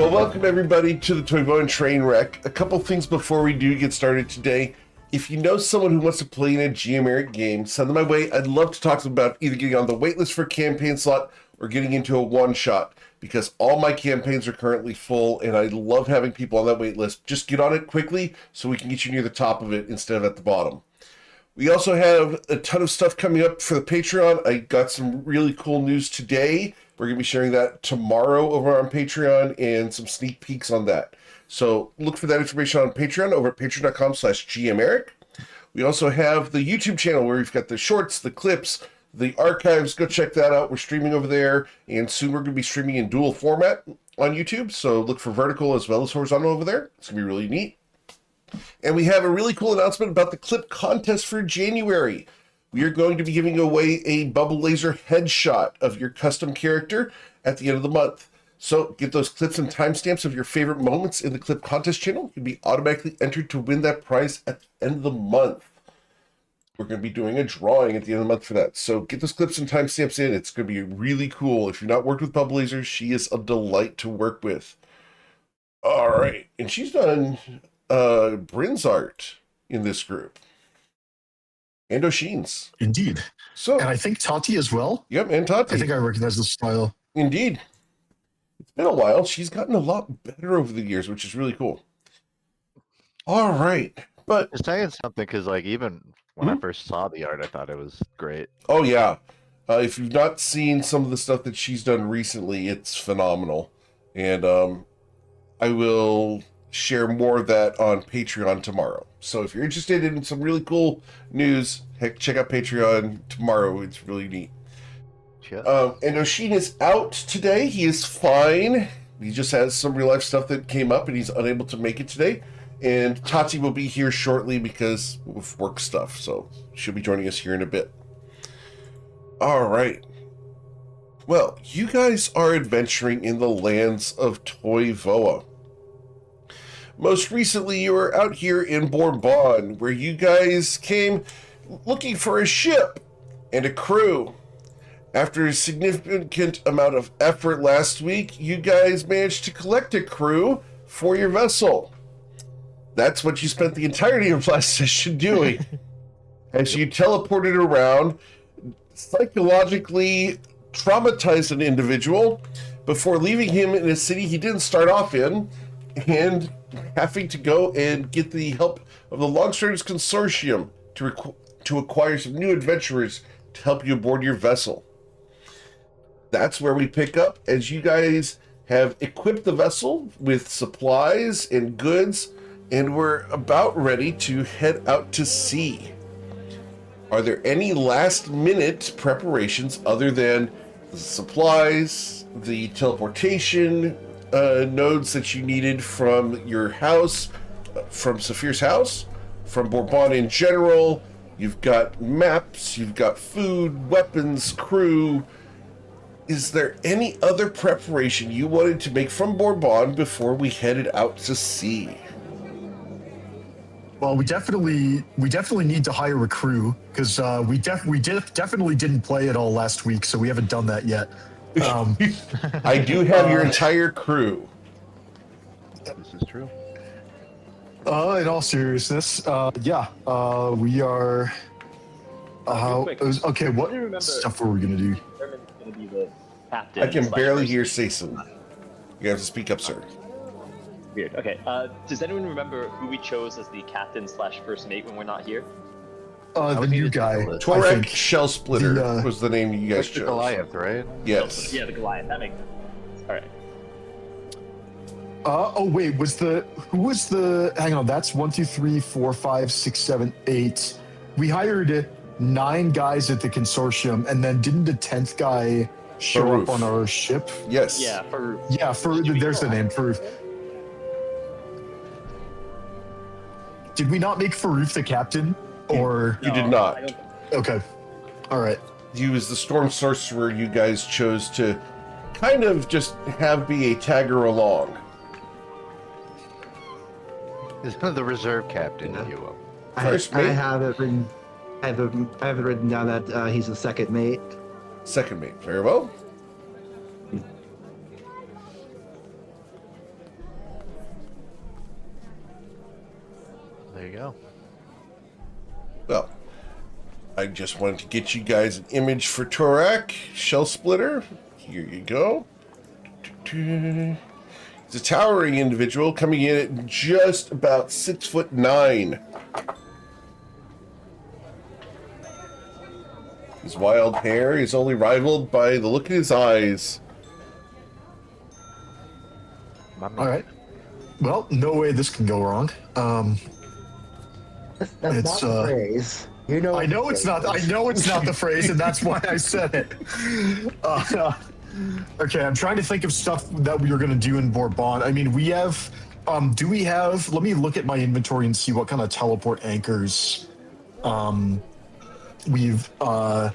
Well, welcome everybody to the Toivoan Trainwreck. A couple things before we do get started today. If you know someone who wants to play in a GMeric game, send them my way. I'd love to talk to them about either getting on the waitlist for a campaign slot or getting into a one-shot, because all my campaigns are currently full and I love having people on that waitlist. Just get on it quickly so we can get you near the top of it instead of at the bottom. We also have a ton of stuff coming up for the Patreon. I got some really cool news today. We're going to be sharing that tomorrow over on Patreon and some sneak peeks on that. So look for that information on Patreon over at patreon.com/GMeric. We also have the YouTube channel where we've got the shorts, the clips, the archives. Go check that out. We're streaming over there, and soon we're going to be streaming in dual format on YouTube. So look for vertical as well as horizontal over there. It's going to be really neat. And we have a really cool announcement about the clip contest for January. We are going to be giving away a bubble laser headshot of your custom character at the end of the month. So get those clips and timestamps of your favorite moments in the clip contest channel. You'll be automatically entered to win that prize at the end of the month. We're going to be doing a drawing at the end of the month for that. So get those clips and timestamps in. It's going to be really cool. If you've not worked with bubble lasers, she is a delight to work with. All right. And she's done Bryn's art in this group. And Oshin's. Indeed. So, and I think Tati as well. Yep, and Tati. I think I recognize the style. Indeed. It's been a while. She's gotten a lot better over the years, which is really cool. All right. But just saying something, because like even when I first saw the art, I thought it was great. Oh, yeah. If you've not seen some of the stuff that she's done recently, it's phenomenal. And I will share more of that on Patreon tomorrow. So if you're interested in some really cool news, heck, check out Patreon tomorrow. It's really neat. Yeah. And Oshin is out today. He is fine. He just has some real life stuff that came up and he's unable to make it today. And Tati will be here shortly because of work stuff. So she'll be joining us here in a bit. All right. Well, you guys are adventuring in the lands of Toivoa. Most recently, you were out here in Bourbon, where you guys came looking for a ship and a crew. After a significant amount of effort last week, you guys managed to collect a crew for your vessel. That's what you spent the entirety of last session doing. As you teleported around, psychologically traumatized an individual before leaving him in a city he didn't start off in, and having to go and get the help of the Longstriders Consortium to acquire some new adventurers to help you aboard your vessel. That's where we pick up, as you guys have equipped the vessel with supplies and goods, and we're about ready to head out to sea. Are there any last-minute preparations other than the supplies, the teleportation nodes that you needed from your house, from Saphir's house, from Bourbon in general? You've got maps, you've got food, weapons, crew. Is there any other preparation you wanted to make from Bourbon before we headed out to sea? Well, we definitely need to hire a crew, because we definitely didn't play at all last week, so we haven't done that yet. I do have your entire crew. This is true. In all seriousness, we are. Okay, what stuff were we gonna do? Herman's gonna be the captain. I can barely hear Sason. You have to speak up, sir. Weird. Okay. Does anyone remember who we chose as the captain / first mate when we're not here? The new guy. Toivoan Shell Splitter was the name you guys Like the chose. Goliath, right? Yes. Yeah, the Goliath. That makes sense. All right. Wait, who was the? Hang on, that's 1, 2, 3, 4, 5, 6, 7, 8. We hired 9 guys at the consortium, and then didn't the 10th guy show up on our ship? Yes. Yeah, for There's the name, Faroof. Did we not make Faroof the captain? Or You did not. Okay. All right. He was the Storm Sorcerer you guys chose to kind of just have be a tagger along. The reserve captain, if you will. First I mate? have it written. I have it written down that he's the second mate. Second mate. Very well. There you go. Well, I just wanted to get you guys an image for Torak, Shell Splitter. Here you go. He's a towering individual coming in at just about 6'9". His wild hair is only rivaled by the look in his eyes. All right. Well, no way this can go wrong. That's It's, not the phrase. You know. I know it's not. I know it's not the phrase, and that's why I said it. Okay, I'm trying to think of stuff that we were going to do in Bourbon. I mean, we have. Do we have? Let me look at my inventory and see what kind of teleport anchors. We have a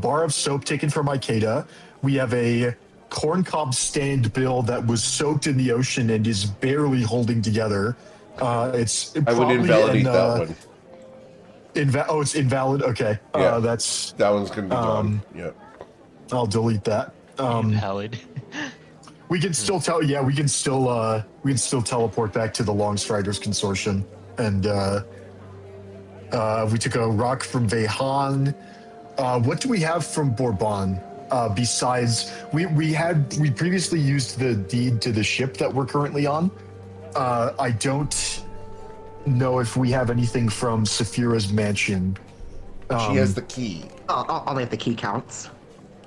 bar of soap taken from Ikeda. We have a corncob stand bill that was soaked in the ocean and is barely holding together. It's I would invalidate that one. It's invalid. Okay, Yeah. that's That one's gonna be gone. Yep. I'll delete that. Invalid. We can still tell. Yeah, we can still teleport back to the Longstriders Consortium, and we took a rock from Vehan. What do we have from Bourbon? Besides, we previously used the deed to the ship that we're currently on. I don't know if we have anything from Saphira's mansion. She has the key. Only if the key counts.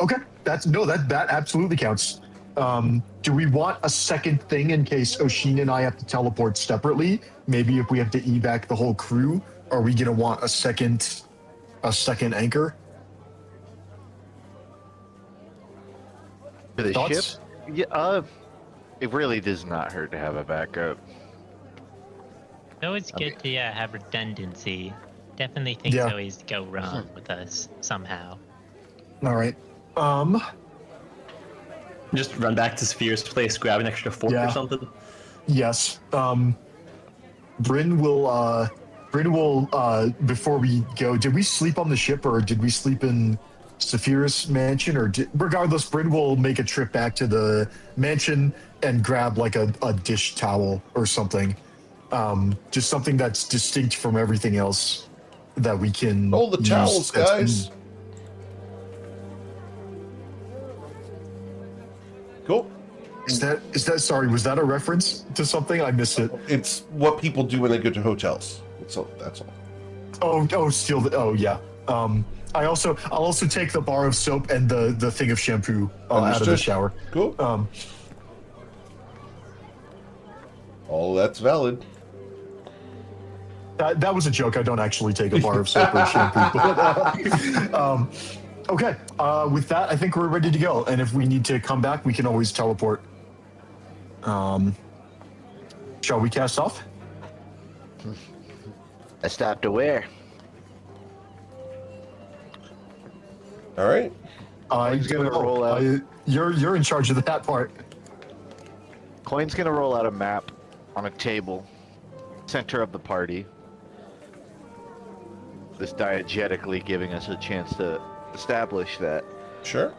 Okay, that absolutely counts. Do we want a second thing in case Oshin and I have to teleport separately? Maybe if we have to evac the whole crew, are we gonna want a second anchor? For the Thoughts? ship? Yeah, it really does not hurt to have a backup. It's always good to have redundancy. Definitely things Yeah. always go wrong with us somehow. All right. Just run back to Sphere's place, grab an extra fork Yeah. or something. Yes. Bryn will before we go, did we sleep on the ship or did we sleep in Saphira's mansion? Or regardless, Bryn will make a trip back to the mansion and grab like a dish towel or something. Just something that's distinct from everything else that we can Hold the use towels, that's guys. Cool. Is that sorry, was that a reference to something? I missed it. It's what people do when they go to hotels. So that's all. Oh yeah. I'll also take the bar of soap and the thing of shampoo out of the Understood. shower. Cool. All that's valid. That was a joke. I don't actually take a bar of soap or shampoo. But, okay. With that, I think we're ready to go. And if we need to come back, we can always teleport. Shall we cast off? I stopped aware. All right. Coin's gonna roll out. You're in charge of that part. Coin's gonna roll out a map on a table, center of the party. This diegetically giving us a chance to establish that. Sure.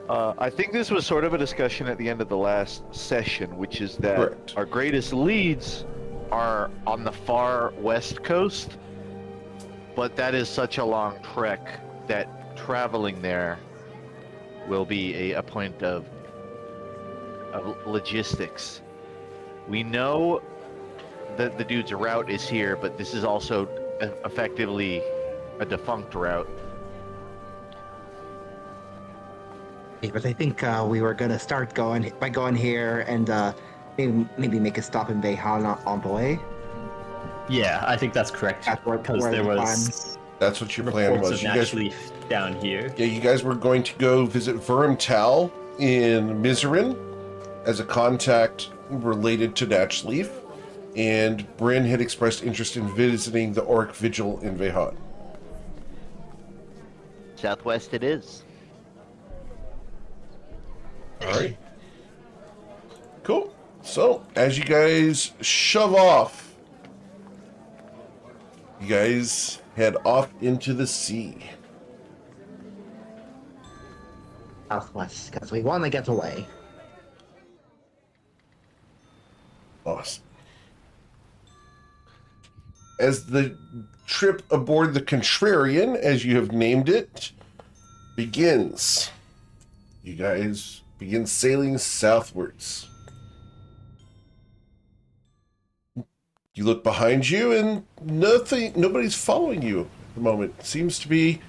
I think this was sort of a discussion at the end of the last session, which is that Correct. our greatest leads are on the far west coast, but that is such a long trek that traveling there will be a point of logistics. We know that the dude's route is here, but this is also effectively a defunct route. But I think we were gonna start going here and maybe make a stop in Vehan on the way. Yeah, I think that's correct. That's where Because the there was plans- That's what your plan reports was. of You guys, Naturleaf down here. yeah, you guys were going to go visit Vermtal in Miserin as a contact related to Natchleaf, and Bryn had expressed interest in visiting the Orc Vigil in Vehan. Southwest it is. All right. Cool. So, as you guys shove off, you guys head off into the sea. Southwest, because we want to get away. Awesome. as the trip aboard the Contrarian, as you have named it, begins. You guys begin sailing southwards. You look behind you and nobody's following you at the moment. It seems to be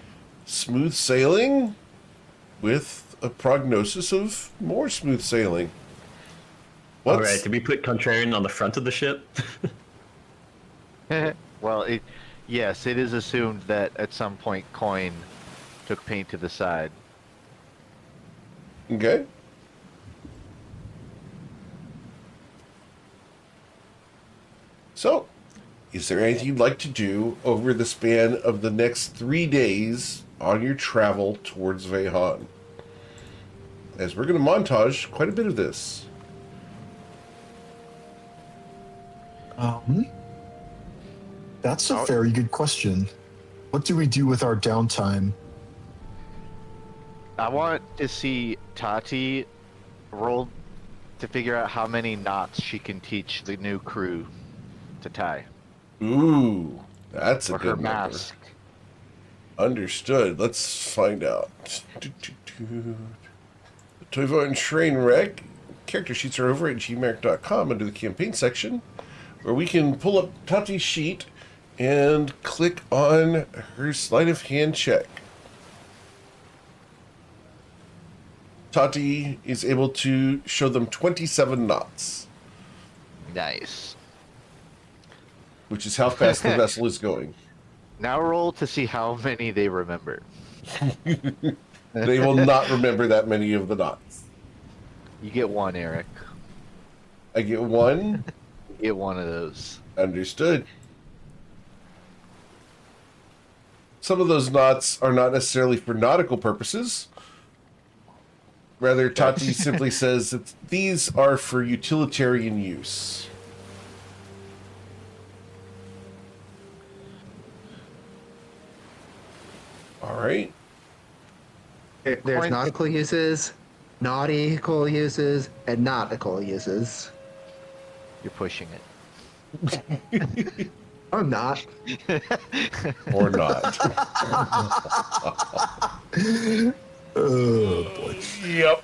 smooth sailing with a prognosis of more smooth sailing. All right, did we put Contrarian on the front of the ship? Well, yes, it is assumed that at some point Coin took paint to the side. Okay. So, is there anything you'd like to do over the span of the next 3 days on your travel towards Vehan? As we're going to montage quite a bit of this. That's a very good question. What do we do with our downtime? I want to see Tati roll to figure out how many knots she can teach the new crew to tie. Ooh, that's a Or good her number. mask. Understood. Let's find out. Toivoan Trainwreck. Character sheets are over at gmark.com under the campaign section, where we can pull up Tati's sheet and click on her sleight of hand check. Tati is able to show them 27 knots, Nice. which is how fast the vessel is going. Now roll to see how many they remember. They will not remember that many of the knots. You get one, Eric. I get one. You get one of those. Understood. Some of those knots are not necessarily for nautical purposes. Rather, Tati simply says that these are for utilitarian use. All right. There's nautical uses, nautical uses, and nautical uses. You're pushing it. I'm not. Or not. Oh boy. Yep.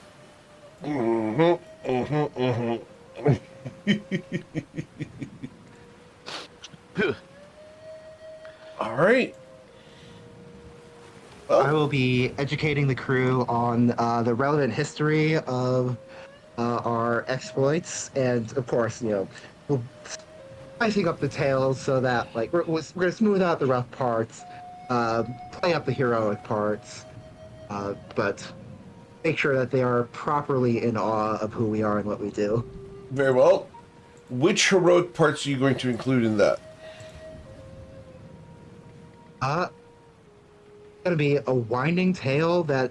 All right. I will be educating the crew on the relevant history of our exploits, and of course, we'll spicing up the tales so that we're gonna smooth out the rough parts, play up the heroic parts, but make sure that they are properly in awe of who we are and what we do. Very well. Which heroic parts are you going to include in that? Gonna be a winding tale that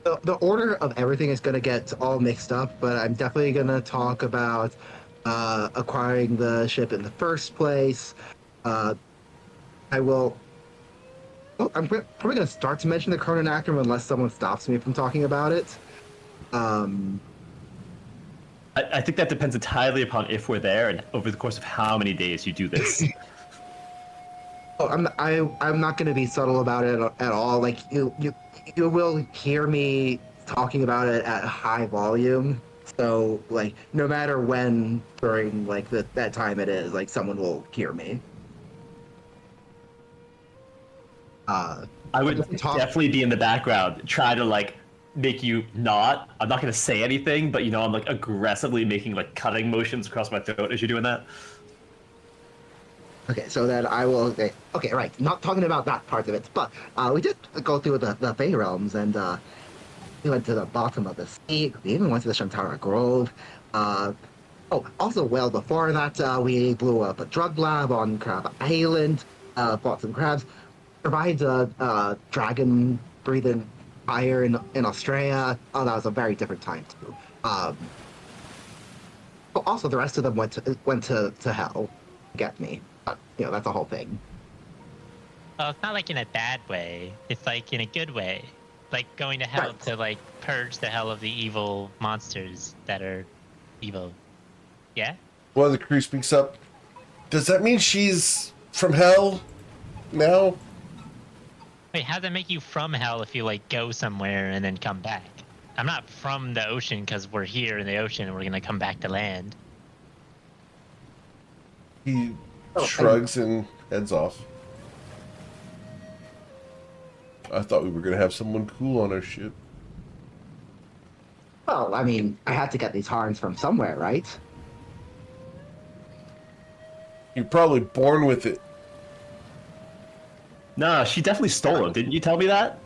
the order of everything is gonna get all mixed up, but I'm definitely gonna talk about acquiring the ship in the first place. I'm probably gonna start to mention the Chrononacrum unless someone stops me from talking about it. I think that depends entirely upon if we're there and over the course of how many days you do this. I'm not going to be subtle about it at all. Like you will hear me talking about it at high volume. So no matter when during that time it is, someone will hear me. I would definitely be in the background, try to make you not. I'm not going to say anything, but I'm aggressively making cutting motions across my throat as you're doing that. Okay, so then I will. Okay, right. Not talking about that part of it, but we did go through the Fey Realms, and we went to the bottom of the sea. We even went to the Shantara Grove. Also, well before that, we blew up a drug lab on Crab Island. Bought some crabs. Provided a dragon-breathing fire in Australia. Oh, that was a very different time too. But also, the rest of them went to hell. Get me. That's the whole thing. Well, it's not in a bad way. It's in a good way. Going to hell to purge the hell of the evil monsters that are evil. Yeah? One of the crew speaks up. Does that mean she's from hell now? Wait, how does that make you from hell if you like go somewhere and then come back? I'm not from the ocean because we're here in the ocean and we're gonna come back to land. He shrugs and heads off. I thought we were gonna have someone cool on our ship. Well, I mean, I had to get these horns from somewhere, right? You're probably born with it. No, she definitely stole them. Didn't you tell me that?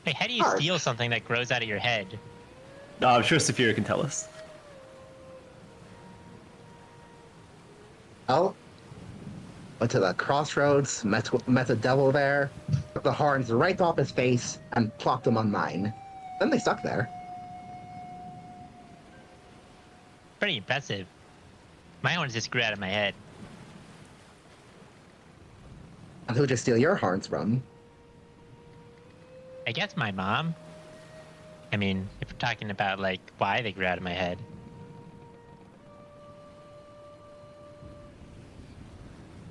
Hey, how do you steal something that grows out of your head? No, I'm sure Saphira can tell us. Well, went to the crossroads, met the devil there, took the horns right off his face, and plopped them on mine. Then they stuck there. Pretty impressive. My horns just grew out of my head. And who'd you steal your horns from? I guess my mom. I mean, if we're talking about like why they grew out of my head.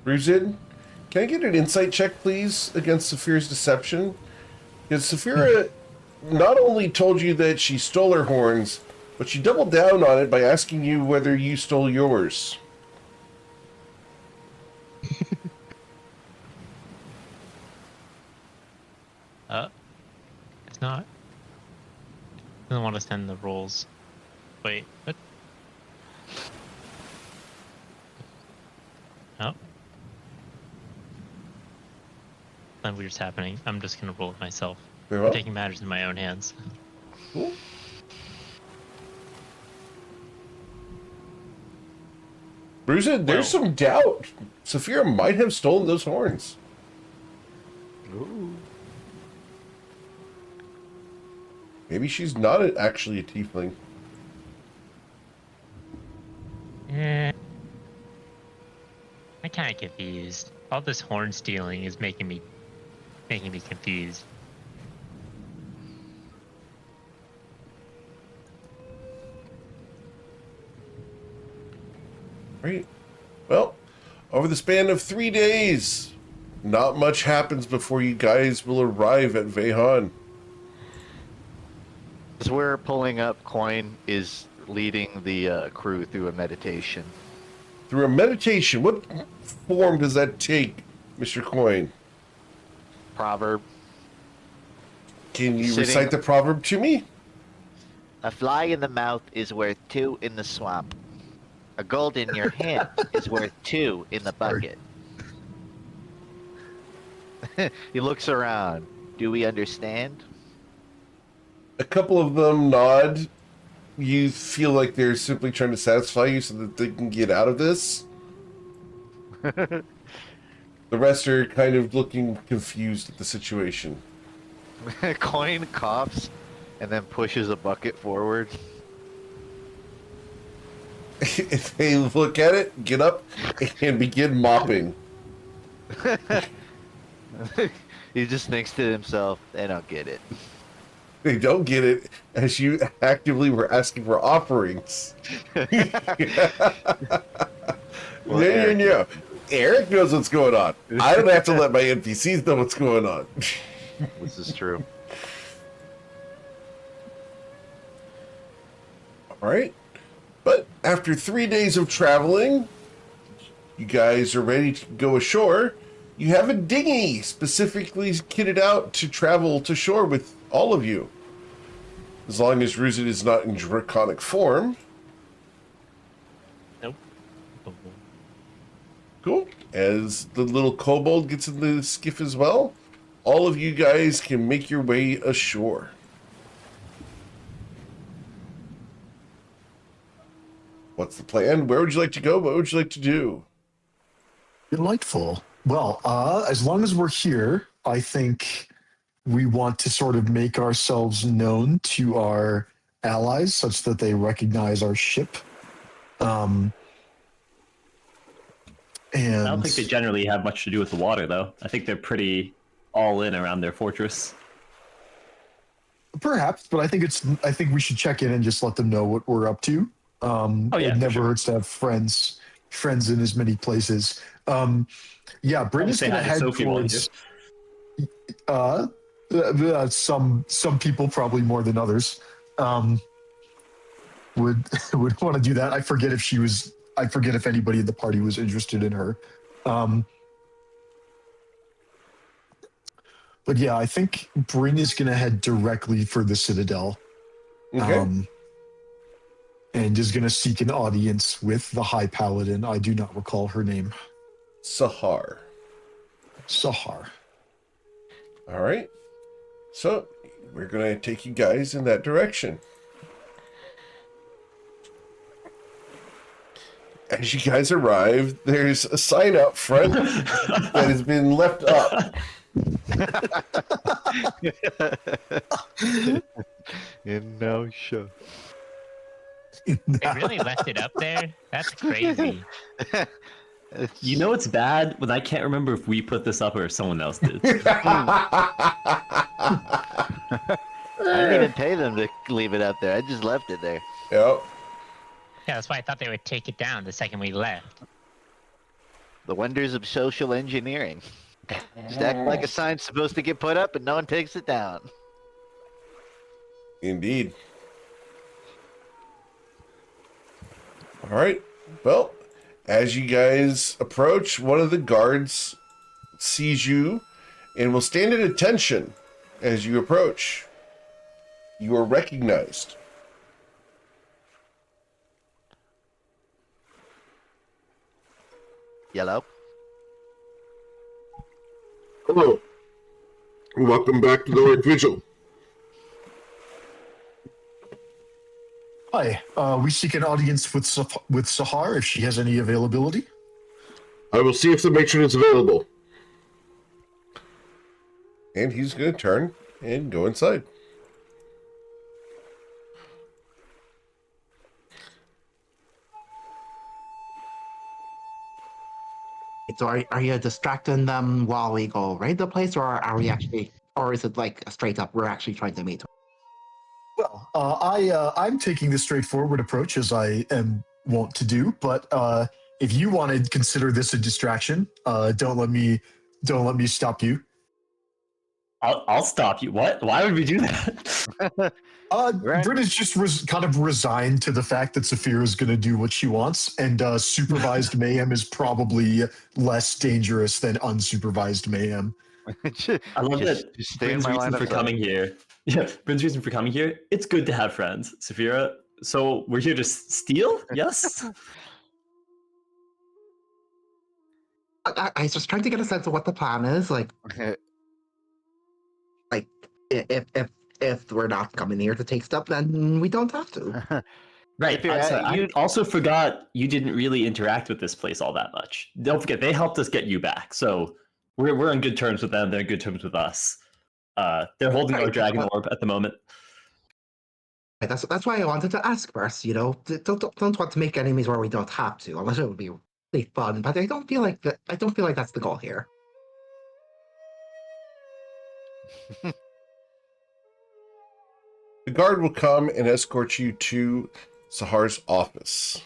Ruzid, can I get an insight check, please, against Saphira's deception? Because Saphira not only told you that she stole her horns, but she doubled down on it by asking you whether you stole yours. It's not. Doesn't want to send the rolls. Wait, what? Oh. Something weird's happening. I'm just gonna roll it myself. Very well. I'm taking matters in my own hands. Cool. Ruzid, there's some doubt. Saphira might have stolen those horns. Ooh. Maybe she's not actually a tiefling. I'm kind of confused. All this horn stealing is making me confused. Right. Well, over the span of 3 days, not much happens before you guys will arrive at Vehan. As we're pulling up, Coin is leading the crew through a meditation. Through a meditation, what form does that take, Mr. Coin? Proverb. Can you Sitting- recite the proverb to me? A fly in the mouth is worth 2 in the swamp. A gold in your hand is worth 2 in the bucket. He looks around. Do we understand? A couple of them nod. You feel like they're simply trying to satisfy you so that they can get out of this. The rest are kind of looking confused at the situation. Coin coughs and then pushes a bucket forward. If they look at it, get up, and begin mopping. He just thinks to himself, they don't get it. They don't get it as you actively were asking for offerings. Well, No. Eric knows what's going on. I don't have to let my NPCs know what's going on. This is true. All right. But after 3 days of traveling, you guys are ready to go ashore. You have a dinghy specifically kitted out to travel to shore with all of you. As long as Ruzid is not in draconic form. Nope. Cool. As the little kobold gets in the skiff as well, all of you guys can make your way ashore. What's the plan? Where would you like to go? What would you like to do? Delightful. Well, as long as we're here, I think we want to sort of make ourselves known to our allies such that they recognize our ship. And I don't think they generally have much to do with the water, though. I think they're pretty all in around their fortress. perhaps, but I think we should check in and just let them know what we're up to. Yeah, it for never sure. hurts to have friends friends in as many places. Yeah, Bryn is say going to hi to head Sophie while towards. Some people, probably more than others, would want to do that. I forget if anybody in the party was interested in her. But yeah, I think Bryn is going to head directly for the Citadel. Okay. And is going to seek an audience with the High Paladin. I do not recall her name. Sahar. Sahar. All right. So we're going to take you guys in that direction. As you guys arrive, there's a sign out front that has been left up. In no show. They really left it up there? That's crazy. You know it's bad when I can't remember if we put this up or if someone else did. I didn't even pay them to leave it up there. I just left it there. Yep. Yeah, that's why I thought they would take it down the second we left. The wonders of social engineering. Just act like a sign's supposed to get put up and no one takes it down. Indeed. All right. Well, as you guys approach, one of the guards sees you and will stand at attention as you approach. You are recognized. Yellow. Hello. Welcome back to the Lord Vigil. Hi. We seek an audience with Sahar if she has any availability. I will see if the matron is available. And he's going to turn and go inside. So are you distracting them while we go raid the place, or are we actually, or is it like a straight up, we're actually trying to meet? Well, I'm taking the straightforward approach as I am wont to do, but if you want to consider this a distraction, don't let me stop you. I'll stop you. What? Why would we do that? Britt is just kind of resigned to the fact that Saphira is going to do what she wants, and supervised mayhem is probably less dangerous than unsupervised mayhem. I love that. Bryn's reason for coming here. Yeah, Bryn's reason for coming here. It's good to have friends, Saphira. So we're here to steal? Yes. I was just trying to get a sense of what the plan is. Like if we're not coming here to take stuff, then we don't have to. Right. I also forgot you didn't really interact with this place all that much. Don't forget, they helped us get you back. So we're on good terms with them. They're on good terms with us. They're holding our dragon orb at the moment. That's why I wanted to ask first. You know, don't want to make enemies where we don't have to, unless it would be really fun. But I don't feel like that. I don't feel like that's the goal here. The guard will come and escort you to Sahar's office.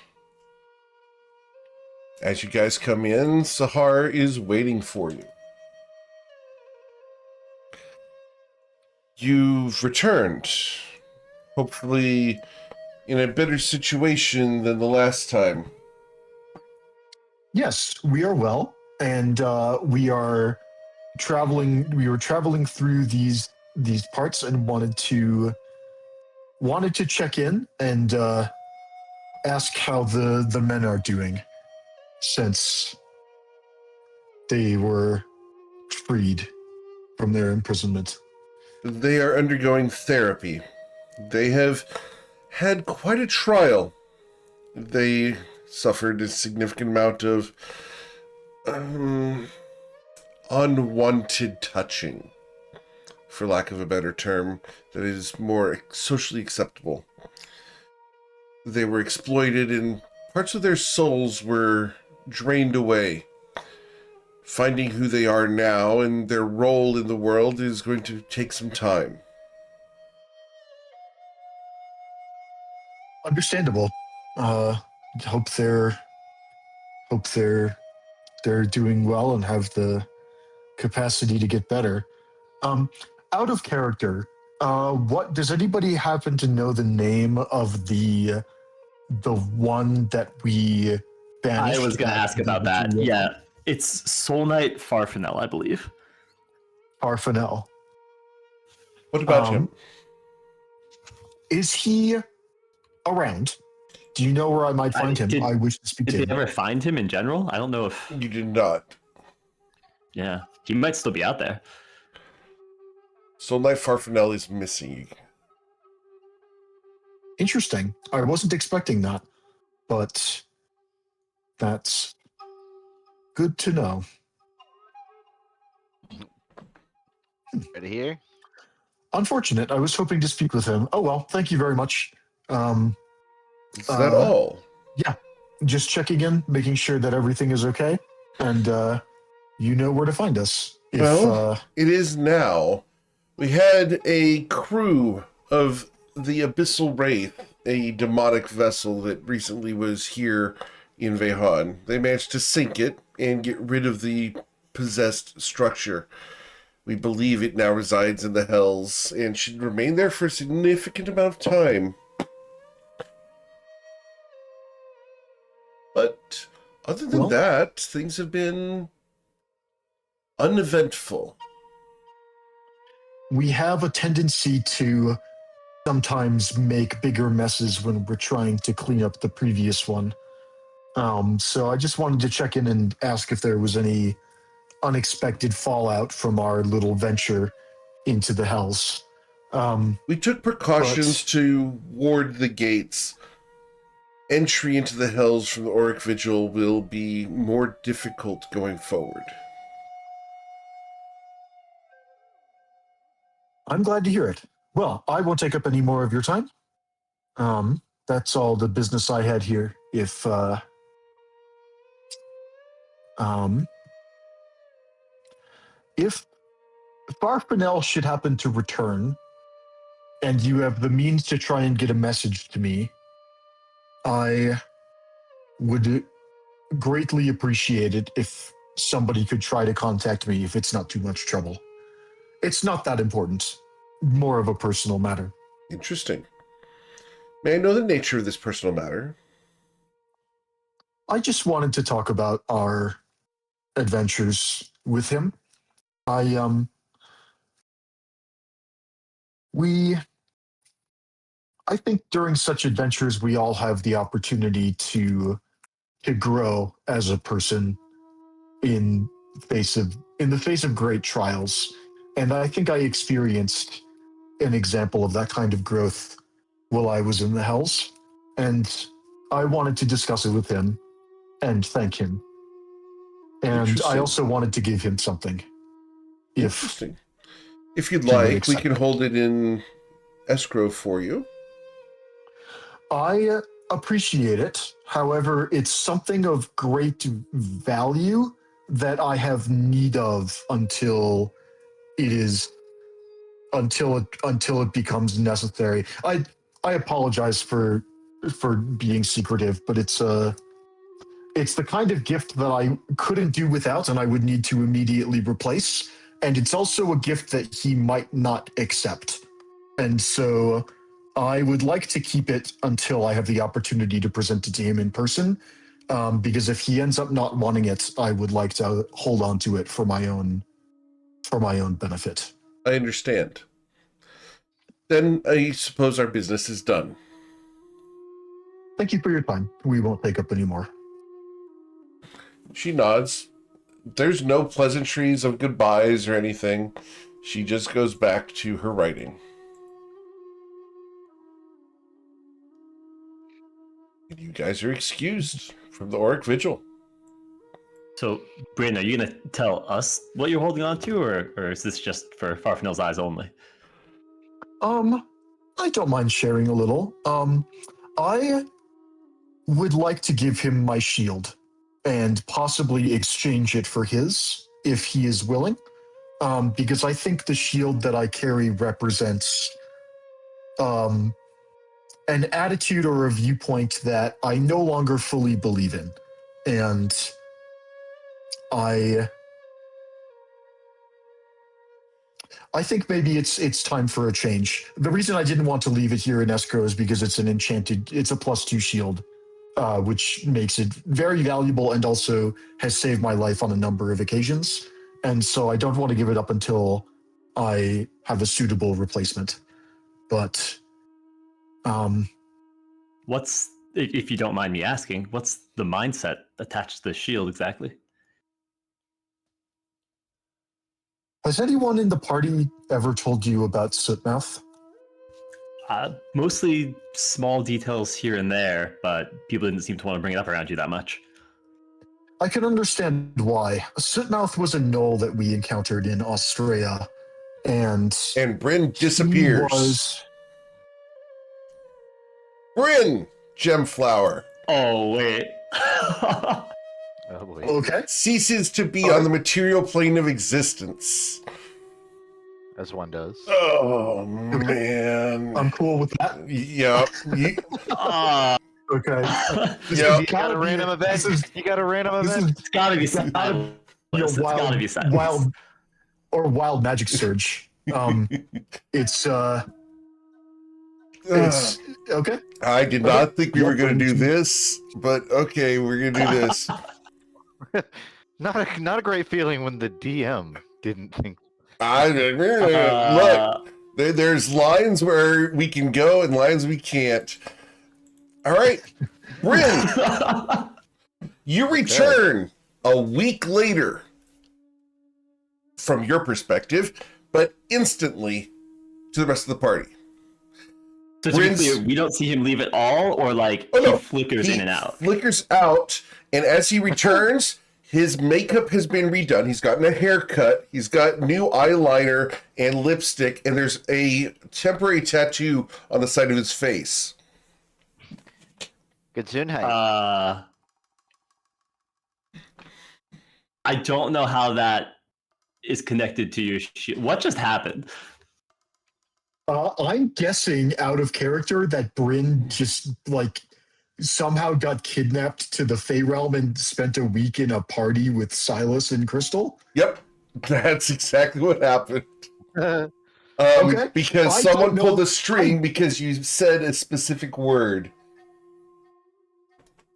As you guys come in, Sahar is waiting for you. You've returned, hopefully in a better situation than the last time. Yes, we are well, and we are traveling. We were traveling through these parts and wanted to check in and ask how the men are doing since they were freed from their imprisonment. They are undergoing therapy. They have had quite a trial. They suffered a significant amount of unwanted touching, for lack of a better term, that is more socially acceptable. They were exploited and parts of their souls were drained away. Finding who they are now and their role in the world is going to take some time. Understandable. Hope they're hope they're doing well and have the capacity to get better. Out of character, what does anybody happen to know the name of the one that we banished? I was going to ask about that. Yeah, it's Soul Knight Farfanel, I believe. Farfanel. What about him? Is he around? Do you know where I might find him? I wish to speak to him. Did they ever find him in general? I don't know if... You did not. Yeah, he might still be out there. Soul Knight Farfanel is missing. Interesting. I wasn't expecting that, but that's good to know. Right here. Unfortunate. I was hoping to speak with him. Oh well, thank you very much. Is that all? Yeah, just checking in, making sure that everything is okay, and you know where to find us. It is now. We had a crew of the Abyssal Wraith, a demonic vessel that recently was here in Vehan. They managed to sink it and get rid of the possessed structure. We believe it now resides in the Hells and should remain there for a significant amount of time. But other than that, things have been uneventful. We have a tendency to sometimes make bigger messes when we're trying to clean up the previous one. So I just wanted to check in and ask if there was any unexpected fallout from our little venture into the Hells. We took precautions to ward the gates. Entry into the Hells from the Auric Vigil will be more difficult going forward. I'm glad to hear it. Well, I won't take up any more of your time. That's all the business I had here. If Farfanel should happen to return, and you have the means to try and get a message to me, I would greatly appreciate it if somebody could try to contact me if it's not too much trouble. It's not that important. More of a personal matter. Interesting. May I know the nature of this personal matter? I just wanted to talk about our adventures with him. I think during such adventures we all have the opportunity to grow as a person in the face of great trials. And I think I experienced an example of that kind of growth while I was in the Hells. And I wanted to discuss it with him and thank him. And I also wanted to give him something. Interesting. If you'd like, we can hold it in escrow for you. I appreciate it. However, it's something of great value that I have need of until it becomes necessary. I apologize for being secretive, but it's the kind of gift that I couldn't do without and I would need to immediately replace. And it's also a gift that he might not accept. And so I would like to keep it until I have the opportunity to present it to him in person. Because if he ends up not wanting it, I would like to hold on to it for my own benefit. I understand. Then I suppose our business is done. Thank you for your time. We won't take up any more. She nods. There's no pleasantries of goodbyes or anything. She just goes back to her writing. And you guys are excused from the Auric Vigil. So, Bryn, are you going to tell us what you're holding on to, or is this just for Farfanel's eyes only? I don't mind sharing a little. I would like to give him my shield and possibly exchange it for his, if he is willing. Because I think the shield that I carry represents an attitude or a viewpoint that I no longer fully believe in. and I think maybe it's time for a change. The reason I didn't want to leave it here in escrow is because it's a +2 shield, which makes it very valuable and also has saved my life on a number of occasions. And so I don't want to give it up until I have a suitable replacement. But What's, if you don't mind me asking, what's the mindset attached to the shield exactly? has anyone in the party ever told you about Sootmouth? Mostly small details here and there, but people didn't seem to want to bring it up around you that much. I can understand why. Sootmouth was a gnoll that we encountered in Australia, and Bryn disappears. he was Bryn, Gemflower, Oh, wait. Oh boy. okay. ceases to be on the material plane of existence. As one does. Oh, man. I'm cool with that. Yeah. Okay. Yeah. You got a random event. You got a random This event. is It's gotta be This is gotta silence. you know, It's gotta be silence. wild magic surge. It's okay. I did not think we were going to do this, but okay, we're going to do this. Not a great feeling when the DM didn't think. Look, there's lines where we can go and lines we can't. All right, Bryn, you return a week later from your perspective, but instantly to the rest of the party. So to be clear, we don't see him leave at all, or like he flickers in and out? Flickers out, and as he returns, his makeup has been redone. He's gotten a haircut. He's got new eyeliner and lipstick, and there's a temporary tattoo on the side of his face. Gesundheit. I don't know how that is connected to your what just happened? I'm guessing out of character that Bryn just like somehow got kidnapped to the Fey realm and spent a week in a party with Silas and Crystal. Yep, that's exactly what happened. Okay. Because I someone don't know- pulled a string because you said a specific word.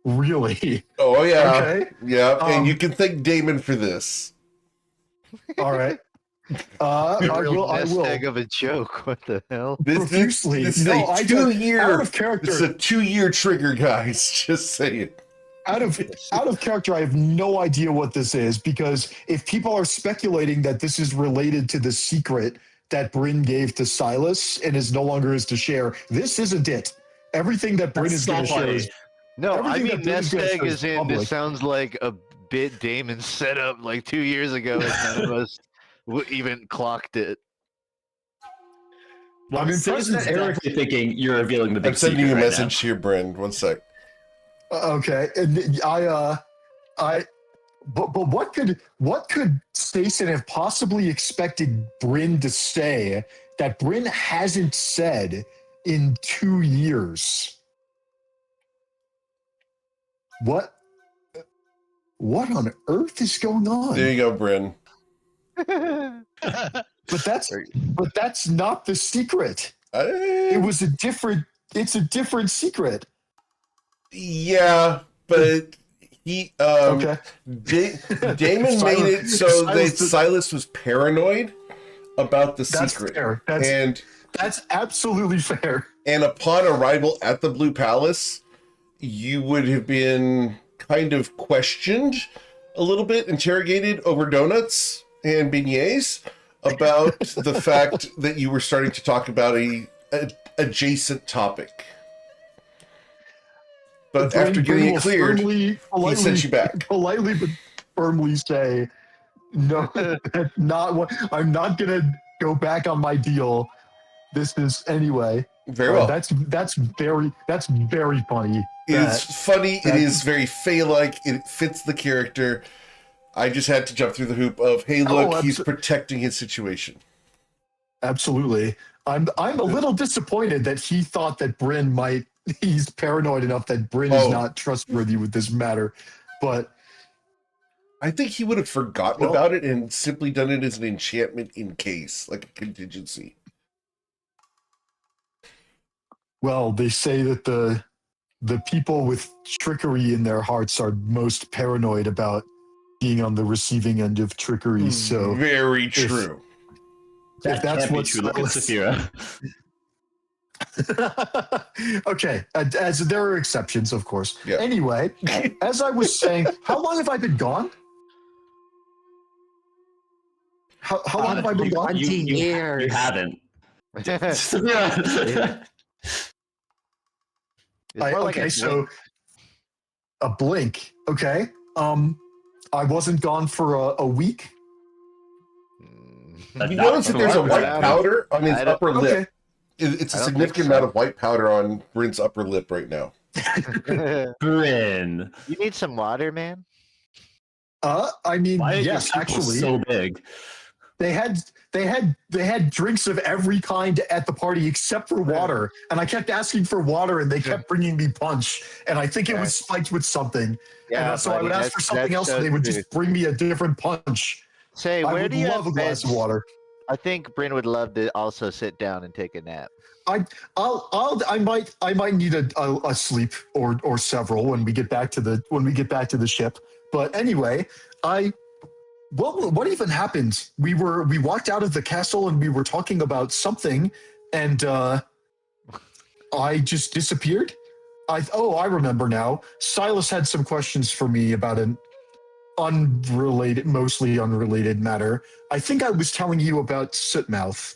Really? Oh yeah, Okay. yeah, and you can thank Damon for this. All right. I will. Nest egg of a joke. What the hell? Profusely. This is No, a I don't- out 2-year. of character. This is a 2-year trigger, guys. Just saying. Out of character, I have no idea what this is, because if people are speculating that this is related to the secret that Bryn gave to Silas and is no longer is to share, this isn't it. Everything that Bryn is going to share is No, I everything mean that Bryn is nest gonna egg share is in. public. This sounds like a bit Damon set up like 2 years ago, and none of us even clocked it. Well, I'm impressed Citizen's that Eric- definitely thinking you're revealing the big I'm sending you a secret right message here, Bryn. One sec. Okay, and but what could Stacey have possibly expected Bryn to say that Bryn hasn't said in 2 years? What on earth is going on? There you go, Bryn. But that's not the secret. It's a different secret. Yeah, but he Okay. Damon made it so that Silas was paranoid about the That's secret. fair. That's absolutely fair. And upon arrival at the Blue Palace, you would have been kind of questioned a little bit, interrogated over donuts and beignets about the fact that you were starting to talk about a adjacent topic. But after getting it cleared, he sent you back. Politely but firmly say, no, that's not what. I'm not gonna go back on my deal. This is anyway. Very well. That's very funny. It is funny. It is very Fey-like. It fits the character. I just had to jump through the hoop of, hey, look, he's protecting his situation. Absolutely. I'm a little disappointed that he thought that Bryn might. He's paranoid enough that Bryn is not trustworthy with this matter. But I think he would have forgotten about it and simply done it as an enchantment in case, like a contingency. well, they say that the people with trickery in their hearts are most paranoid about being on the receiving end of trickery. So very true. If that's can't be what true. Look at Saphira. Okay, as there are exceptions, of course. Yeah. Anyway, as I was saying, how long have I been gone? How long have I been gone? 20 years. You haven't. Saphira. It's more like Okay, a so a blink. Okay. I wasn't gone for a week. You notice that there's a white powder on his upper lip. Okay. It's a I don't significant think so. amount of white powder on Bryn's upper lip right now. Bryn. You need some water, man. I mean, Why are your yes, pupils actually, so big? they had drinks of every kind at the party except for water, and I kept asking for water, and they kept bringing me punch, and I think it was spiked with something. Yeah, and so I would ask for something that's else, so and they would true. just bring me a different punch. Say, I where would do you love have a glass of beds? water. I think Bryn would love to also sit down and take a nap. I might need a sleep or several when we get back to the ship. But anyway, what even happened? We walked out of the castle and we were talking about something, and I just disappeared. I remember now. Silas had some questions for me about an mostly unrelated matter. I think I was telling you about Sootmouth,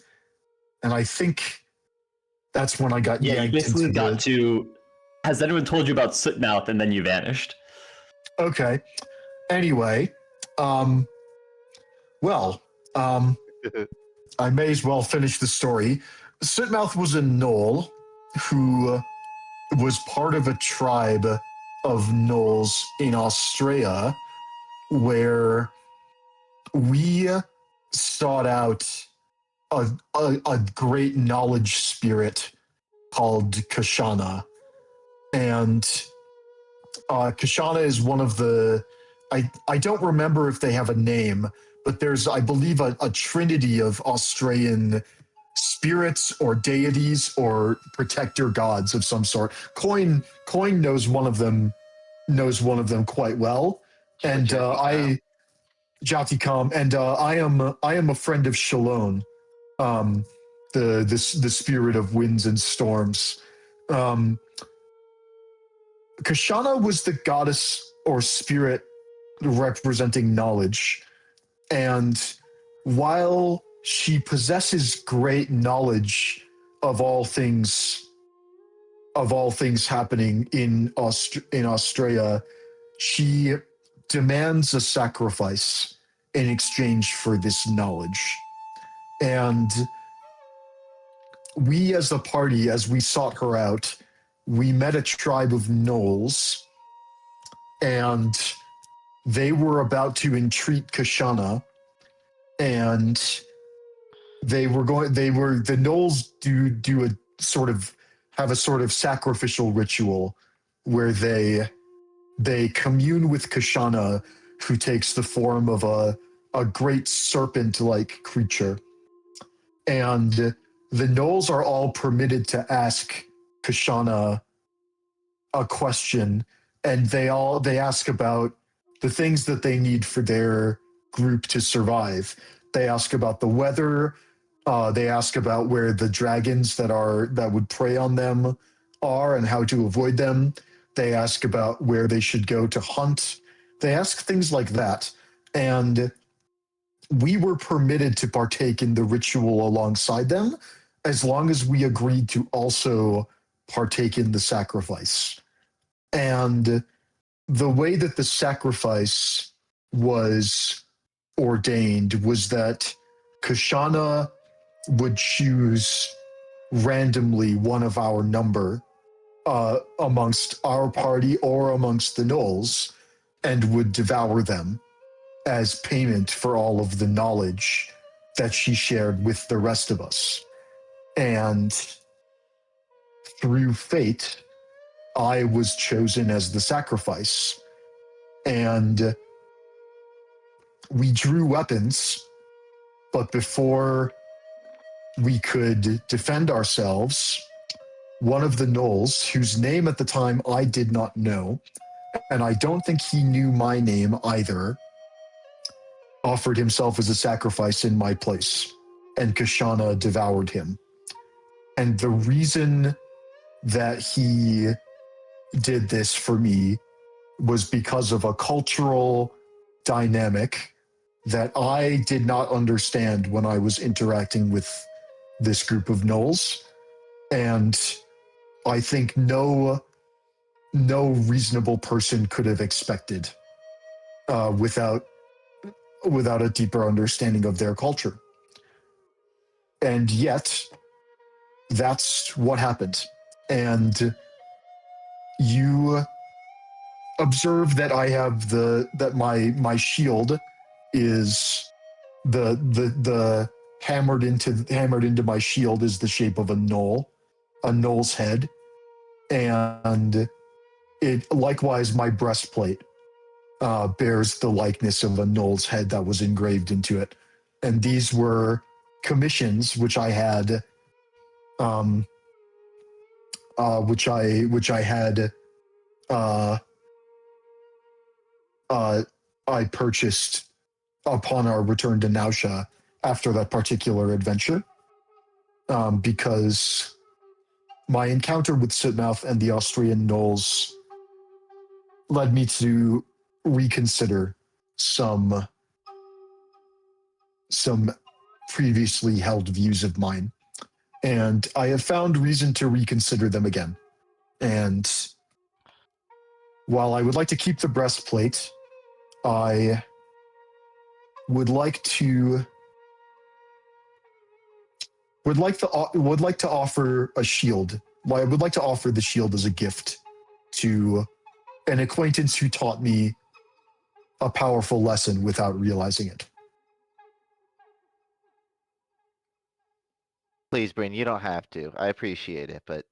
and I think that's when I got Yeah, you yanked basically into got to. Has anyone told you about Sootmouth and then you vanished? Okay. Anyway, I may as well finish the story. Sootmouth was a gnoll who was part of a tribe of gnolls in Australia where we sought out a great knowledge spirit called Kashana. And Kashana is one of the I don't remember if they have a name, but there's I believe a trinity of Australian spirits or deities or protector gods of some sort. Coin knows one of them quite well, and Jatikam, and I am a friend of Shalon, the spirit of winds and storms. Kashana was the goddess or spirit representing knowledge, and while she possesses great knowledge of all things happening in Australia, she demands a sacrifice in exchange for this knowledge. And we as a party, as we sought her out, we met a tribe of gnolls, and they were about to entreat Kashana, and the gnolls do a sort of have a sort of sacrificial ritual where they commune with Kashana, who takes the form of a great serpent-like creature. And the gnolls are all permitted to ask Kashana a question, and they ask about the things that they need for their group to survive. They ask about the weather. They ask about where the dragons that would prey on them are and how to avoid them. They ask about where they should go to hunt. They ask things like that. And we were permitted to partake in the ritual alongside them as long as we agreed to also partake in the sacrifice. And the way that the sacrifice was ordained was that Kashana would choose randomly one of our number amongst our party or amongst the gnolls, and would devour them as payment for all of the knowledge that she shared with the rest of us. And through fate, I was chosen as the sacrifice. and we drew weapons, but before we could defend ourselves, one of the gnolls, whose name at the time I did not know, and I don't think he knew my name either, offered himself as a sacrifice in my place, and Kashana devoured him. And the reason that he did this for me was because of a cultural dynamic that I did not understand when I was interacting with this group of gnolls. And I think no reasonable person could have expected without a deeper understanding of their culture. And yet, that's what happened. And you observe that I have that my shield is the hammered into my shield is the shape of a gnoll's head, and it likewise my breastplate bears the likeness of a gnoll's head that was engraved into it. And these were commissions which I had I purchased upon our return to Nausha after that particular adventure, because my encounter with Sitmouth and the Austrian gnolls led me to reconsider some previously held views of mine. And I have found reason to reconsider them again. And while I would like to keep the breastplate, I would like to offer a shield. I would like to offer the shield as a gift to an acquaintance who taught me a powerful lesson without realizing it. Please, Bryn, you don't have to. I appreciate it, but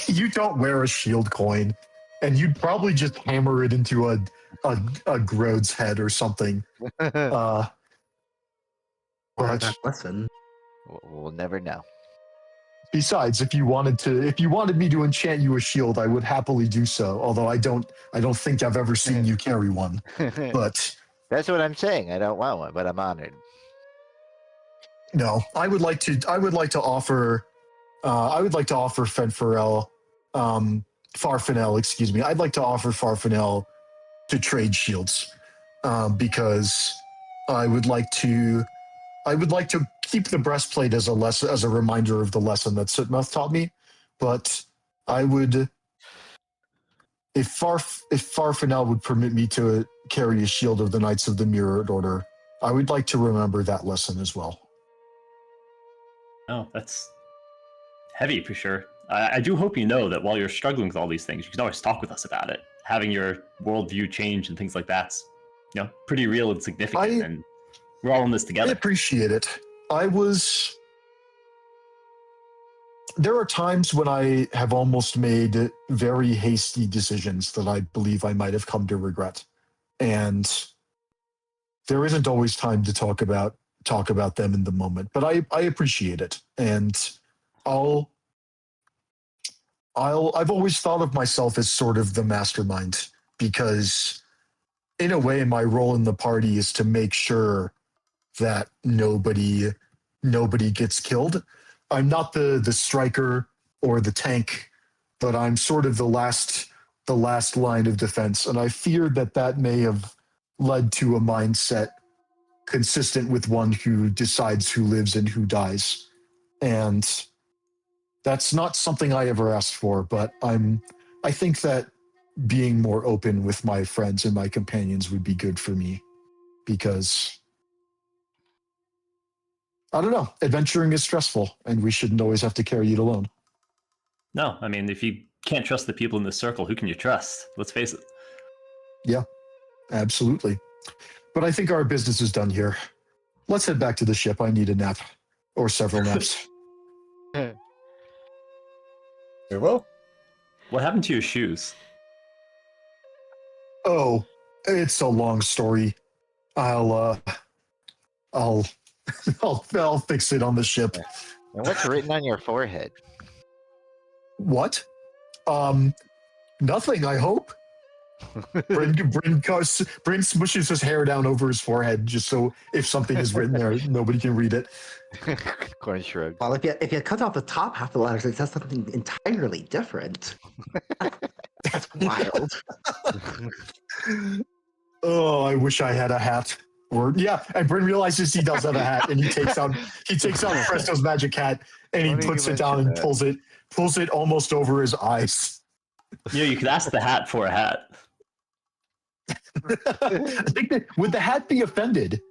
You don't wear a shield coin, and you'd probably just hammer it into a Grode's head or something. Or But that lesson. we'll never know. besides, if you wanted me to enchant you a shield, I would happily do so. Although I don't think I've ever seen you carry one. But That's what I'm saying. I don't want one, but I'm honored. no, I would like to offer Farfanel, excuse me. I'd like to offer Farfanel to trade shields, because I would like to keep the breastplate as a reminder of the lesson that Sitmouth taught me. But I would, if Farfanel would permit me to carry a shield of the Knights of the Mirrored Order, I would like to remember that lesson as well. Oh, that's heavy for sure. I do hope you know that while you're struggling with all these things, you can always talk with us about it. Having your worldview change and things like that's, pretty real and significant, and we're all in this I together. appreciate it. There are times when I have almost made very hasty decisions that I believe I might have come to regret. And there isn't always time to talk about them in the moment, but I appreciate it. And I've always thought of myself as sort of the mastermind, because in a way my role in the party is to make sure that nobody gets killed. I'm not the striker or the tank, but I'm sort of the last line of defense. And I fear that may have led to a mindset consistent with one who decides who lives and who dies. And that's not something I ever asked for, but I think that being more open with my friends and my companions would be good for me, because I don't know, adventuring is stressful and we shouldn't always have to carry it alone. No, I mean, if you can't trust the people in this circle, who can you trust? Let's face it. Yeah, absolutely. But I think our business is done here. Let's head back to the ship. I need a nap, or several naps. Very well. What happened to your shoes? Oh, it's a long story. I'll I'll fix it on the ship. And what's written on your forehead? What? Nothing, I hope. Bryn smushes his hair down over his forehead just so if something is written there, nobody can read it. Corn shrug. Well, if you cut off the top half of the letters, it says something entirely different. That's wild. Oh, I wish I had a hat. Or yeah, and Bryn realizes he does have a hat, and he takes out Presto's magic hat, and he puts it down and pulls it almost over his eyes. You know, you could ask the hat for a hat. I think that would the hat be offended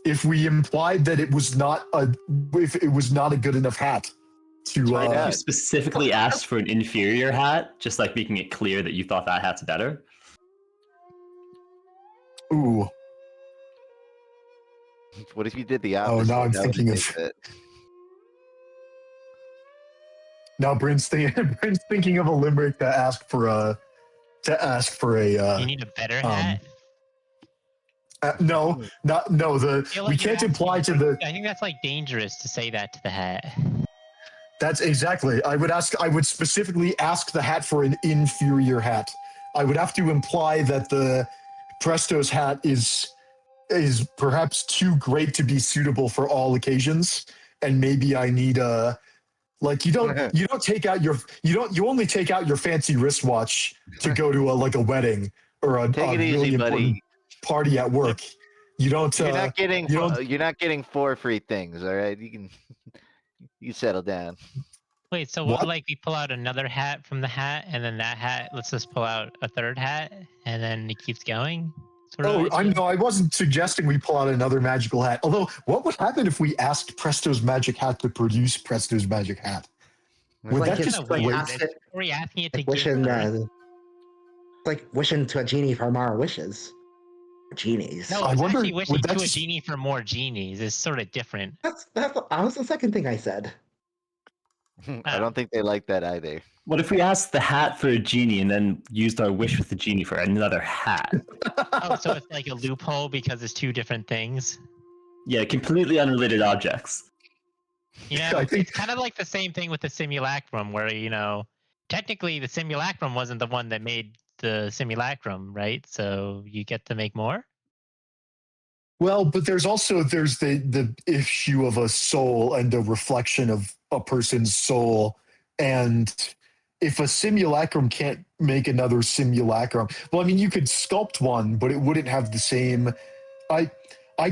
if we implied that it was not a good enough hat to You specifically asked for an inferior hat, just like making it clear that you thought that hat's better. Ooh. What if you did the opposite? Oh, now I'm thinking of. Now Bryn's thinking of a limerick to ask for a. You need a better hat. No. We can't imply to the. I think that's like dangerous to say that to the hat. That's exactly. I would specifically ask the hat for an inferior hat. I would have to imply that the Presto's hat is perhaps too great to be suitable for all occasions, and maybe I need a like you only take out your fancy wristwatch to go to a wedding or a really important party at work. You don't. You're not getting 4 free things. All right, you settle down. Wait, so what? Like we pull out another hat from the hat, and then that hat lets us pull out a third hat, and then it keeps going. I wasn't suggesting we pull out another magical hat. Although, what would happen if we asked Presto's magic hat to produce Presto's magic hat? Would like that just Are we Like asking it to wishing, give? like wishing to a genie for more wishes. Genies. No, I it's wonder, actually wishing would that to a just- genie for more genies. It's sort of different. That was the second thing I said. I don't think they like that either. What if we asked the hat for a genie and then used our wish with the genie for another hat? Oh, so it's like a loophole because it's 2 different things. Yeah, completely unrelated objects. You know, it's kind of like the same thing with the simulacrum, where technically the simulacrum wasn't the one that made the simulacrum, right? So you get to make more. Well, but there's the issue of a soul and a reflection of a person's soul, and if a simulacrum can't make another simulacrum, well, I mean, you could sculpt one, but it wouldn't have the same. I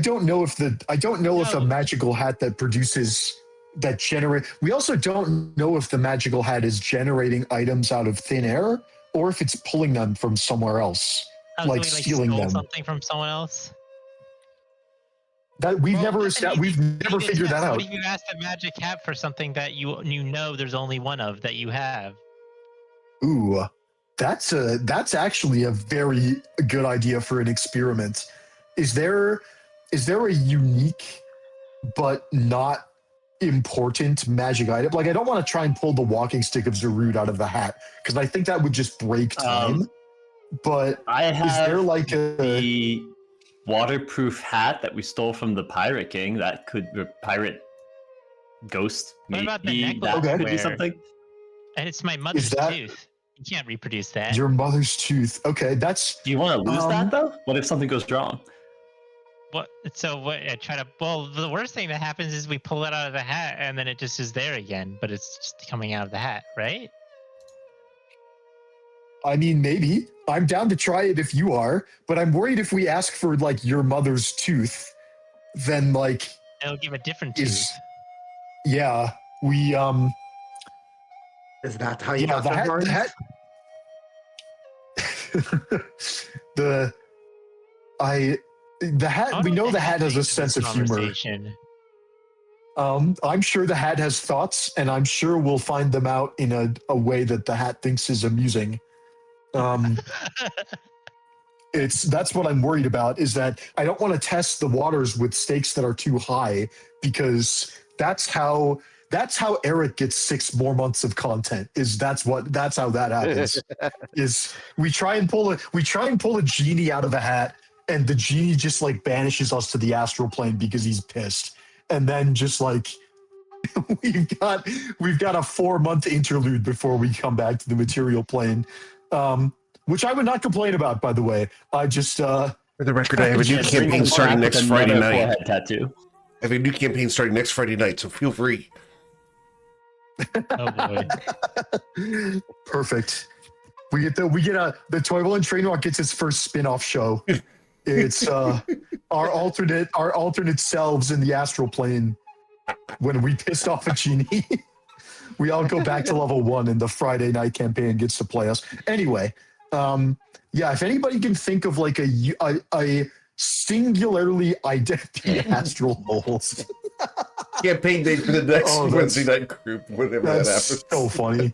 don't know if a magical hat that produces that generate. We also don't know if the magical hat is generating items out of thin air or if it's pulling them from somewhere else, like stealing them. Something from someone else. That we've never figured that out. What if you asked a magic hat for something that you know there's only one of that you have? Ooh, that's actually a very good idea for an experiment. Is there a unique but not important magic item? Like, I don't want to try and pull the walking stick of Zarud out of the hat because I think that would just break time. But is there like the waterproof hat that we stole from the Pirate King that could pirate ghost? What about the Maybe necklace that could be something. And it's my mother's tooth. You can't reproduce that. Your mother's tooth. Okay, that's. Do you want to lose that though? What if something goes wrong? What? So what? Well, the worst thing that happens is we pull it out of the hat and then it just is there again, but it's just coming out of the hat, right? I mean, maybe. I'm down to try it if you are, but I'm worried if we ask for like your mother's tooth, then like it'll give a different tooth. Yeah, we Is that how you got the hat? The hat. We know the hat has a sense of humor. I'm sure the hat has thoughts, and I'm sure we'll find them out in a way that the hat thinks is amusing. That's what I'm worried about, is that I don't want to test the waters with stakes that are too high, because that's how That's how Eric gets 6 more months of content. That's how that happens. Is we try and pull a genie out of a hat, and the genie just like banishes us to the astral plane because he's pissed. And then just like we've got a 4-month interlude before we come back to the material plane. Which I would not complain about, by the way. I just For the record, I have a new Just campaign bring starting back next another Friday night. forehead tattoo. I have a new campaign starting next Friday night, so feel free. Oh boy. perfect. The Toivoan Trainwreck gets its first spin-off show. It's our alternate selves in the astral plane. When we pissed off a genie, we all go back to level 1, and the Friday night campaign gets to play us. Anyway, if anybody can think of like a singularly identified astral holes. Campaign date for the next Oh, Wednesday night group, whenever that That's happens. so funny.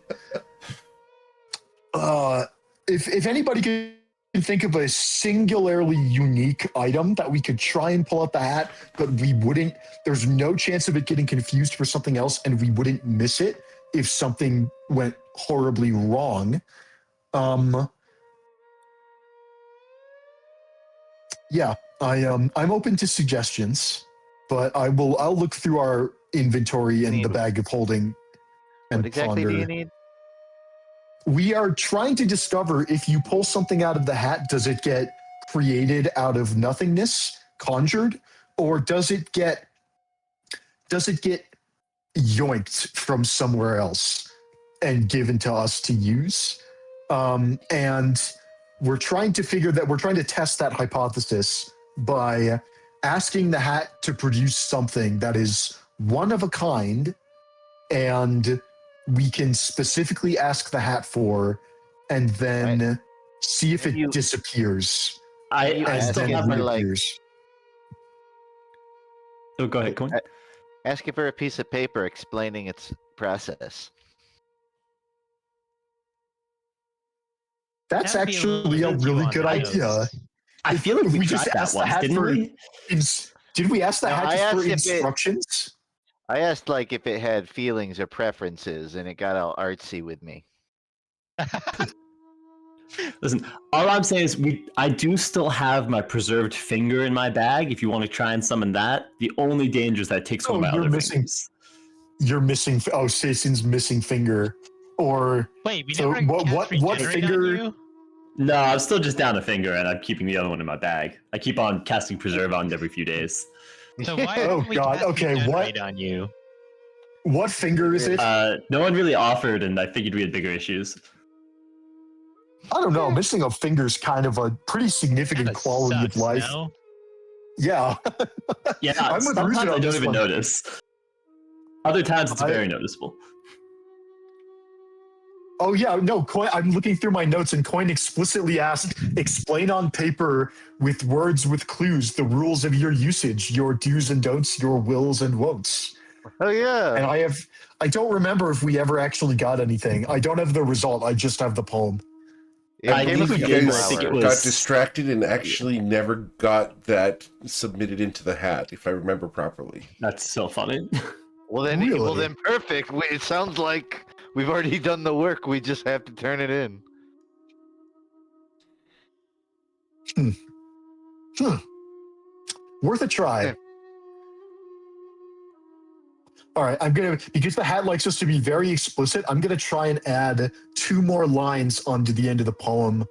If anybody can think of a singularly unique item that we could try and pull out the hat, but we wouldn't, there's no chance of it getting confused for something else, and we wouldn't miss it if something went horribly wrong. I'm open to suggestions, but I'll look through our inventory and the bag of holding and What exactly ponder. do you need? We are trying to discover if you pull something out of the hat, does it get created out of nothingness, conjured, or does it get yoinked from somewhere else and given to us to use? And we're trying to test that hypothesis by asking the hat to produce something that is one of a kind, and we can specifically ask the hat for, and then see if it disappears. I And still then have my, like- reappears. Oh, go ahead, Coin. Ask it for a piece of paper explaining its process. That's That would be actually a little bit really too good on idea. iOS. I feel like If we we tried just that asked the once, hat didn't for we? Did we ask the No, hat I just for asked if it- instructions? I asked like if it had feelings or preferences, and it got all artsy with me. Listen, all I'm saying is I do still have my preserved finger in my bag. If you want to try and summon that, the only danger is that it takes one of my you're other missing. fingers. You're missing. Oh, Stacen's missing finger. Or Wait, we so never what cast Regenerate finger? on you? No, I'm still just down a finger, and I'm keeping the other one in my bag. I keep on casting Preserve on every few days. So why Oh, don't we God, cast okay, what? Regenerate on you? What finger is it? No one really offered, and I figured we had bigger issues. I don't know. Missing a finger is kind of a pretty significant Kinda quality sucks, of life. no? Yeah. Yeah, I'm with sometimes Ruzin I on don't this even one. notice. Other times it's I- very noticeable. Oh yeah, no, Coin. I'm looking through my notes, and Coin explicitly asked, "Explain on paper with words with clues the rules of your usage, your do's and don'ts, your wills and won'ts." Oh yeah. And I don't remember if we ever actually got anything. I don't have the result. I just have the poem. It I came think up we a did, few I think it hours. was- Got distracted and actually never got that submitted into the hat, if I remember properly. That's so funny. Well then, Really? perfect. It sounds like we've already done the work. We just have to turn it in. Worth a try. Yeah. All right, because the hat likes us to be very explicit, I'm gonna try and add 2 more lines onto the end of the poem,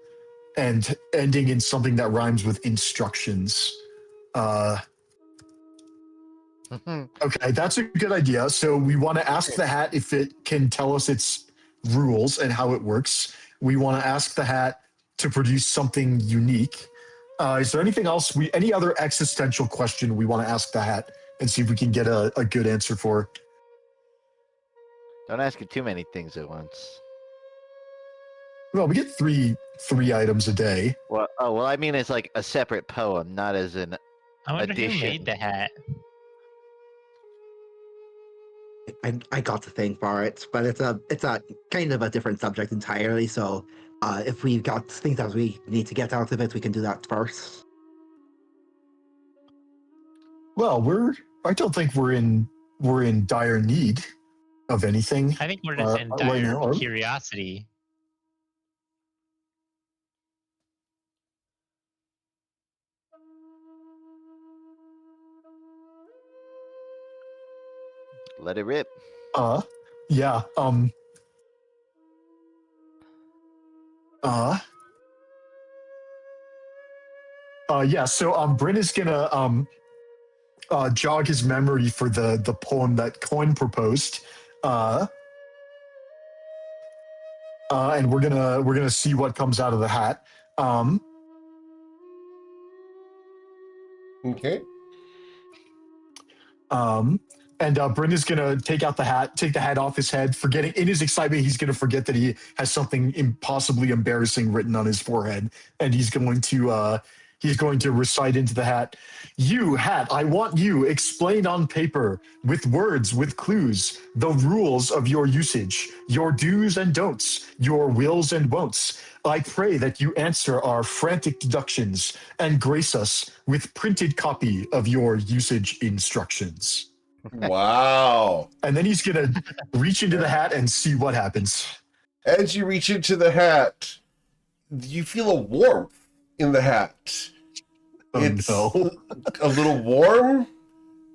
and ending in something that rhymes with instructions. Okay, that's a good idea. So we want to ask the hat if it can tell us its rules and how it works. We want to ask the hat to produce something unique. Is there anything else? Any other existential question we want to ask the hat and see if we can get a good answer for? Don't ask it too many things at once. Well, we get three items a day. Well, I mean, it's like a separate poem, not as an. I wonder who Addition. made the hat. I got the thing for it, but it's a kind of a different subject entirely. So if we've got things that we need to get out of it, we can do that first. Well, I don't think we're in dire need. of anything. I think we're just in right dire now, or- curiosity. Let it rip. Yeah. Yeah. So Bryn is gonna jog his memory for the poem that Coin proposed. And we're gonna see what comes out of the hat. Okay. And Bryn is gonna take the hat off his head, forgetting in his excitement he's gonna forget that he has something impossibly embarrassing written on his forehead, and he's going to recite into the hat, "You, hat, I want you, explain on paper, with words, with clues, the rules of your usage, your do's and don'ts, your wills and won'ts. I pray that you answer our frantic deductions and grace us with printed copy of your usage instructions." Wow. And then he's going to reach into the hat and see what happens. As you reach into the hat, you feel a warmth in the hat. Oh, It's no. a little warm,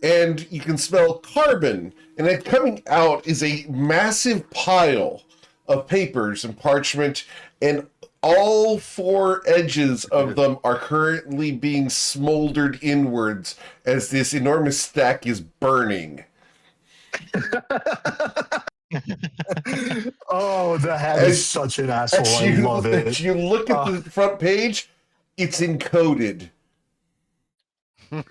and you can smell carbon. And then coming out is a massive pile of papers and parchment, and all four edges of them are currently being smoldered inwards as this enormous stack is burning. Oh, the hat is such an asshole. I love it. As you look at the front page, it's encoded. You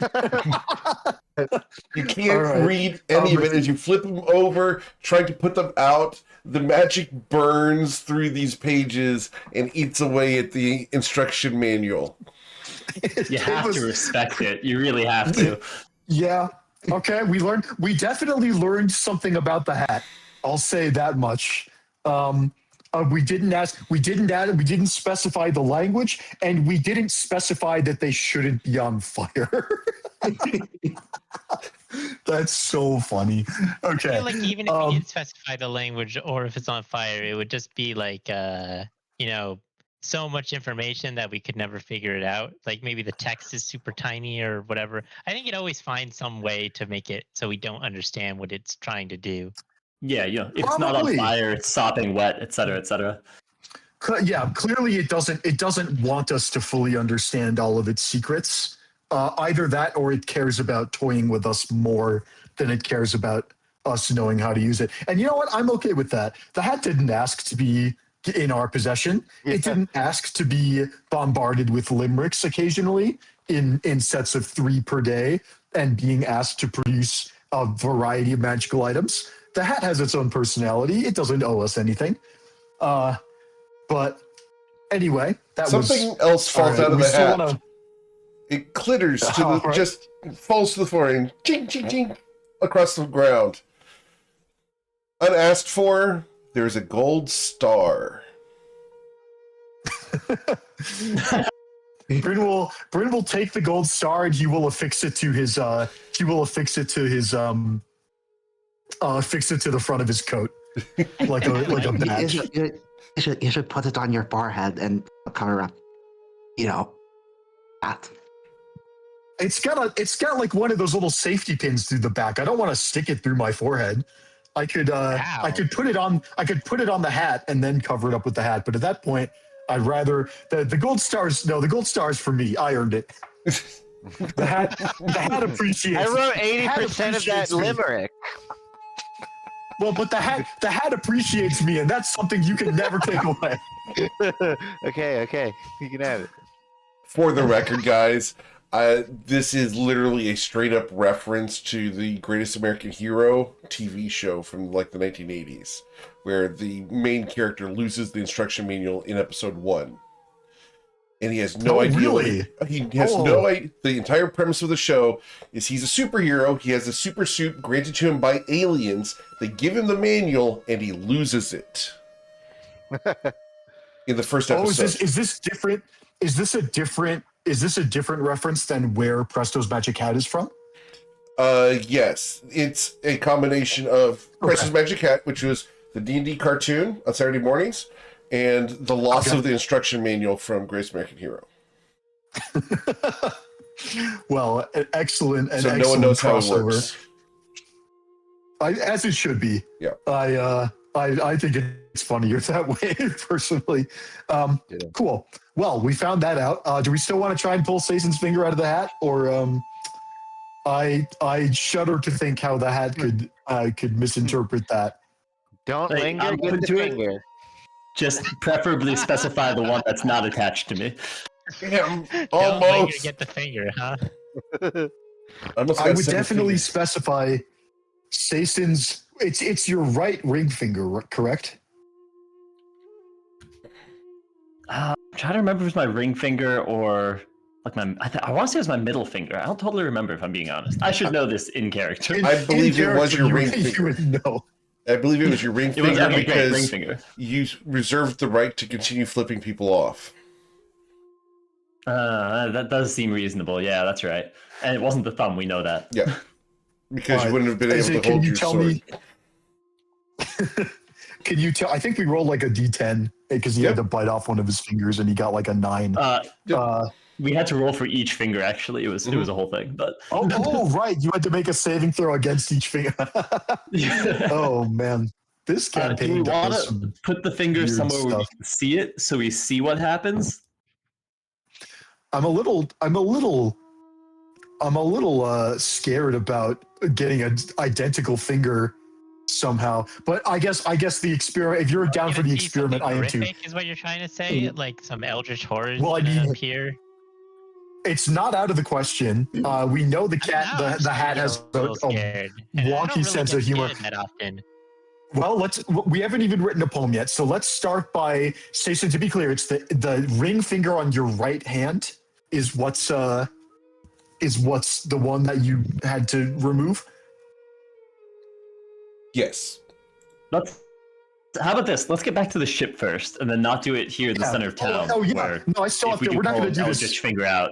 can't read any of it. As you flip them over, trying to put them out, the magic burns through these pages and eats away at the instruction manual. You have to respect it. You really have to. Yeah. Okay. We definitely learned something about the hat. I'll say that much. We didn't specify the language, and we didn't specify that they shouldn't be on fire. That's so funny. Okay. I feel like even if we did specify the language or if it's on fire, it would just be like, so much information that we could never figure it out. Like maybe the text is super tiny or whatever. I think it always finds some way to make it so we don't understand what it's trying to do. Yeah, if it's not on fire, it's sopping wet, etc., etc. Yeah, clearly it doesn't want us to fully understand all of its secrets. Either that, or it cares about toying with us more than it cares about us knowing how to use it. And you know what? I'm okay with that. The hat didn't ask to be in our possession. It didn't ask to be bombarded with limericks occasionally in sets of 3 per day and being asked to produce a variety of magical items. The hat has its own personality. It doesn't owe us anything. But anyway, Something else falls out of the hat. It clitters to just falls to the floor and ching, ching, ching across the ground. Unasked for, there's a gold star. Bryn will take the gold star and he will affix it to his fix it to the front of his coat like a badge. You should put it on your forehead and cover up, that. It's got like one of those little safety pins through the back. I don't want to stick it through my forehead. I could put it on the hat and then cover it up with the hat. But at that point, I'd rather the gold stars. No, the gold stars for me. I earned it. The hat appreciates. I wrote 80% of that limerick. Well, but the hat appreciates me, and that's something you can never take away. Okay, you can have it. For the record, guys, this is literally a straight-up reference to the Greatest American Hero TV show from like the 1980s, where the main character loses the instruction manual in episode 1. And he has no idea. Really? He has no idea. The entire premise of the show is he's a superhero. He has a super suit granted to him by aliens. They give him the manual, and he loses it. In the first episode. Is this different? Is this a different reference than where Presto's Magic Hat is from? Yes, it's a combination of Price's Magic Hat, which was the D&D cartoon on Saturday mornings, and the loss of the instruction manual from Greatest American Hero. Well, an excellent and So excellent no one knows how it crossover. works. As it should be. Yeah. I think it's funnier that way, personally. Cool. Well, we found that out. Do we still want to try and pull Satan's finger out of the hat, or I shudder to think how the hat could misinterpret that. Don't Like, linger, I'm get open the to it. finger. Just preferably specify the one that's not attached to me. Damn, Don't linger, almost. get the finger, huh? Almost I got would second definitely finger. specify Satan's. It's your right ring finger, correct? I'm trying to remember if it's my ring finger or like my. I want to say it was my middle finger. I don't totally remember if I'm being honest. I should know this in character. I believe In it was your ring character, finger. You would know. I believe it was your ring It was finger okay, great, ring because finger. you reserved the right to continue flipping people off. That does seem reasonable. Yeah, that's right. And it wasn't the thumb. We know that. Yeah, because you wouldn't have been able Isaac, to hold your tell sword. me? Can you tell? I think we rolled like a D10 because he had to bite off one of his fingers and he got like a 9. We had to roll for each finger. Actually, it was a whole thing. But right, you had to make a saving throw against each finger. Oh man, this do we campaign want does to some put the finger weird somewhere where we stuff. can see it, so we see what happens? I'm a little scared about getting an identical finger somehow. But I guess the experiment. If you're down for the experiment, I am too. Horrific is what you're trying to say? Like some eldritch horror is Well, I gonna mean- appear? It's not out of the question. We know the cat, Now I'm the hat starting to has get a little scared. And I don't wonky really sense get of humor. scared that often. Well, we haven't even written a poem yet, so let's start by Jason. To be clear, it's the ring finger on your right hand is what's the one that you had to remove. Yes. How about this? Let's get back to the ship first, and then not do it here in the Yeah. center of town. Oh yeah, where no, I still if have we to. do We're not pull going to do Eldritch this. finger out.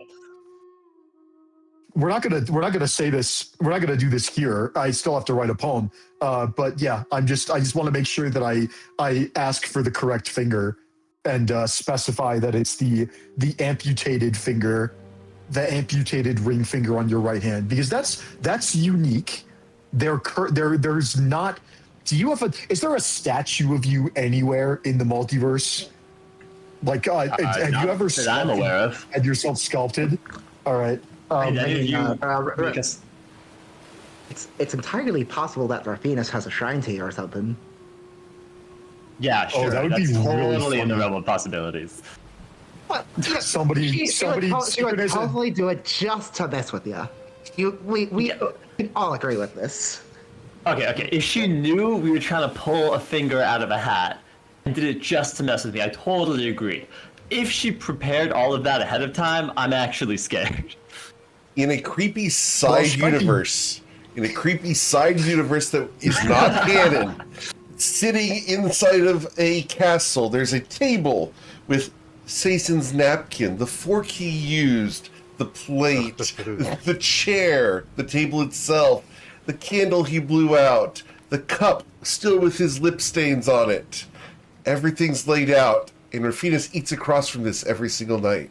We're not gonna say this. We're not gonna do this here. I still have to write a poem. But yeah, I just want to make sure that I ask for the correct finger and specify that it's the amputated finger, the amputated ring finger on your right hand, because that's unique. There's not. Do you have is there a statue of you anywhere in the multiverse? Like, have you ever that I'm aware of. had yourself sculpted? All right. It's entirely possible that Raphinus has a shrine to you or something. Yeah, sure. that would be That's really totally in the funny. realm of possibilities. What? Somebody She would synchronized it. totally do it just to mess with you. We can all agree with this. Okay. If she knew we were trying to pull a finger out of a hat and did it just to mess with me, I totally agree. If she prepared all of that ahead of time, I'm actually scared. In a creepy side universe, that is not canon, sitting inside of a castle, there's a table with Satan's napkin, the fork he used, the plate, the chair, the table itself, the candle he blew out, the cup still with his lip stains on it. Everything's laid out, and Raphinus eats across from this every single night.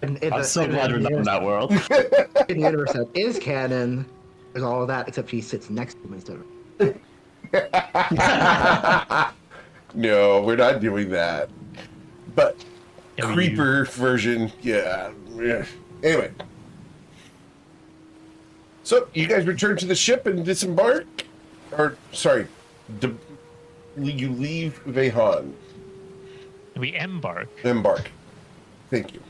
I'm so glad we're not in that world. In the universe that is canon, there's all of that, except she sits next to him instead of. No, we're not doing that. But creeper version, yeah. Anyway. So, you guys return to the ship and disembark? Or, sorry, you leave Vehan. We embark. Embark. Thank you.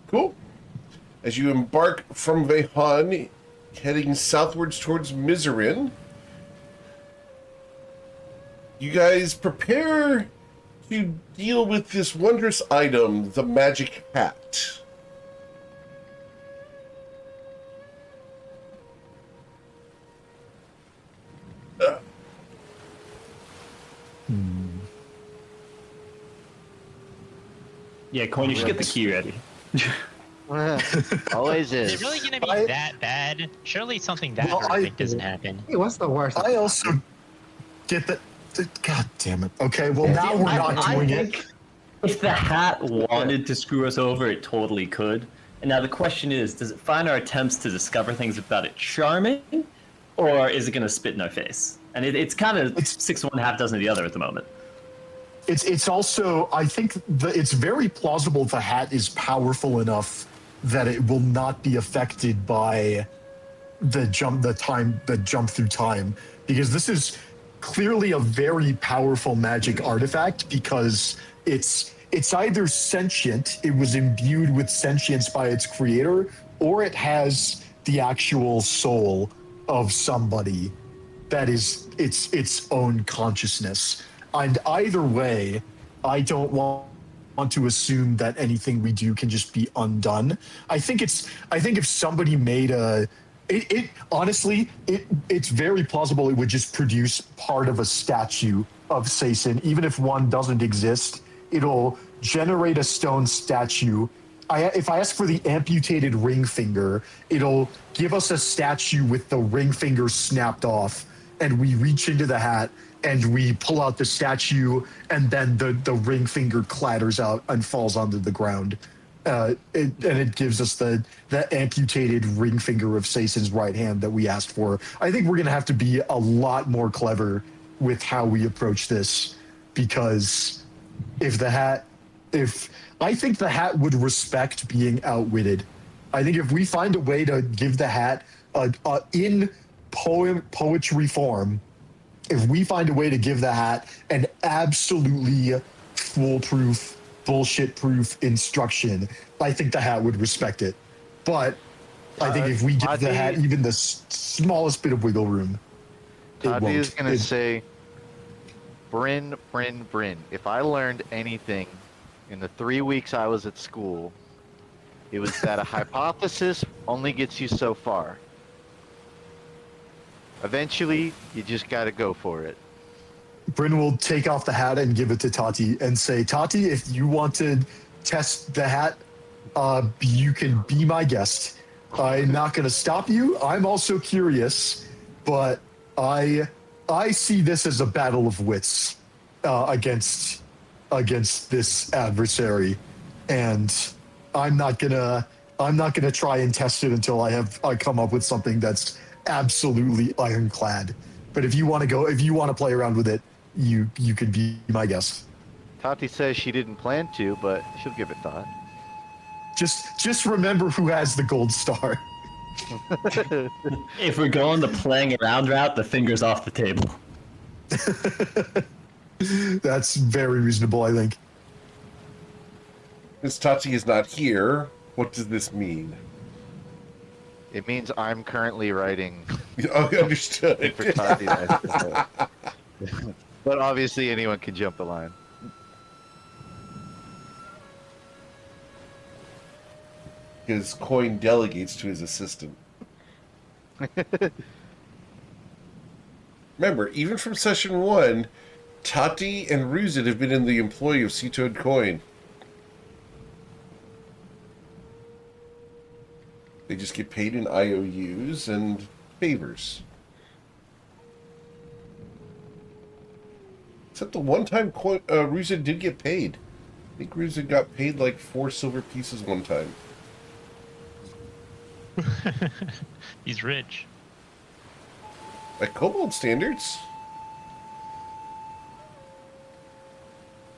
Cool. As you embark from Vehan, heading southwards towards Miserin, you guys prepare to deal with this wondrous item, the magic hat. Yeah, Coin, you should get the key ready. Always Is is. it really gonna be I- that bad? Surely something that Well, horrific doesn't happen. Hey, what's the worst? I also get that. God damn it. Okay, well now we're not doing it. think if the hat wanted to screw us over, it totally could. And now the question is, does it find our attempts to discover things about it charming, or is it going to spit in our face? And it's kind of 6 of one, half dozen of the other at the moment. It's also, I think it's very plausible the hat is powerful enough that it will not be affected by the jump through time, because this is clearly a very powerful magic artifact, because it's either sentient, it was imbued with sentience by its creator, or it has the actual soul of somebody that is its own consciousness. And either way, I don't want to assume that anything we do can just be undone. I think if somebody made it's very plausible it would just produce part of a statue of Seisin. Even if one doesn't exist, it'll generate a stone statue. If I ask for the amputated ring finger, it'll give us a statue with the ring finger snapped off, and we reach into the hat and we pull out the statue, and then the ring finger clatters out and falls onto the ground. And it gives us the amputated ring finger of Seisin's right hand that we asked for. I think we're going to have to be a lot more clever with how we approach this, because I think the hat would respect being outwitted. I think if we find a way to give the hat in poetry form, if we find a way to give the hat an absolutely foolproof, bullshit-proof instruction, I think the hat would respect it. But I think if we give the hat even the smallest bit of wiggle room, Toddy is going to say, Bryn. If I learned anything in the 3 weeks I was at school, it was that a hypothesis only gets you so far. Eventually, you just got to go for it. Bryn will take off the hat and give it to Tati and say, Tati, if you want to test the hat, you can be my guest. I'm not going to stop you. I'm also curious, but I see this as a battle of wits against this adversary, and I'm not gonna try and test it until I come up with something that's absolutely ironclad. But if you want to play around with it, you can be my guest. Tati says she didn't plan to, but she'll give it thought. Just remember who has the gold star. If we're going the playing around route, the finger's off the table. That's very reasonable, I think. Since Tati is not here, what does this mean? It means I'm currently writing Oh, understood. for Tati. But obviously anyone can jump the line. His coin delegates to his assistant. Remember, even from session 1, Tati and Ruzid have been in the employ of Seatoad Coin. They just get paid in IOUs and favors. Except the one time Ruzid did get paid. I think Ruzid got paid like 4 silver pieces one time. He's rich. By Kobold standards?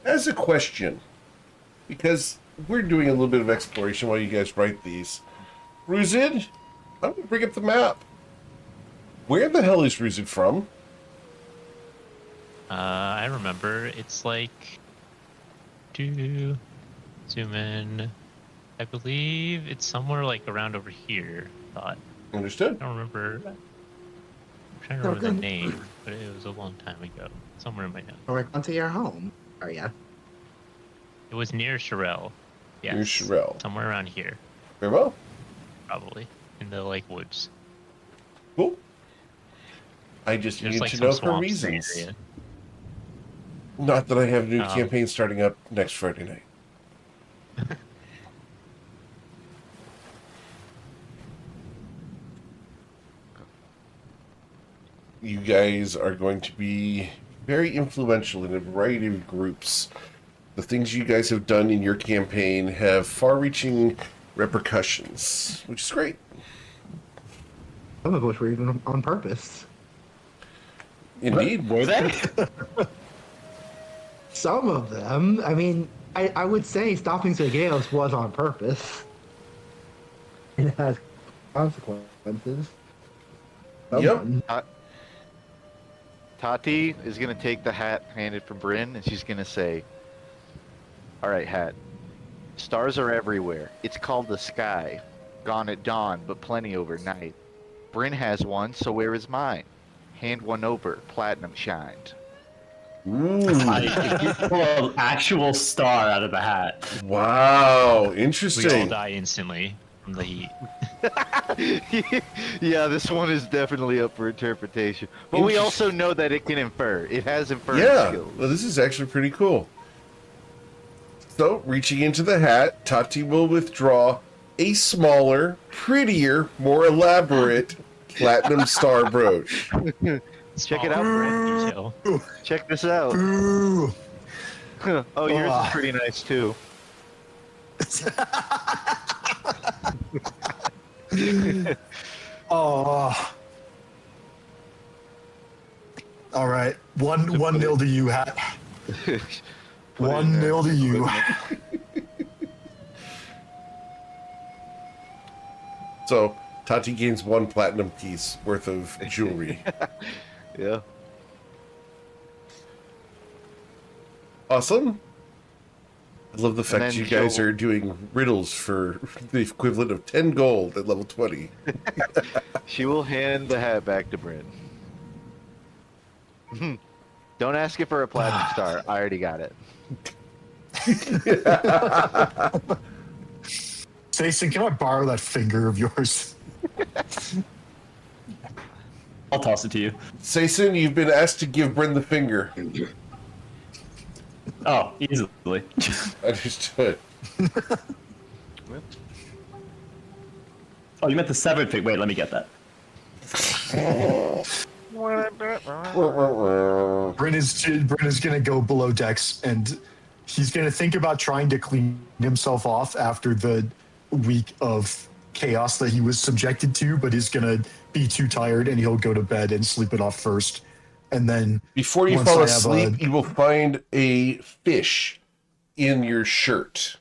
As a question, because we're doing a little bit of exploration while you guys write these. Ruzid, I'm going to bring up the map. Where the hell is Ruzid from? I remember. It's like... Zoom in. I believe it's somewhere like around over here, I thought. Understood. I don't remember. I'm trying to remember the name, but it was a long time ago. Somewhere in my notes. Or onto your home area. It was near Sherelle. Yes. Near Sherelle. Somewhere around here, Very well. probably. In the like woods. Cool. I just There's need like to some know for swamps in the reasons. area. Not that I have a new campaign starting up next Friday night. You guys are going to be very influential in a variety of groups. The things you guys have done in your campaign have far-reaching repercussions, which is great. Some of which were even on purpose. Indeed. Were they? Some of them. I mean, I would say stopping Sir Gales was on purpose. It has consequences. Someone. Tati is gonna take the hat handed from Bryn, and she's gonna say, "All right, hat. Stars are everywhere. It's called the sky. Gone at dawn, but plenty overnight. Bryn has one, so where is mine? Hand one over. Platinum shined." If you pull an actual star out of the hat. Wow, We all interesting. die instantly from the heat. Yeah, this one is definitely up for interpretation. But we also know that it can infer. It has inference Yeah, skills. well, this is actually pretty cool. So, reaching into the hat, Tati will withdraw a smaller, prettier, more elaborate platinum star brooch. Check it out, Brent. Detail. Check this out. Ooh. Oh, yours is pretty nice too. Oh. All right. 1-0 to you, Hat. 1-0 to you. So, Tati gains 1 platinum piece worth of jewelry. Yeah. Awesome. I love the fact then you guys she'll- are doing riddles for the equivalent of 10 gold at level 20. She will hand the hat back to Bryn. Don't ask it for a platinum star. I already got it. Jason, can I borrow that finger of yours? I'll toss it to you. Sason, you've been asked to give Bryn the finger. Oh, easily. Understood. Oh, you meant the severed fig. Wait, let me get that. Bryn is gonna go below decks, and he's gonna think about trying to clean himself off after the week of chaos that he was subjected to, but he's gonna be too tired, and he'll go to bed and sleep it off first. And then Before you once fall I have asleep, you will find a fish in your shirt.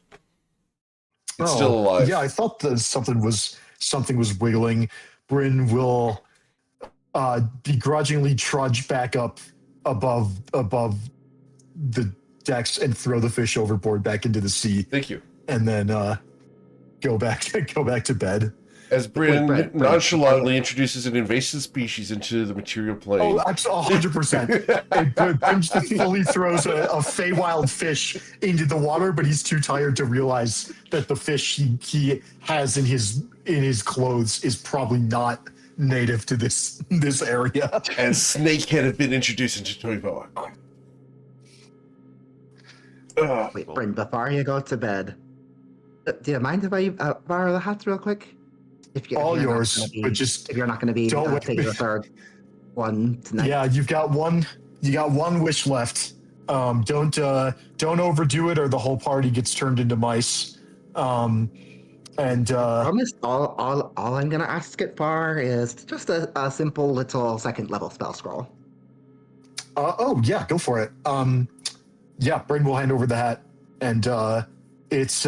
It's still alive. Yeah, I thought that something was wiggling. Bryn will begrudgingly trudge back up above the decks and throw the fish overboard back into the sea, Thank you. and then go back to bed. As Bryn Brent, nonchalantly introduces an invasive species into the material plane. Oh, absolutely, 100%. Bryn just fully throws a Feywild fish into the water, but he's too tired to realize that the fish he has in his clothes is probably not native to this area. And Snakehead have been introduced into Toivoan. Wait, Bryn, before you go to bed, do you mind if I borrow the hats real quick? If All you're not yours, gonna be- but just if you're not going to be don't wake taking me. the third one tonight. Yeah, you've got one wish left. Don't overdo it, or the whole party gets turned into mice. Promise. All I'm gonna ask it for is just a simple little second level spell scroll. Oh yeah, go for it. Yeah, Bryn will hand over the hat, and it's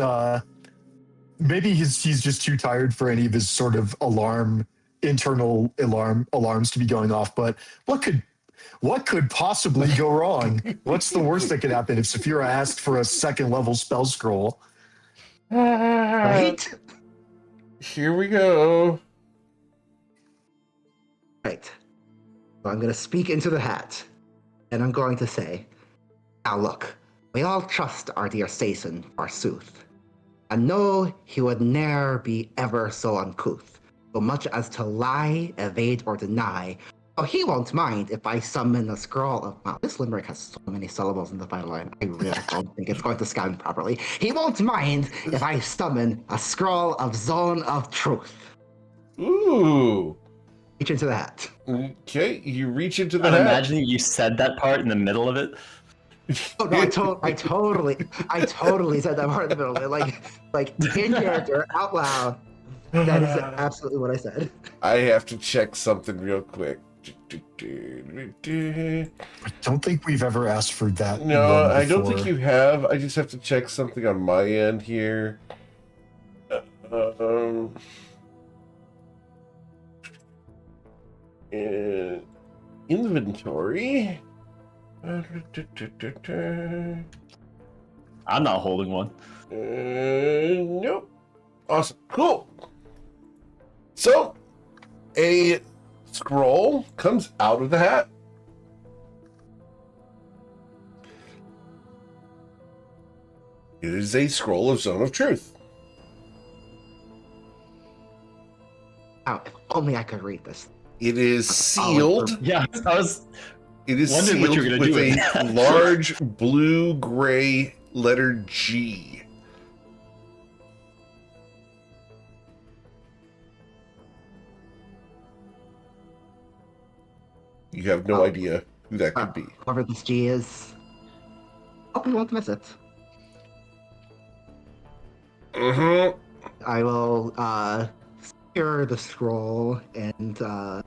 maybe he's just too tired for any of his sort of internal alarms to be going off. But what could possibly go wrong? What's the worst that could happen if Saphira asked for a second level spell scroll? Right? Here we go. Right. So I'm gonna speak into the hat, and I'm going to say, now look, we all trust our dear Sason, forsooth, and know he would ne'er be ever so uncouth, so much as to lie, evade, or deny Oh, he won't mind if I summon a scroll of. Wow, this limerick has so many syllables in the final line. I really don't think it's going to scan properly. He won't mind if I summon a scroll of Zone of Truth. Ooh. Reach into the hat. Okay, you reach into the I'm hat. imagining you said that part in the middle of it. Oh no, I totally said that part in the middle of it. Like in character, out loud. That is absolutely what I said. I have to check something real quick. I don't think we've ever asked for that. No, one I don't think before. you have. I just have to check something on my end here. Inventory. I'm not holding one. Nope. Awesome. Cool. So, a scroll comes out of the hat. It is a scroll of Zone of Truth. Oh, if only I could read this. It is sealed. Yeah, I was. It is wondering what sealed you were gonna with do with a that. large blue-gray letter G. You have no idea who that could be. Whoever this G is. Hope we won't miss it. Mm-hmm. I will secure the scroll and I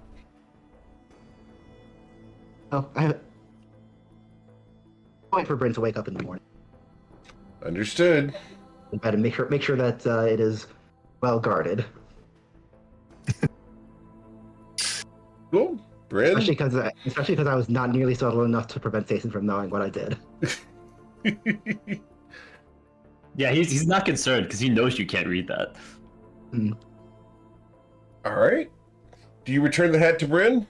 wait for Bryn to wake up in the morning. Understood. In bed and make sure that it is well guarded. Cool. Bryn? Especially because I was not nearly subtle enough to prevent Jason from knowing what I did. Yeah, he's not concerned because he knows you can't read that. All right. Do you return the hat to Bryn?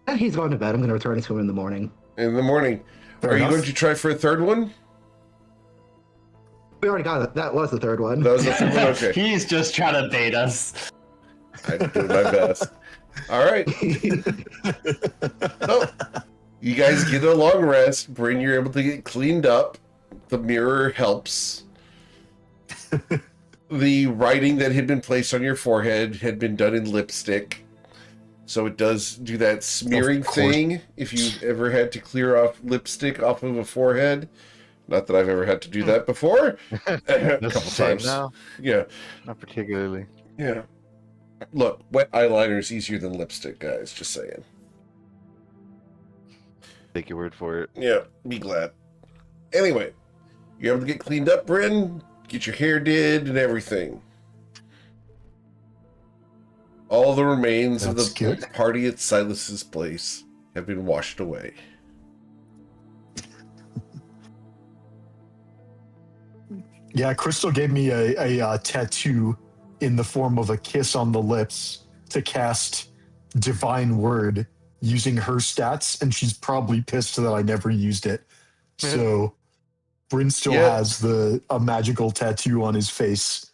And he's going to bed. I'm going to return it to him in the morning. In the morning. Are you going to try for a third one? We already got it. That was the third one. That was the third one? Okay. He's just trying to bait us. I'm doing my best. All right. So, you guys get a long rest. Bryn, you're able to get cleaned up. The mirror helps. The writing that had been placed on your forehead had been done in lipstick. So it does do that smearing thing if you've ever had to clear off lipstick off of a forehead. Not that I've ever had to do that before. A couple times. No, Yeah. not particularly. Yeah. Look, wet eyeliner is easier than lipstick, guys. Just saying. Take your word for it. Yeah, be glad. Anyway, you're able to get cleaned up, Bryn, get your hair did and everything. All the remains of the party at Silas's place have been washed away. Yeah, Crystal gave me a tattoo in the form of a kiss on the lips to cast Divine Word using her stats, and she's probably pissed that I never used it. So Bryn still has a magical tattoo on his face.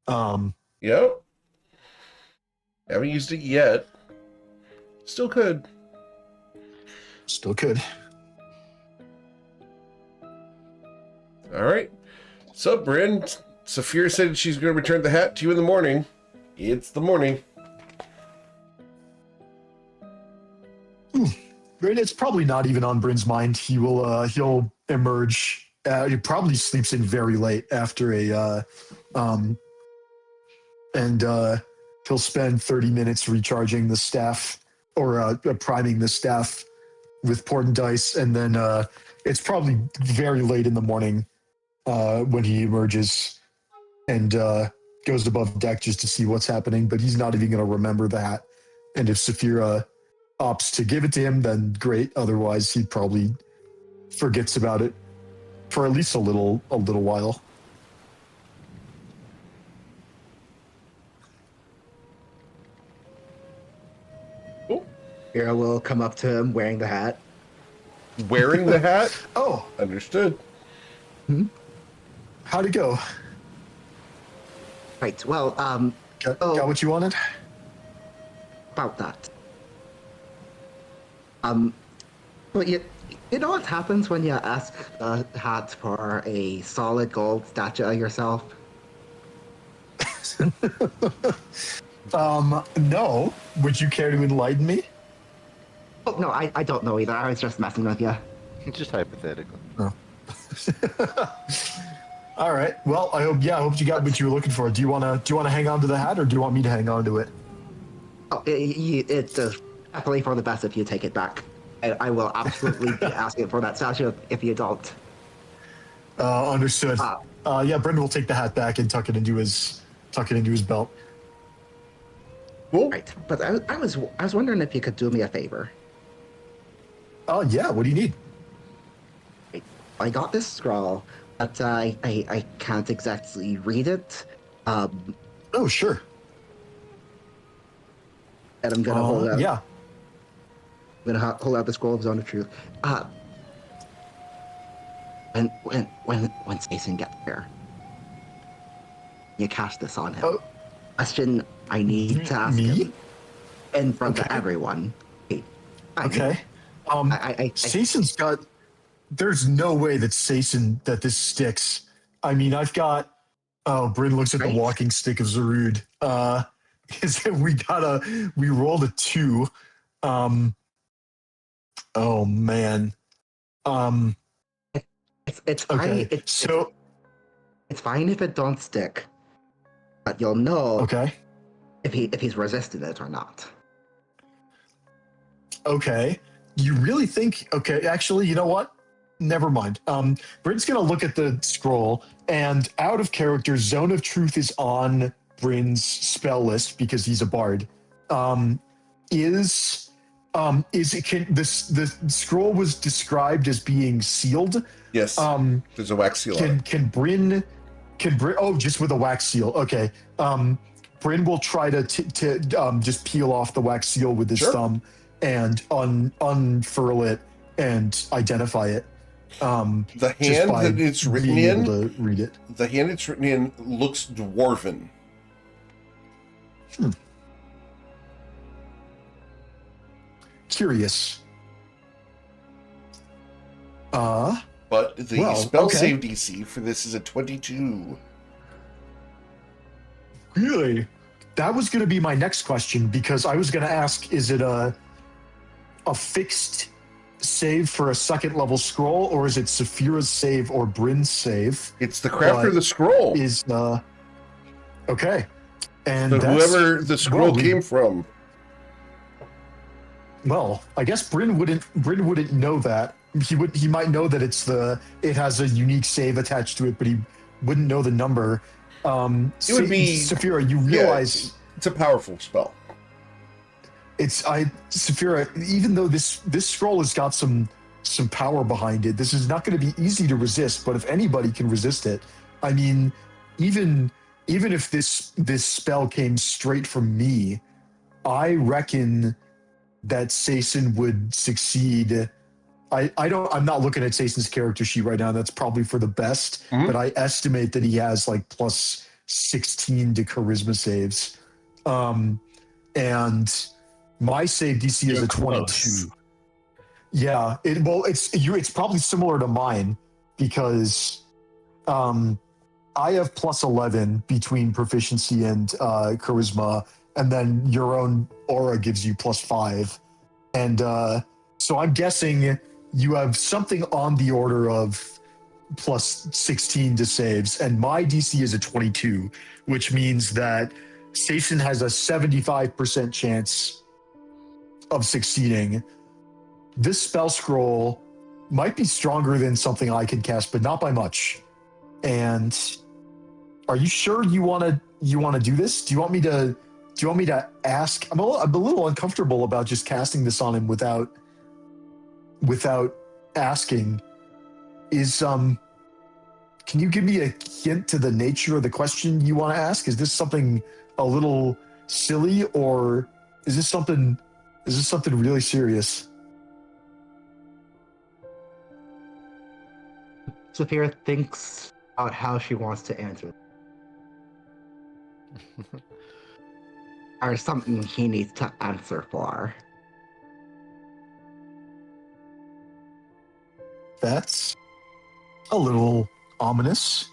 Yep. Haven't used it yet. Still could. Still could. All right. So, Bryn, Saphira said she's going to return the hat to you in the morning. It's the morning. Bryn, it's probably not even on Bryn's mind. He'll emerge. He probably sleeps in very late after and he'll spend 30 minutes recharging the staff or priming the staff with port and dice, and then it's probably very late in the morning when he emerges and goes above deck just to see what's happening, but he's not even going to remember the hat. And if Saphira opts to give it to him, then great. Otherwise, he probably forgets about it for at least a little while. Vera will come up to him wearing the hat. Wearing the hat? Oh. Understood. How'd it go? Right. Well, Got what you wanted? About that. But you know what happens when you ask the hat for a solid gold statue of yourself? No. Would you care to enlighten me? Oh no, I don't know either. I was just messing with you. Just hypothetically. Oh. All right. Well, I hope you got what you were looking for. Do you wanna hang on to the hat, or do you want me to hang on to it? Oh, it's definitely for the best if you take it back. I will absolutely be asking for that statue if you don't. Understood. Yeah, Brendan will take the hat back and tuck it into his belt. Cool. Right, but I was wondering if you could do me a favor. Oh yeah. What do you need? I got this scroll, but I can't exactly read it. Oh sure. And I'm gonna hold out. Yeah. I'm gonna hold out the scroll of Zone of Truth. When Jason gets there, you cast this on him. Oh. Question I need to ask Me? him in front of everyone. Okay. Jason's got. There's no way that this sticks. I mean, I've got. Oh, Bryn looks at the walking stick of Zarud. We rolled a 2. Oh man. It's fine. Okay. It's fine if it don't stick, but you'll know. Okay. If he's resisting it or not. Okay. You really think? Okay. Actually, you know what? Never mind. Bryn's gonna look at the scroll, and out of character, Zone of Truth is on Bryn's spell list because he's a bard. The scroll was described as being sealed? Yes. There's a wax seal on it. Can Bryn? Oh, just with a wax seal. Okay. Bryn will try to just peel off the wax seal with his thumb and unfurl it and identify it. The hand that it's written in, to read it. The hand it's written in looks dwarven. Curious. But the spell save DC for this is a 22. Really? That was going to be my next question, because I was going to ask, is it a fixed save for a second level scroll, or is it Saphira's save or Bryn's save? It's the crafter of the scroll. Okay. And so whoever the scroll came from. Well, I guess Bryn wouldn't know that. He might know that it has a unique save attached to it, but he wouldn't know the number. It would be Saphira, you realize it's a powerful spell. Saphira, even though this scroll has got some power behind it, this is not going to be easy to resist, but if anybody can resist it, I mean, even if this spell came straight from me, I reckon that Sason would succeed. I'm not looking at Sason's character sheet right now. That's probably for the best, but I estimate that he has like plus 16 to charisma saves. And my save DC is a 22. Yeah, it's probably similar to mine, because I have plus 11 between proficiency and charisma, and then your own aura gives you plus 5. And so I'm guessing you have something on the order of plus 16 to saves, and my DC is a 22, which means that Sason has a 75% chance of succeeding. This spell scroll might be stronger than something I could cast, but not by much. And are you sure you want to do this? Do you want me to ask? I'm a little uncomfortable about just casting this on him without asking. Can you give me a hint to the nature of the question you want to ask? Is this something a little silly, or is this something really serious? Saphira thinks about how she wants to answer. are something he needs to answer for. That's a little ominous.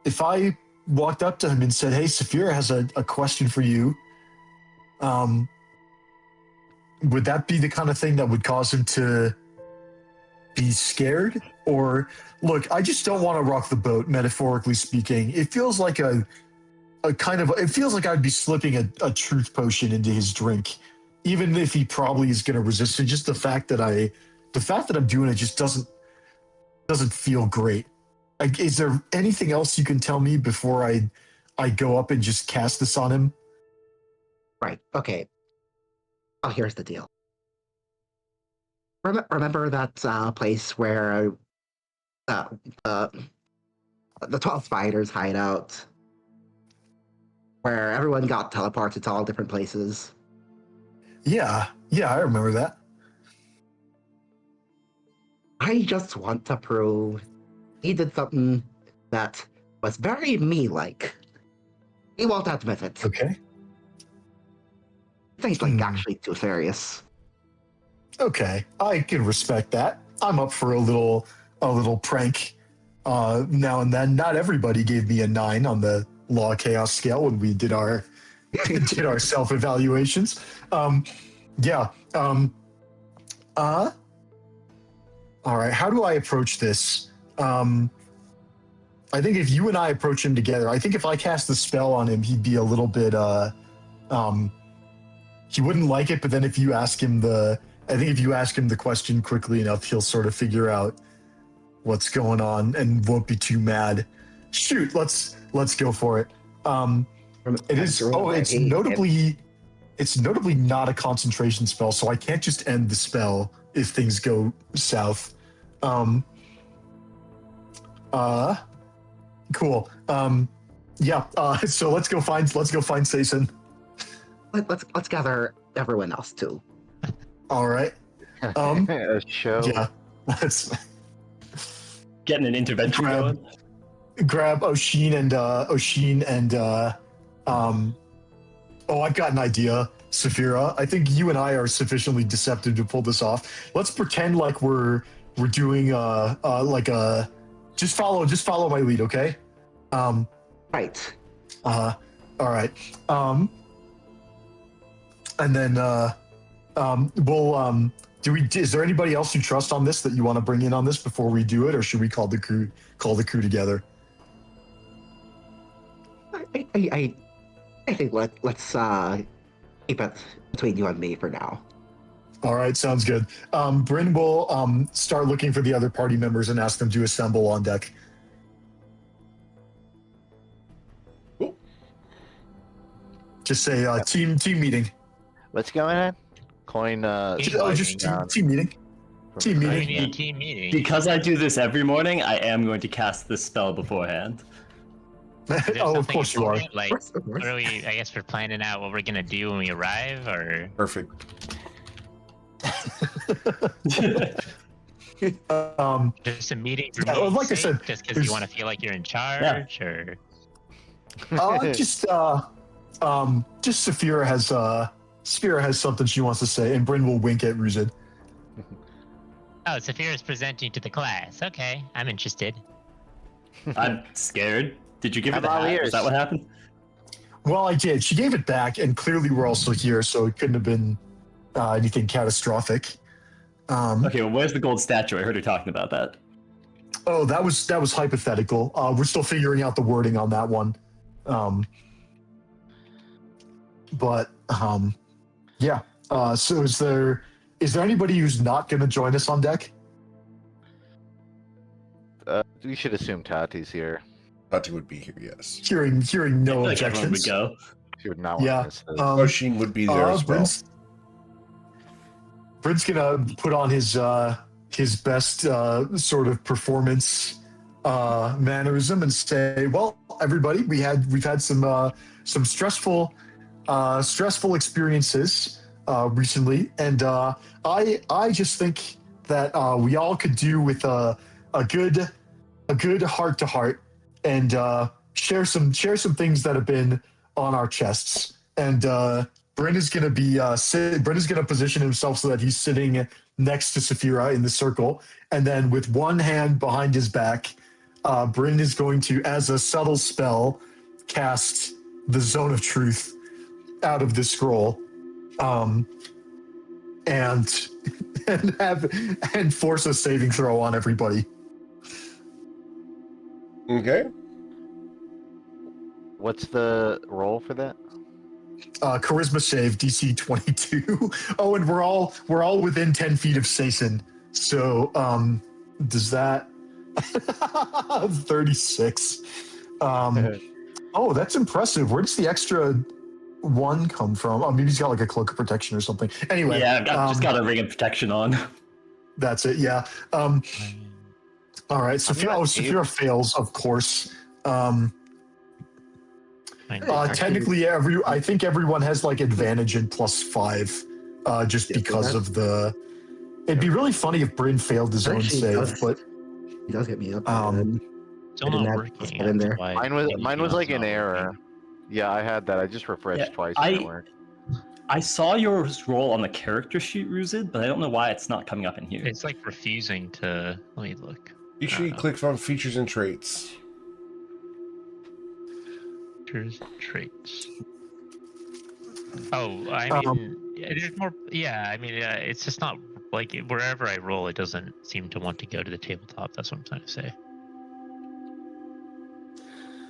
If I walked up to him and said, "Hey, Saphira has a question for you," would that be the kind of thing that would cause him to be scared? Or, look, I just don't want to rock the boat, metaphorically speaking. It feels like it feels like I'd be slipping a truth potion into his drink, even if he probably is going to resist it. Just the fact that I'm doing it just doesn't feel great. Like, is there anything else you can tell me before I go up and just cast this on him? Right. Okay. Oh, here's the deal. Remember that place where the 12 spiders hide out? Where everyone got teleported to all different places? Yeah, I remember that. I just want to prove he did something that was very me-like. He won't admit it. Okay. Things like actually too serious. Okay, I can respect that. I'm up for a little prank now and then. Not everybody gave me a 9 on the Law of Chaos scale when we did our self evaluations. Yeah. All right. How do I approach this? I think if you and I approach him together, I think if I cast the spell on him, he'd be a little bit he wouldn't like it, but then if you ask him the question quickly enough, he'll sort of figure out what's going on and won't be too mad. Shoot, let's go for it. It's notably not a concentration spell, so I can't just end the spell if things go south. Cool. So let's go find Sason. Let's gather everyone else too. All right. A show. Yeah. Let's Getting an intervention going. grab Oshin and I've got an idea, Saphira. I think you and I are sufficiently deceptive to pull this off. Let's pretend like we're doing just follow my lead, okay? Right. All right. And then we'll is there anybody else you trust on this that you want to bring in on this before we do it, or should we call the crew together? I think let's keep it between you and me for now. All right, sounds good. Bryn will start looking for the other party members and ask them to assemble on deck. Cool. Just say team meeting. What's going on? Coin. Just team meeting. Team We meeting. need a team meeting. Because I do this every morning, I am going to cast this spell beforehand. Is there Oh, of something course you are. important? Like, Of course. what are we? I guess we're planning out what we're gonna do when we arrive, or Perfect. just a meeting for Yeah, me, like I said, just because there's- you want to feel like you're in charge, or just Saphira has something she wants to say, and Bryn will wink at Ruzid. oh, Saphira's presenting to the class. Okay, I'm interested. I'm scared. Did you give her I'm the all hat? ears. Is that what happened? Well, I did. She gave it back, and clearly we're also here, so it couldn't have been anything catastrophic. Okay, well, where's the gold statue? I heard her talking about that. Oh, that was hypothetical. We're still figuring out the wording on that one. Yeah. So is there anybody who's not going to join us on deck? We should assume Tati's here. Tati would be here, yes. Hearing I feel no like everyone would objections. go. She would not Yeah. want to miss this. Oshin would be there as well. Bryn's gonna put on his best sort of performance mannerism and say, "Well, everybody, we've had some stressful experiences recently, and I just think that we all could do with a good heart to heart and share some things that have been on our chests, and Bryn is going to be Bryn is going to position himself so that he's sitting next to Saphira in the circle, and then with one hand behind his back, Bryn is going to, as a subtle spell, cast the Zone of Truth out of the scroll, and force a saving throw on everybody. Okay. What's the roll for that? Charisma save, DC 22. Oh, and we're all within 10 feet of Sason. So, does that 36? Oh, that's impressive. Where does the extra one come from? Oh, maybe he's got like a cloak of protection or something. Anyway, Yeah, I've just got a ring of protection on. That's it. Yeah. All right. Saphira fails, of course. Technically, I think everyone has like advantage in +5, just because of the. It'd be really funny if Bryn failed his own save, but he does get me up. Still not working. In there. Mine was like an error. Yeah, I had that. I just refreshed twice. I saw your roll on the character sheet, Ruzid, but I don't know why it's not coming up in here. It's like refusing to. Let me look. Be sure you click on features and traits. Features and traits. Oh, I mean, there's more. Yeah, I mean, it's just not like wherever I roll, it doesn't seem to want to go to the tabletop. That's what I'm trying to say.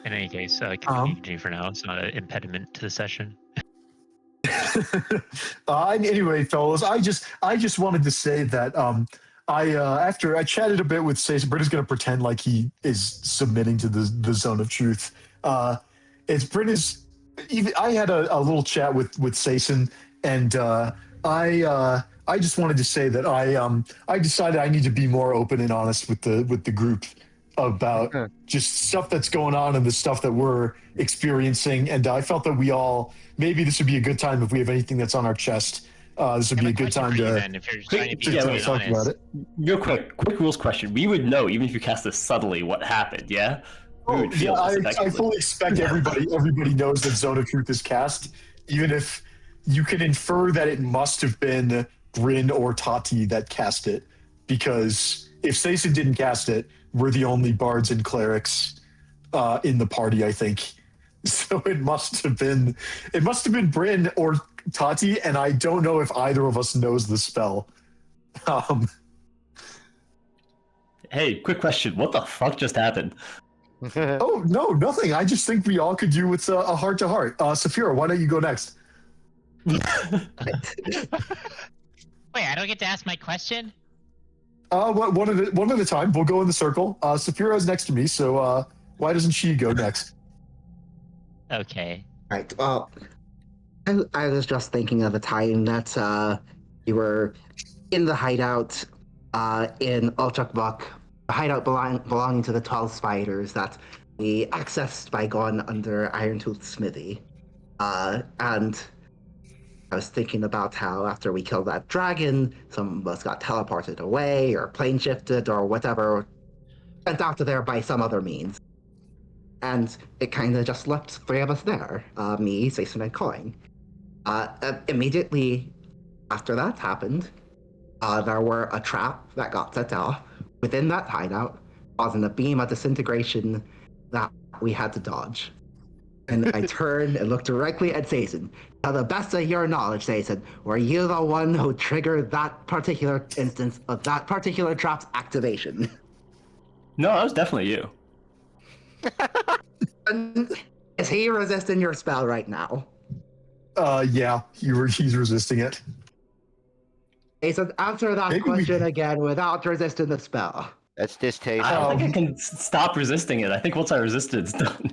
In any case, continue for now. It's not an impediment to the session. Anyway, fellas, I just wanted to say that after I chatted a bit with Sason, Bryn is going to pretend like he is submitting to the Zone of Truth. I had a little chat with Sason, and I just wanted to say that I decided I need to be more open and honest with the group about just stuff that's going on and the stuff that we're experiencing. And I felt that maybe this would be a good time if we have anything that's on our chest. This would be a good time to talk about it. Real quick rules question. We would know, even if you cast this subtly, what happened, yeah? I fully expect everybody knows that Zone of Truth is cast, even if you can infer that it must have been Bryn or Tati that cast it, because if Sason didn't cast it, we're the only bards and clerics in the party, I think. So it must have been Bryn or Tati, and I don't know if either of us knows the spell. Hey, quick question. What the fuck just happened? Oh, no, nothing. I just think we all could do with a heart-to-heart. Saphira, why don't you go next? Wait, I don't get to ask my question? One at a time. We'll go in the circle. Saphira is next to me, so why doesn't she go next? Okay. Right. Well, I was just thinking of the time that we were in the hideout in Ulchakbuk, a hideout belonging to the 12 spiders that we accessed by going under Irontooth's smithy. And I was thinking about how after we killed that dragon, some of us got teleported away or plane shifted or whatever, went out of there by some other means. And it kind of just left three of us there, me, Sason, and Coin. Immediately after that happened, there were a trap that got set off within that hideout, causing a beam of disintegration that we had to dodge. And I turned and looked directly at Sason. To the best of your knowledge, Sason, were you the one who triggered that particular instance of that particular trap's activation? No, that was definitely you. Is he resisting your spell right now? Yeah, he's resisting it. Sason, answer that question again without resisting the spell. That's distasteful. I don't think I can stop resisting it. I think once I resist it, it's done.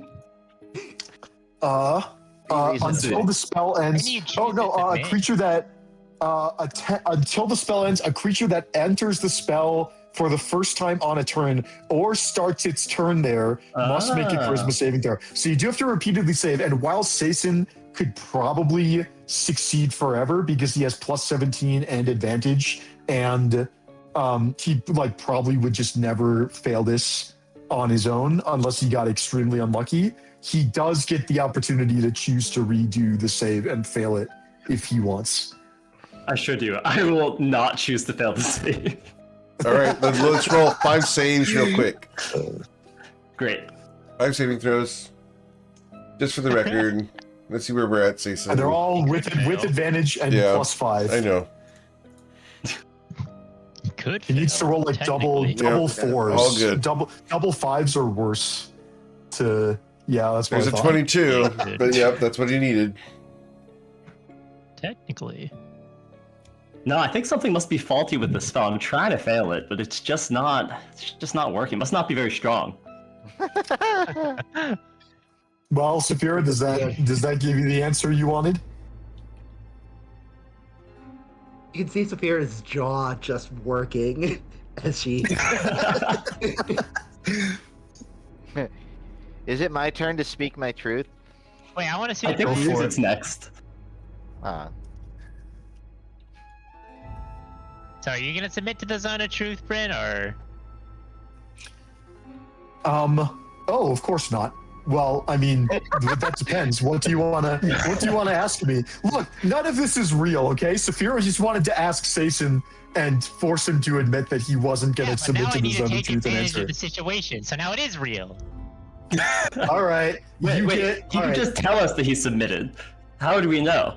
Until the spell ends. Oh no! A creature that until the spell ends, a creature that enters the spell for the first time on a turn or starts its turn there must make a charisma saving throw. So you do have to repeatedly save. And while Sason could probably succeed forever because he has +17 and advantage, and he probably would just never fail this on his own, unless he got extremely unlucky. He does get the opportunity to choose to redo the save and fail it if he wants. I sure do. I will not choose to fail the save. All right, then let's roll 5 saves real quick. Great. 5 saving throws. Just for the record. Let's see where we're at, say And something. they're all with advantage and Yeah, +5. I know. Could He needs to roll like double technically. fours. all good. Double fives or worse. That's what There's I a thought. 22, but yep, that's what he needed. Technically. No, I think something must be faulty with this spell. I'm trying to fail it, but it's just not working. It must not be very strong. Well, Saphira, does that give you the answer you wanted? You can see Saphira's jaw just working as she. Is it my turn to speak my truth? Wait, I want to see I the think proof. it's next. So are you gonna submit to the zone of truth, Bryn, or? Oh, of course not. Well, I mean, that depends. What do you wanna ask me? Look, none of this is real, okay? Saphira just wanted to ask Sason and force him to admit that he wasn't gonna But submit now I to the need to zone of take truth and advantage answer. of the situation, so now it is real. All right. Wait, you he get can all right. just tell us that he submitted. How do we know?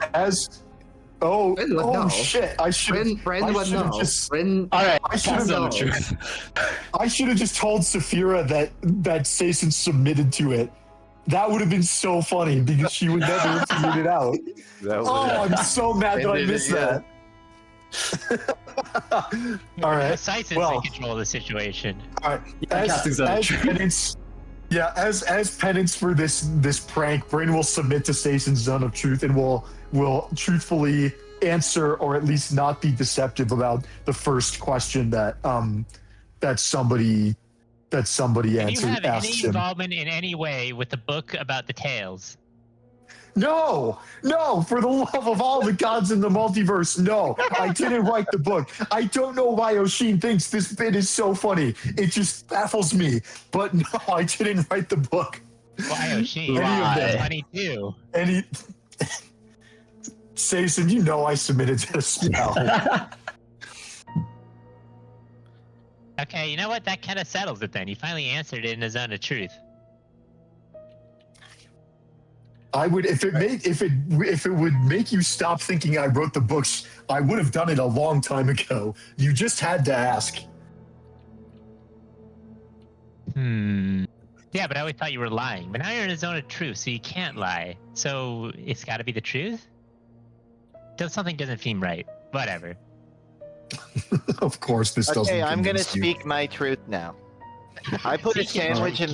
Oh Bryn would know. shit! I should. Bryn would know. Bryn, All right, I should pass have on the known. truth. I should have just told Saphira that Sason submitted to it. That would have been so funny because she would never have figured it out. I'm so mad that I missed that. All right. Syson's Well, in control of the situation. all right. I'm casting Zone of Truth. Penance, as penance for this prank, Bryn will submit to Sason's Zone of Truth and will truthfully answer or at least not be deceptive about the first question that somebody Do you have any asks him. involvement in any way with the book about the tales? No, for the love of all the gods in the multiverse, no. I didn't write the book. I don't know why Oshin thinks this bit is so funny. It just baffles me. But no, I didn't write the book. Why, Oshin? Any of That's them. funny too. Sason, you know I submitted to the spell. Okay, you know what? That kind of settles it then. You finally answered it in the zone of truth. I would if it would make you stop thinking I wrote the books, I would have done it a long time ago. You just had to ask. Yeah, but I always thought you were lying. But now you're in a zone of truth, so you can't lie. So it's got to be the truth? Something doesn't seem right. Whatever. Of course, this doesn't. Okay, I'm gonna convince you. speak my truth now. I put a sandwich in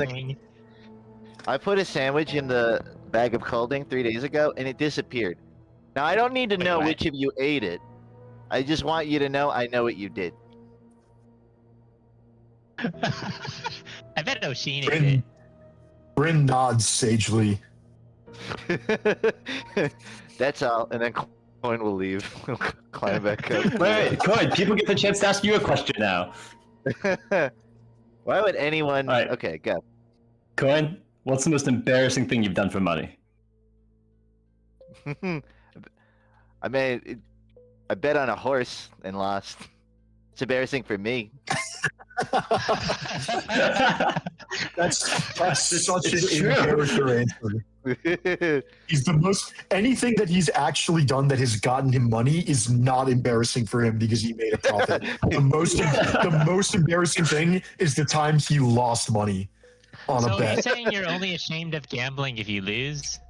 the bag of clothing 3 days ago, and it disappeared. Now I don't need to know what? which of you ate it. I just want you to know I know what you did. I bet Oshin ate it. Bryn nods sagely. That's all, and then Coin will leave. He'll climb back up. Wait, Coin, people get the chance to ask you a question now. Why would anyone? All right. Okay, go. Coin, what's the most embarrassing thing you've done for money? I mean, I bet on a horse and lost. It's embarrassing for me. That's such an it's true. in-character answer. He's the most anything that he's actually done that has gotten him money is not embarrassing for him because he made a profit. The most embarrassing thing is the time he lost money on So a are you bet. saying you're only ashamed of gambling if you lose?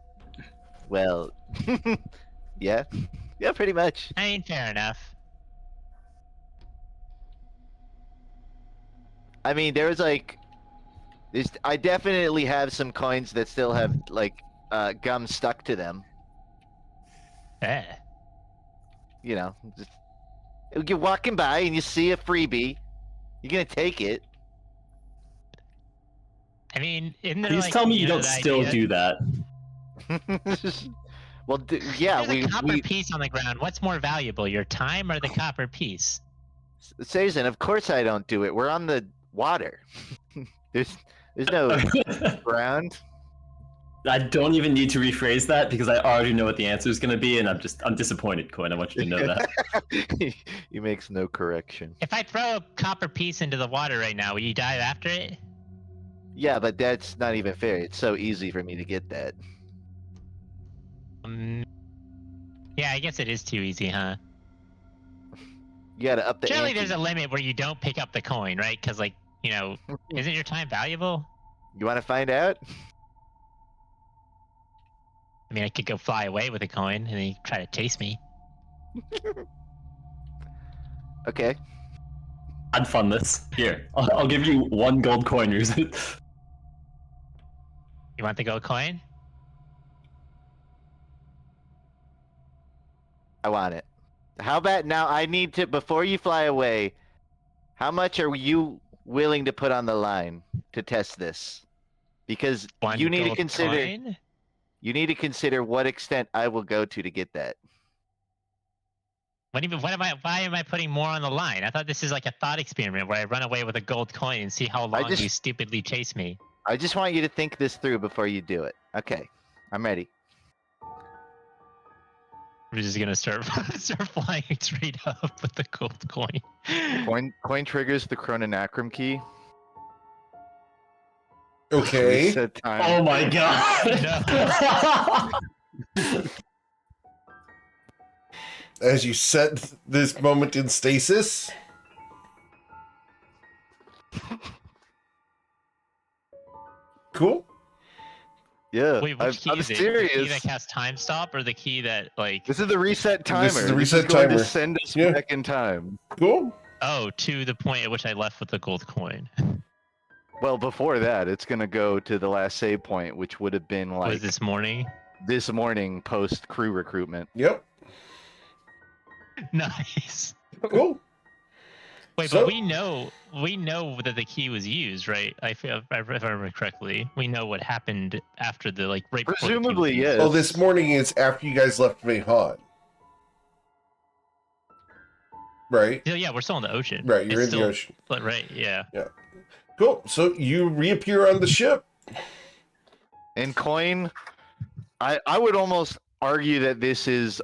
Well, yeah, pretty much. I mean, fair enough. I mean, I definitely have some coins that still have gum stuck to them. Eh. You know, you're walking by and you see a freebie, you're gonna take it. I mean, isn't there Please like, tell me you know, don't the still idea- do that. Well, yeah, There's a copper piece on the ground. What's more valuable, your time or the copper piece? Sazen, of course I don't do it. We're on the water. There's no ground. I don't even need to rephrase that because I already know what the answer is going to be, and I'm disappointed, Coin. I want you to know that. He makes no correction. If I throw a copper piece into the water right now, will you dive after it? Yeah, but that's not even fair. It's so easy for me to get that. Yeah, I guess it is too easy, huh? You gotta up the Surely ante. there's a limit where you don't pick up the coin, right? Because, like, you know, isn't your time valuable? You want to find out? I mean, I could go fly away with a coin and then you try to chase me. Okay. I'd fund this. Here, I'll give you 1 gold coin, Ruzit. You want the gold coin? I want it. How about now? I need to, before you fly away, how much are you willing to put on the line to test this? Because One you need to gold consider. coin? You need to consider what extent I will go to get that. Why am I putting more on the line? I thought this is like a thought experiment where I run away with a gold coin and see how long you stupidly chase me. I just want you to think this through before you do it. Okay, I'm ready. We're just gonna start flying straight up with the gold coin. Coin triggers the chrononacrum key. Okay. Reset time. Oh my god! As you set this moment in stasis. Cool. Yeah, Wait, which key I'm is it? serious. The key that casts time stop, or the key that like? This is the reset timer. This is the reset going timer. to send us Yeah. back in time. Cool. Oh, to the point at which I left with the gold coin. Well, before that, it's gonna go to the last save point, which would have been like Was this morning? this morning post crew recruitment. Yep. Nice. Cool. Wait, So- but we know that the key was used, right? If I remember correctly, we know what happened after the right before the key was Presumably, used. yes. Well, this morning is after you guys left Mayhan. Right? Yeah, we're still in the ocean. Right, you're It's in the ocean. But right, yeah. Cool. So you reappear on the ship. And Coin, I would almost argue that this is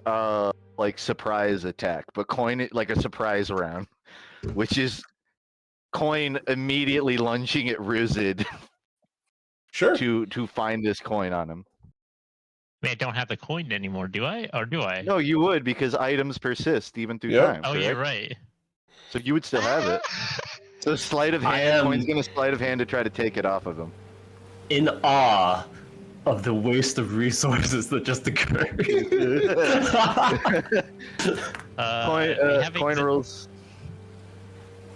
like surprise attack, but Coin like a surprise round, which is Coin immediately lunging at Ruzid Sure. to find this coin on him. I don't have the coin anymore, do I? Or do I? No, you would because items persist even through Yep. time. Oh, you're correct? right. So you would still have it. So sleight of I hand. am- Coin's gonna sleight of hand to try to take it off of him. In awe of the waste of resources that just occurred. Coin rolls.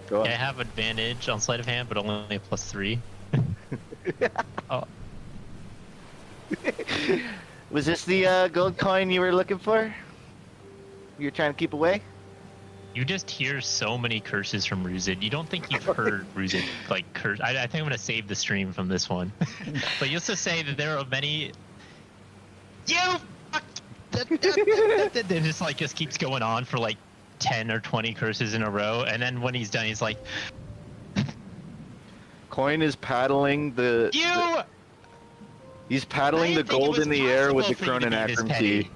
Go on. I have advantage on sleight of hand, but only a +3. Oh, Was this the gold coin you were looking for? You were trying to keep away? you just hear so many curses from Ruzid. You don't think you've heard Ruzid like curse? I think I'm gonna save the stream from this one. But you also say that there are many. You. It just keeps going on for like 10 or 20 curses in a row, and then when he's done, he's like, Coin is paddling the. "You." He's paddling I the didn't think it gold was in the air with the possible for you to be this chrononacrum petty. key.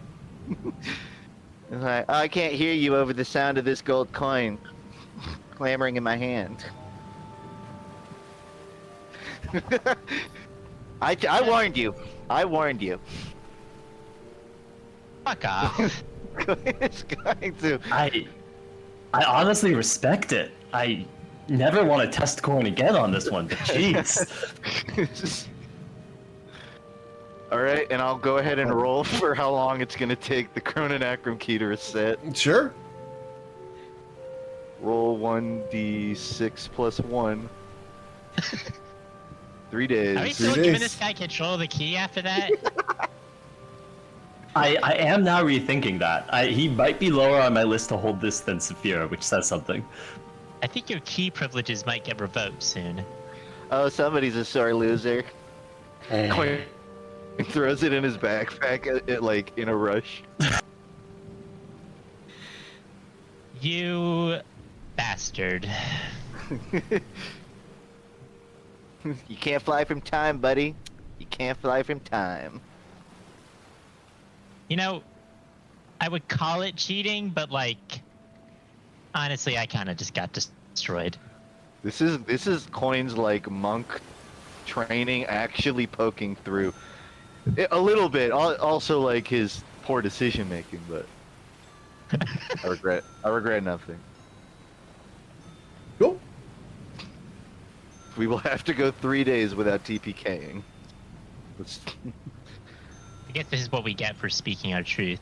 He's like, I can't hear you over the sound of this gold coin clamoring in my hand. I warned you. I warned you. Fuck off. It's going to. I honestly respect it. I never want to test Coin again on this one, but jeez. All right, and I'll go ahead and roll for how long it's going to take the chrononacrum key to reset. Sure. Roll 1d6 plus 1. 3 days. Are we 3 still giving days. this guy control of the key after that? I am now rethinking that. He might be lower on my list to hold this than Saphira, which says something. I think your key privileges might get revoked soon. Oh, somebody's a sore loser. Coin throws it in his backpack like in a rush. You bastard. You can't fly from time, buddy. You can't fly from time. You know, I would call it cheating, but like, honestly, I kind of just got destroyed. This is Coin's like monk training actually poking through a little bit. Also like his poor decision making, but I regret nothing. Cool. We will have to go 3 days without TPKing. I guess this is what we get for speaking our truth.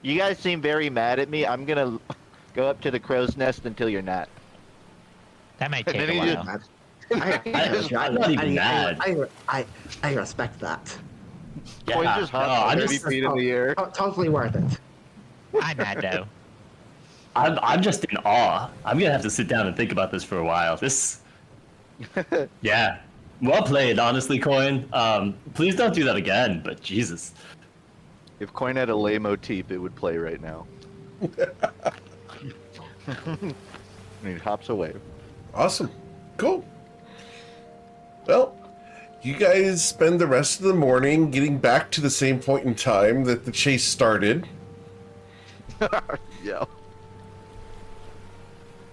You guys seem very mad at me. I'm gonna go up to the crow's nest until you're not. That might And take then a he while. I'm not even mad. I respect that. Coin Yeah, just no, hopped I'm 30 just- feet in the air. Totally worth it. I'm mad though. I'm just in awe. I'm gonna have to sit down and think about this for a while. This, yeah, well played, honestly, Coin. Please don't do that again. But Jesus, If Coin had a lay motif, it would play right now. And he hops away. Awesome. Cool. Well, you guys spend the rest of the morning getting back to the same point in time that the chase started, Yeah.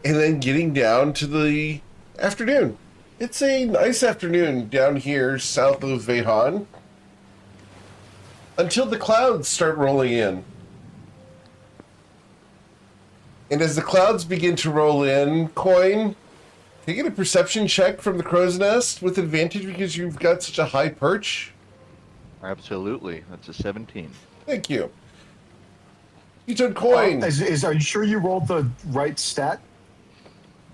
and then getting down to the afternoon. It's a nice afternoon down here south of Vehan, until the clouds start rolling in. And as the clouds begin to roll in, Coin, can you get a perception check from the crow's nest with advantage because you've got such a high perch? Absolutely. That's a 17. Thank you. You took Coin. Are you sure you rolled the right stat?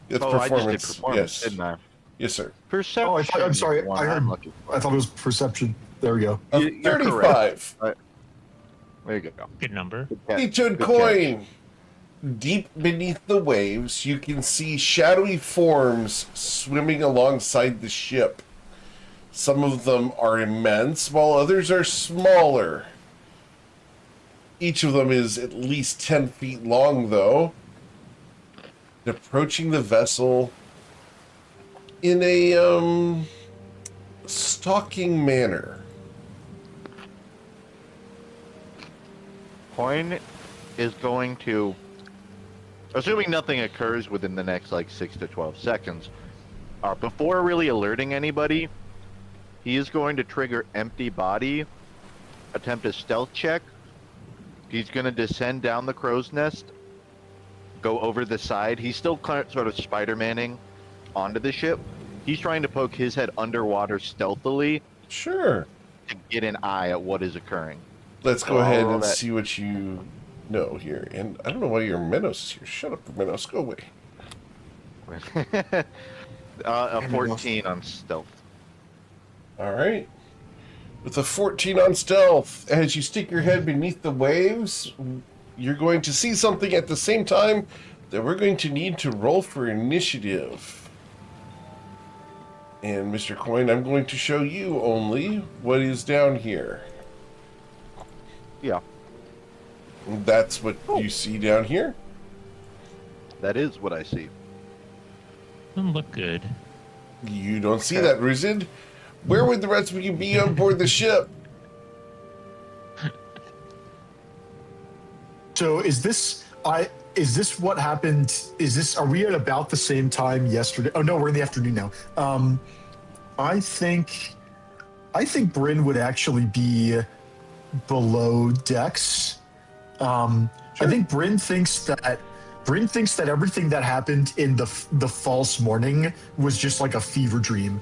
It's Oh, I performance. just did performance, Yes. didn't I? Yes, sir. Perception. Oh, I'm sorry. is the one I heard. I'm looking for. I thought it was perception. There we go. Of You're 35. There you go. Good number. He took Good Coin. Deep beneath the waves, you can see shadowy forms swimming alongside the ship. Some of them are immense, while others are smaller. Each of them is at least 10 feet long, though. Approaching the vessel in a, stalking manner. Coin is going to, assuming nothing occurs within the next like 6 to 12 seconds, before really alerting anybody, he is going to trigger empty body, attempt a stealth check. He's going to descend down the crow's nest, go over the side. He's still kind of sort of Spider-Manning onto the ship. He's trying to poke his head underwater stealthily Sure. to get an eye at what is occurring. Let's go ahead and that- see what you know here. And I don't know why your Minos is here. Shut up, Minos. Go away. A 14 on stealth. All right. With a 14 on stealth, as you stick your head beneath the waves, you're going to see something at the same time that we're going to need to roll for initiative. And Mr. Coin, I'm going to show you only what is down here. Yeah, And that's what you see down here. that is what I see. Doesn't look good. You don't see that, Ruzid. Where would the rest of you be on board the ship? So is this what happened? Are we at about the same time yesterday? Oh no, we're in the afternoon now. I think Bryn would actually be below decks. I think Bryn thinks that everything that happened in the false morning was just like a fever dream.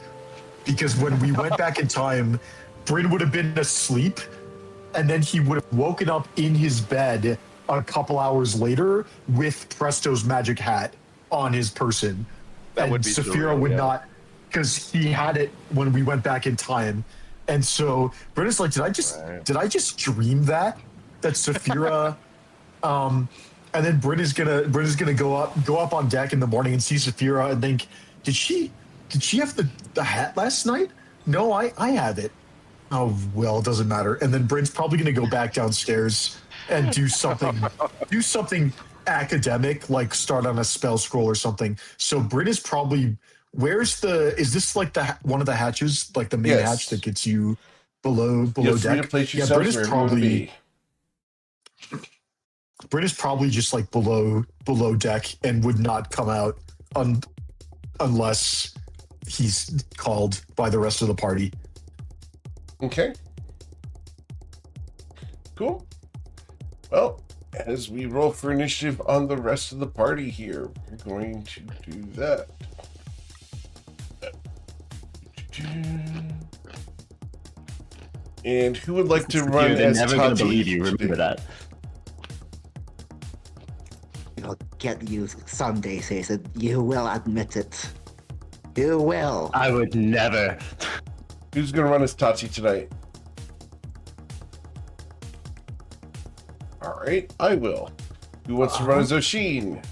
Because when we went back in time, Bryn would have been asleep, and then he would have woken up in his bed a couple hours later with Presto's magic hat on his person. That would be Saphira surreal, would yeah. not, because he had it when we went back in time. And so Bryn is like, did I just dream that Saphira and then Bryn is gonna go up on deck in the morning and see Saphira and think, did she have the hat last night? No, I have it. Oh well, it doesn't matter. And then Bryn's probably gonna go back downstairs and do something academic, like start on a spell scroll or something. So Brit is probably is this like one of the hatches, like the main hatch that gets you below You're free deck? to place Yeah, yourself wherever you want to be. Brit is probably just like below deck and would not come out unless he's called by the rest of the party. Okay. Cool. Well, as we roll for initiative on the rest of the party here, we're going to do that. And who would like to run They're as never Tati? going to believe you. Remember that. It'll get you someday, Jason. You will admit it. You will. I would never. Who's going to run as Tati tonight? All right, I will. Who wants to run as Oshin?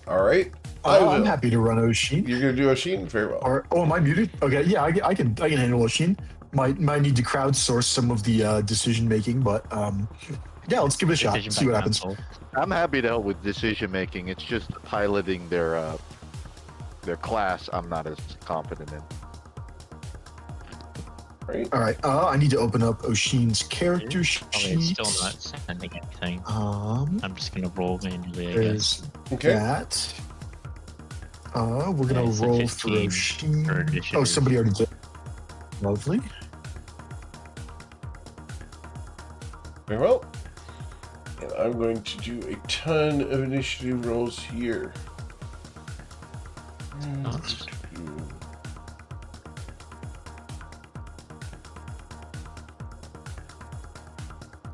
All right, I will. I'm happy to run Oshin. You're going to do Oshin? Very well. Am I muted? Okay, yeah, I can handle Oshin. Might need to crowdsource some of the decision making, but yeah, let's give it a shot. See what happens. I'm happy to help with decision making. It's just piloting their class. I'm not as confident in. All right. I need to open up Oshin's character sheet. It's still not sending anything. I'm just gonna roll manually, I There's guess. Okay. that. We're gonna It's a roll 15 for for Oshin. initiative. Oh, somebody already did. Lovely. Very well. And I'm going to do a ton of initiative rolls here.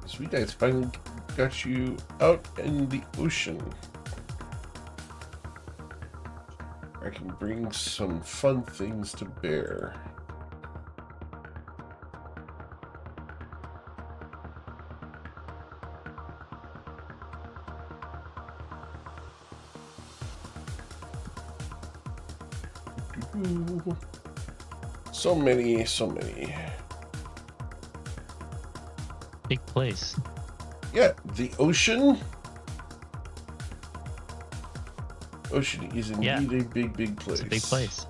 Sweet Dice finally got you out in the ocean. I can bring some fun things to bear. So many. Big place. Yeah, the ocean. Ocean is indeed a big place. It's a big place.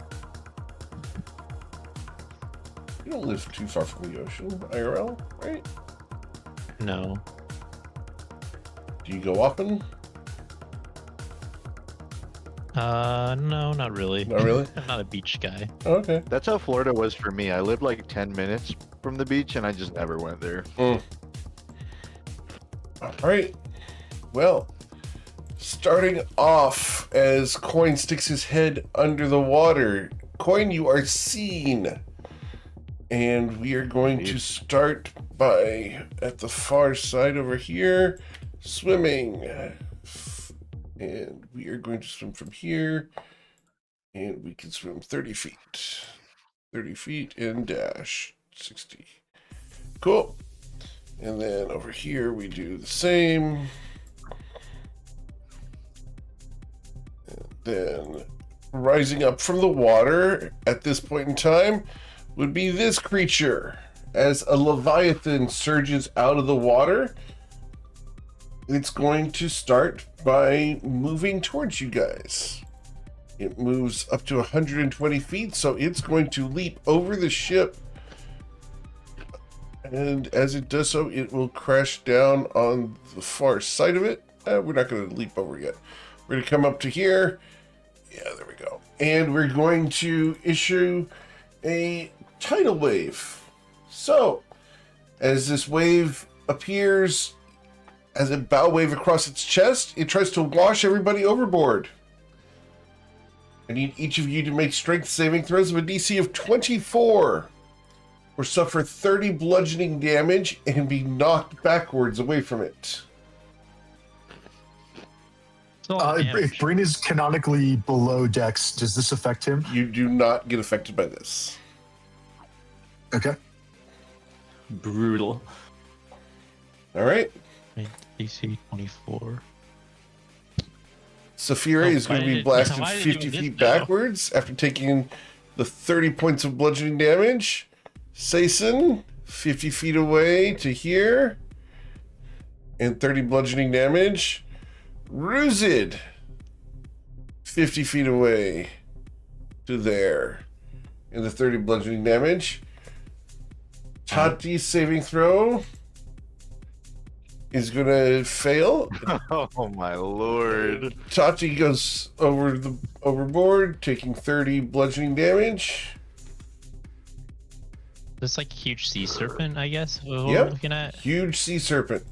You don't live too far from the ocean, IRL, right? No. Do you go often? No, not really. Not really? I'm not a beach guy. Okay. That's how Florida was for me. I lived like 10 minutes from the beach, and I just never went there. All right. Well, starting off as Coin sticks his head under the water. Coin, you are seen. And we are going to start by, at the far side over here, swimming. And we are going to swim from here. And we can swim 30 feet. 30 feet and dash 60. Cool. And then over here we do the same. And then rising up from the water at this point in time would be this creature. As a Leviathan surges out of the water, it's going to start by moving towards you guys. It moves up to 120 feet, so it's going to leap over the ship. And as it does so, it will crash down on the far side of it. We're not going to leap over yet. We're going to come up to here. Yeah, there we go. And we're going to issue a tidal wave. So, as this wave appears, as a bow wave across its chest, it tries to wash everybody overboard. I need each of you to make strength saving throws of a DC of 24, or suffer 30 bludgeoning damage and be knocked backwards away from it. If Bryn is canonically below Dex, does this affect him? You do not get affected by this. Okay. Brutal. All right. DC 24. Saphira is going to be blasted why did you 50 do feet this, though? backwards after taking the 30 points of bludgeoning damage. Sason, 50 feet away to here. and 30 bludgeoning damage. Ruzid, 50 feet away to there, and the 30 bludgeoning damage. Tati's saving throw is gonna fail. Oh my lord. Tati goes overboard, taking 30 bludgeoning damage. This like a huge sea serpent, I guess. What Yep. we're looking at. Huge sea serpent.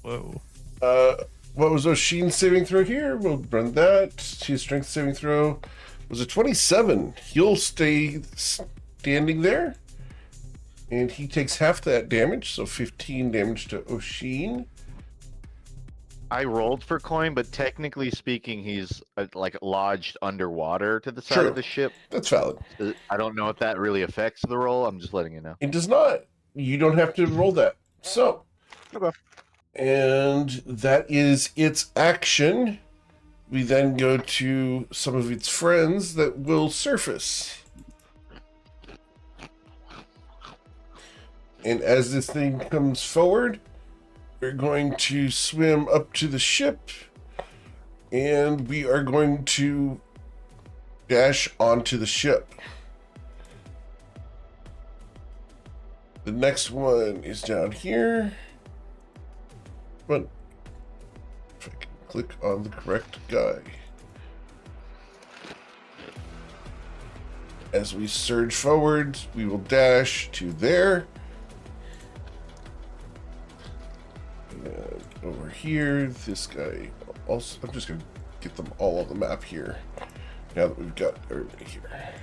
Whoa. What was Oshin's saving throw here? We'll run that. His strength saving throw was a 27. He'll stay standing there. And he takes half that damage, so 15 damage to Oshin. I rolled for coin, but technically speaking, he's like lodged underwater to the side of the ship. That's valid. I don't know if that really affects the roll. I'm just letting you know. It does not. You don't have to roll that. So. Okay. And that is its action. We then go to some of its friends that will surface. And as this thing comes forward, we're going to swim up to the ship, and we are going to dash onto the ship. The next one is down here. But if I can click on the correct guy. As we surge forward, we will dash to there. And over here, this guy also, I'm just going to get them all on the map here. Now that we've got everybody here.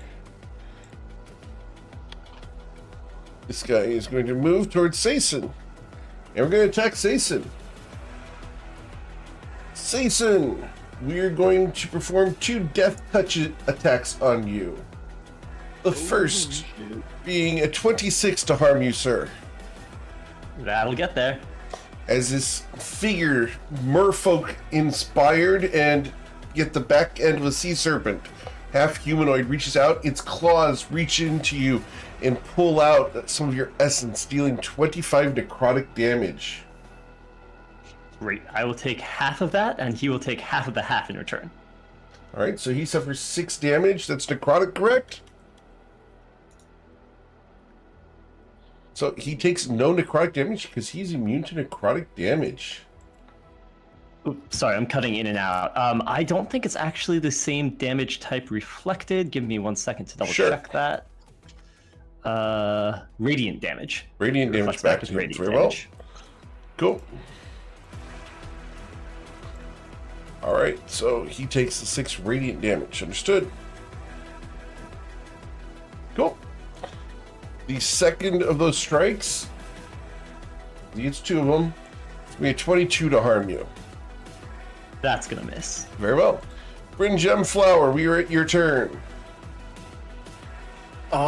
This guy is going to move towards Sason. And we're going to attack Sason. Sason, we are going to perform 2 death touch attacks on you. The first being a 26 to harm you, sir. That'll get there. As this figure, merfolk inspired, and yet the back end of a sea serpent, half humanoid, reaches out, its claws reach into you and pull out some of your essence, dealing 25 necrotic damage. Great. I will take half of that, and he will take half of the half in return. All right, so he suffers 6 damage. That's necrotic, correct? So he takes no necrotic damage because he's immune to necrotic damage. Oops, sorry, I'm cutting in and out. I don't think it's actually the same damage type reflected. Give me 1 second to double check that. Radiant damage. Radiant damage back to him. Very well. Cool. All right, so he takes the 6 radiant damage. Understood. Cool. The second of those strikes, it's 2 of them. It's going to be a 22 to harm you. That's going to miss. Very well. Bryn Gemflower, we are at your turn.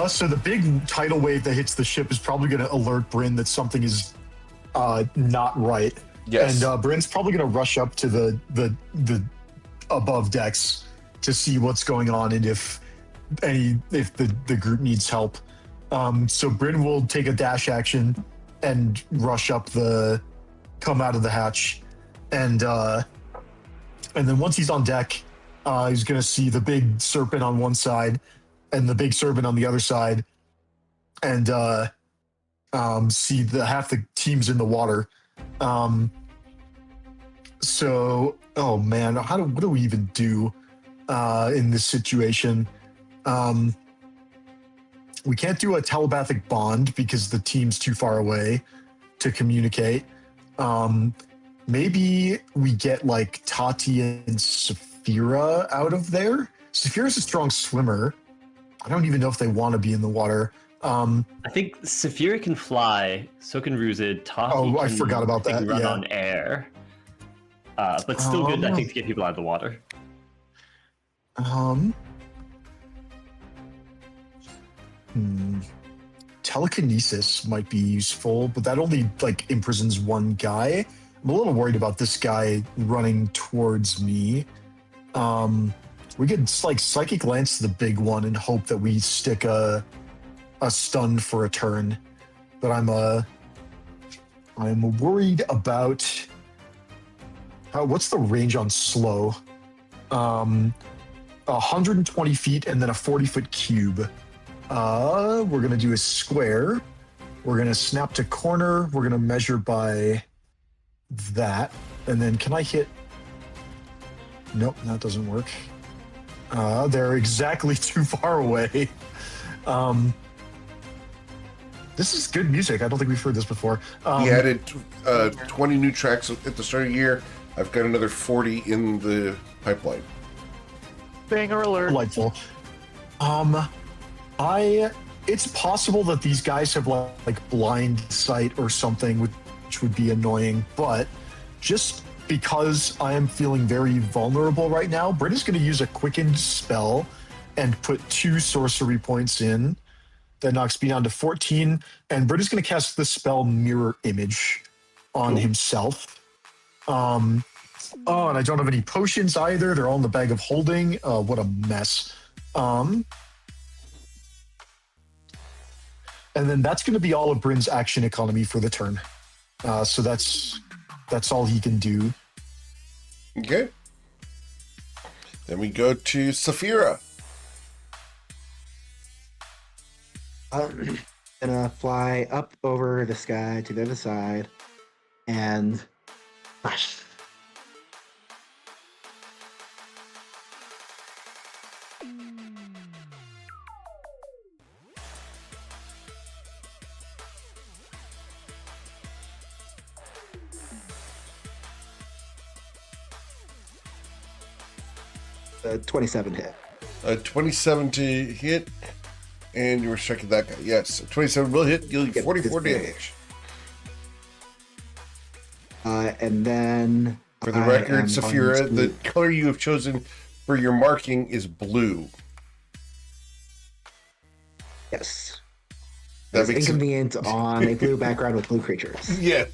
So the big tidal wave that hits the ship is probably going to alert Bryn that something is not right. Yes. And Bryn's probably going to rush up to the above decks to see what's going on and if the group needs help. So Bryn will take a dash action and rush up come out of the hatch, and then once he's on deck, he's going to see the big serpent on one side and the big serpent on the other side, and see half the team's in the water. So, oh man, what do we even do in this situation? We can't do a telepathic bond because the team's too far away to communicate. Maybe we get like Tati and Saphira out of there. Saphira's a strong swimmer. I don't even know if they want to be in the water. I think Saphira can fly, so can Ruzid. Tati I forgot about that. Run Yeah. on air. But still good, I think, to get people out of the water. Telekinesis might be useful, but that only like imprisons one guy. I'm a little worried about this guy running towards me. We could like psychic lance the big one and hope that we stick a stun for a turn. But I'm I'm worried about what's the range on slow? 120 feet and then a 40-foot cube. We're gonna do a square. We're gonna snap to corner. We're gonna measure by that, and then can I hit? Nope, that doesn't work. They're exactly too far away. This is good music. I don't think we've heard this before. He added 20 new tracks at the start of the year. I've got another 40 in the pipeline. Banger alert. Delightful. It's possible that these guys have like blind sight or something, which would be annoying, but just because I am feeling very vulnerable right now, Britt is going to use a quickened spell and put 2 sorcery points in. That knocks me down to 14, and Britt is going to cast the spell Mirror Image on himself. And I don't have any potions either. They're all in the bag of holding. What a mess. And then that's going to be all of Bryn's action economy for the turn. So that's all he can do. Okay. Then we go to Saphira. I'm gonna fly up over the sky to the other side and flash. A 27 hit. 27 to hit, and you were striking that guy. Yes, 27 will hit, dealing 44 damage. And then For the record, Saphira, the color you have chosen for your marking is blue. Yes. That That's inconvenient on a blue background with blue creatures. Yeah.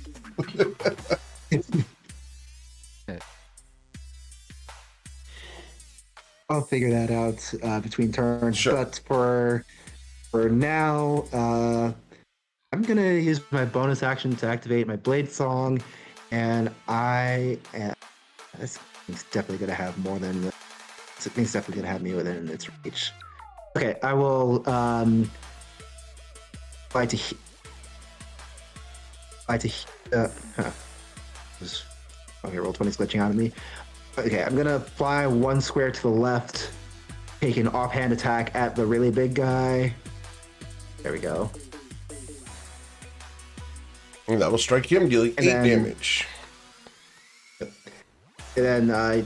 I'll figure that out between turns. Sure. But for now, I'm gonna use my bonus action to activate my Blade Song, and this thing's definitely gonna have more than this thing's definitely gonna have me within its reach. Okay, I will fly to okay, roll 20's glitching out of me. Okay, I'm gonna fly 1 square to the left, take an offhand attack at the really big guy. There we go. And that will strike him, dealing 8 damage. And then I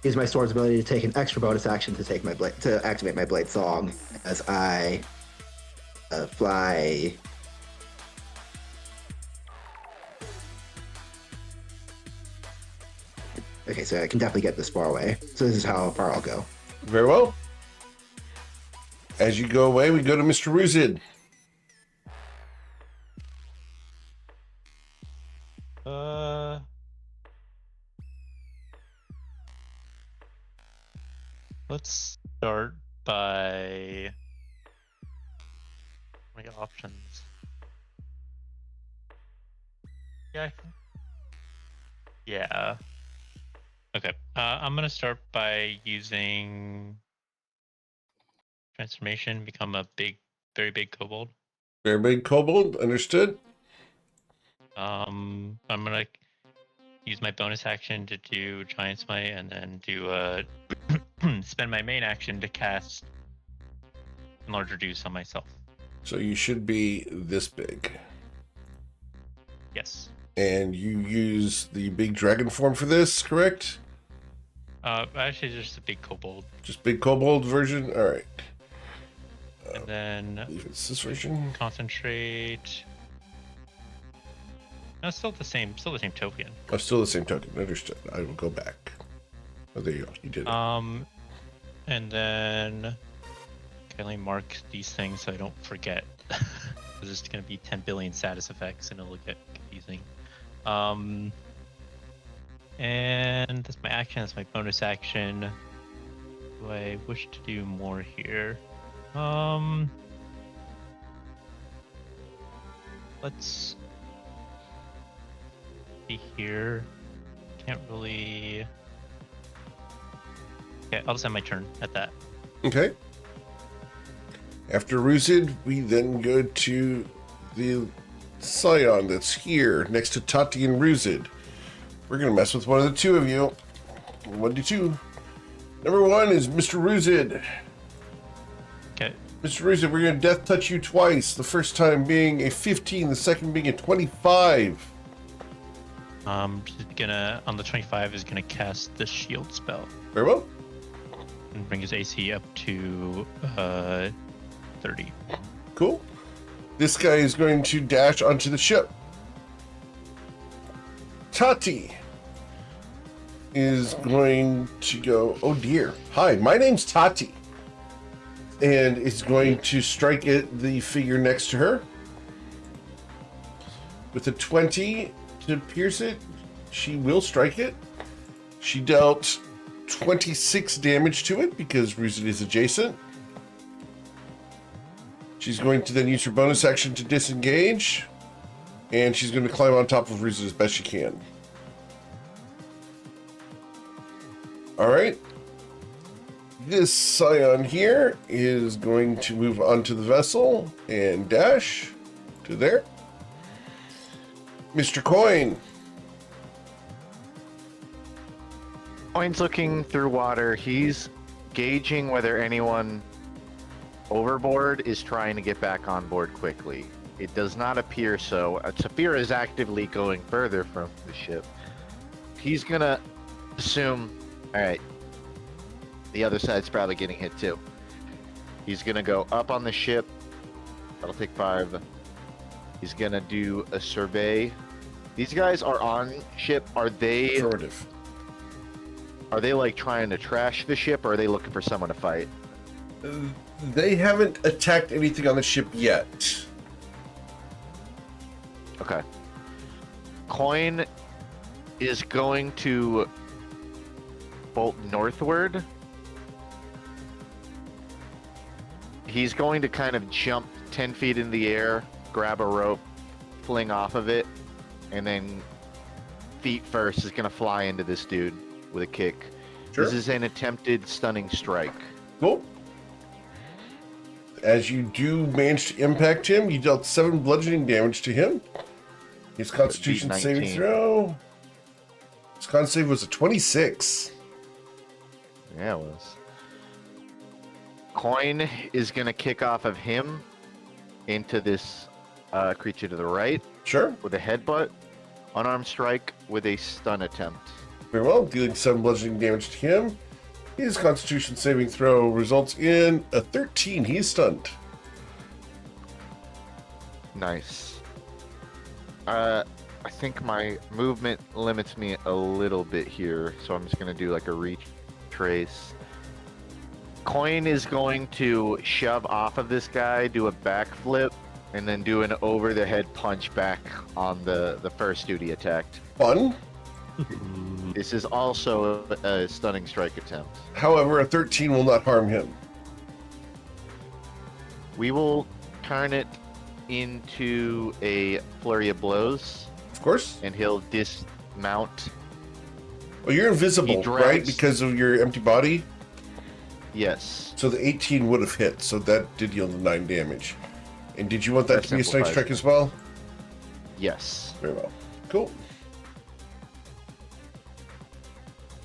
use my sword's ability to take an extra bonus action to take my to activate my Blade Song as I fly. Okay, so I can definitely get this far away. So this is how far I'll go. Very well. As you go away, we go to Mr. Ruzid. Let's start by my options. Yeah. Okay. I'm gonna start by using transformation, become a very big kobold. Very big kobold, understood. I'm gonna use my bonus action to do Giant Smite, and then do spend my main action to cast Enlarge Reduce on myself. So you should be this big. Yes. And you use the big dragon form for this, correct? Actually, just a big kobold. Just big kobold version? Alright. And then It's this version. Concentrate. No, still the same token. Oh, still the same token. Understood. I will go back. Oh, there you go. You did it. And then can I mark these things so I don't forget? Because it's going to be 10 billion status effects, and it'll get confusing. And that's my action. That's my bonus action. Do I wish to do more here? Let's see here. Can't really. Okay, I'll just end my turn at that. Okay. After Ruzid, we then go to the Scion that's here next to Tati and Ruzid. We're going to mess with one of the two of you. 1d2. Number 1 is Mr. Ruzid. Okay. Mr. Ruzid, we're going to death touch you twice. The first time being a 15, the second being a 25. Just gonna on the 25 is gonna cast the shield spell Very well. and bring his AC up to 30. Cool. This guy is going to dash onto the ship. Tati is going to go, oh dear. Hi, my name's Tati. And is going to strike at the figure next to her. With a 20 to pierce it, she will strike it. She dealt 26 damage to it because Ruzid is adjacent. She's going to then use her bonus action to disengage. And she's going to climb on top of Ruzid as best she can. Alright. This Scion here is going to move onto the vessel and dash to there. Mr. Coin. Coin's looking through water. He's gauging whether anyone overboard is trying to get back on board quickly. It does not appear so. Saphira is actively going further from the ship. He's gonna assume, all right, the other side's probably getting hit too. He's gonna go up on the ship. That'll take 5. He's gonna do a survey. These guys are on ship. Are they Affirmative. Are they like trying to trash the ship, or are they looking for someone to fight? They haven't attacked anything on the ship yet. Okay. Coin is going to bolt northward. He's going to kind of jump 10 feet in the air, grab a rope, fling off of it, and then feet first is going to fly into this dude with a kick. Sure. This is an attempted stunning strike. Cool. As you do manage to impact him, you dealt 7 bludgeoning damage to him. His Constitution beat saving 19. throw. His con save was a 26. Yeah, it was. Coin is going to kick off of him into this creature to the right Sure. with a headbutt. Unarmed strike with a stun attempt. Very well. Dealing 7 bludgeoning damage to him. His Constitution saving throw results in a 13. He is stunned. Nice. I think my movement limits me a little bit here, so I'm just going to do like a retrace. Coin is going to shove off of this guy, do a backflip, and then do an over-the-head punch back on the first dude he attacked. Fun. This is also a stunning strike attempt. However, a 13 will not harm him. We will turn it into a flurry of blows, Of course. and he'll dismount. Well, you're invisible, He drags- right? Because of your empty body. Yes. So the 18 would have hit. So that did deal the 9 damage. And did you want that That to be a stunning simplifies strike it. as well? Yes. Very well. Cool.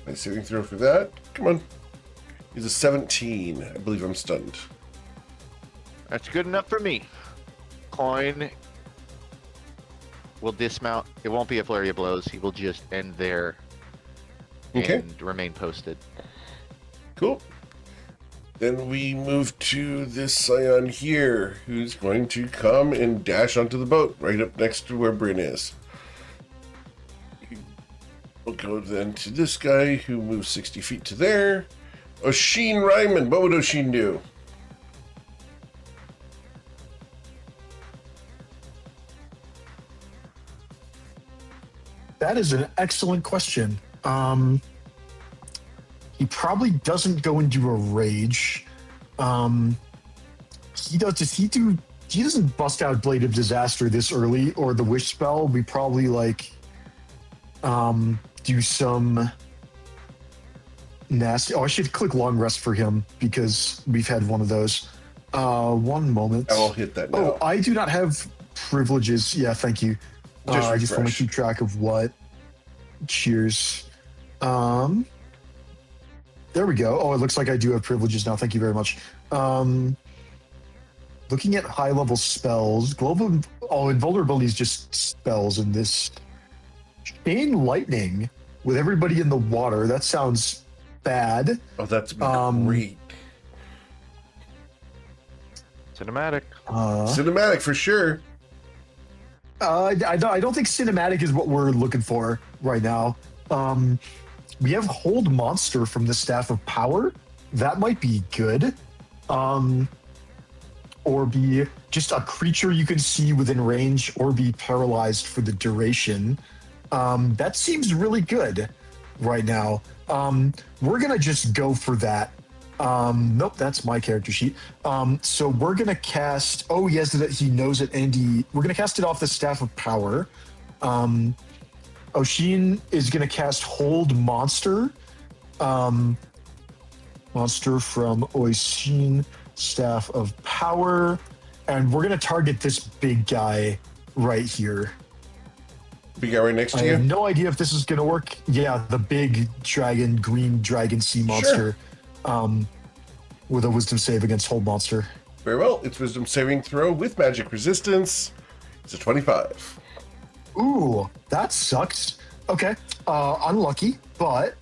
Nice saving throw for that. Come on. He's a 17. I believe I'm stunned. That's good enough for me. Coin will dismount. It won't be a flurry of blows. He will just end there Okay. and remain posted. Cool. Then we move to this Scion here, who's going to come and dash onto the boat right up next to where Bryn is. We'll go then to this guy who moves 60 feet to there. Oshin Ryman. What would Oshin do? That is an excellent question. He probably doesn't go into a rage. He does. Does he do? He doesn't bust out Blade of Disaster this early, or the Wish spell. We probably like do some nasty. Oh, I should click long rest for him because we've had one of those. One moment. I'll hit that now. Oh, I do not have privileges. Yeah, thank you. I just want to keep track of what. Cheers. There we go. Oh, it looks like I do have privileges now. Thank you very much. Looking at high-level spells, global. Oh, invulnerability is just spells in this. Chain lightning with everybody in the water. That sounds bad. Oh, that's great. Cinematic. Cinematic for sure. I don't think cinematic is what we're looking for right now. We have Hold Monster from the Staff of Power. That might be good. Or be just a creature you can see within range or be paralyzed for the duration. That seems really good right now. We're going to just go for that. Nope, that's my character sheet. So we're going to cast... Oh, yes, he knows it, and we're going to cast it off the Staff of Power. Oshin is going to cast Hold Monster. Monster from Oshin, Staff of Power. And we're going to target this big guy right here. Big guy right next to I you? have no idea if this is going to work. Yeah, the big dragon, green dragon sea monster. Sure. With a wisdom save against Hold Monster. Very well. It's wisdom saving throw with magic resistance. It's a 25. Ooh, that sucks. Okay. Unlucky, but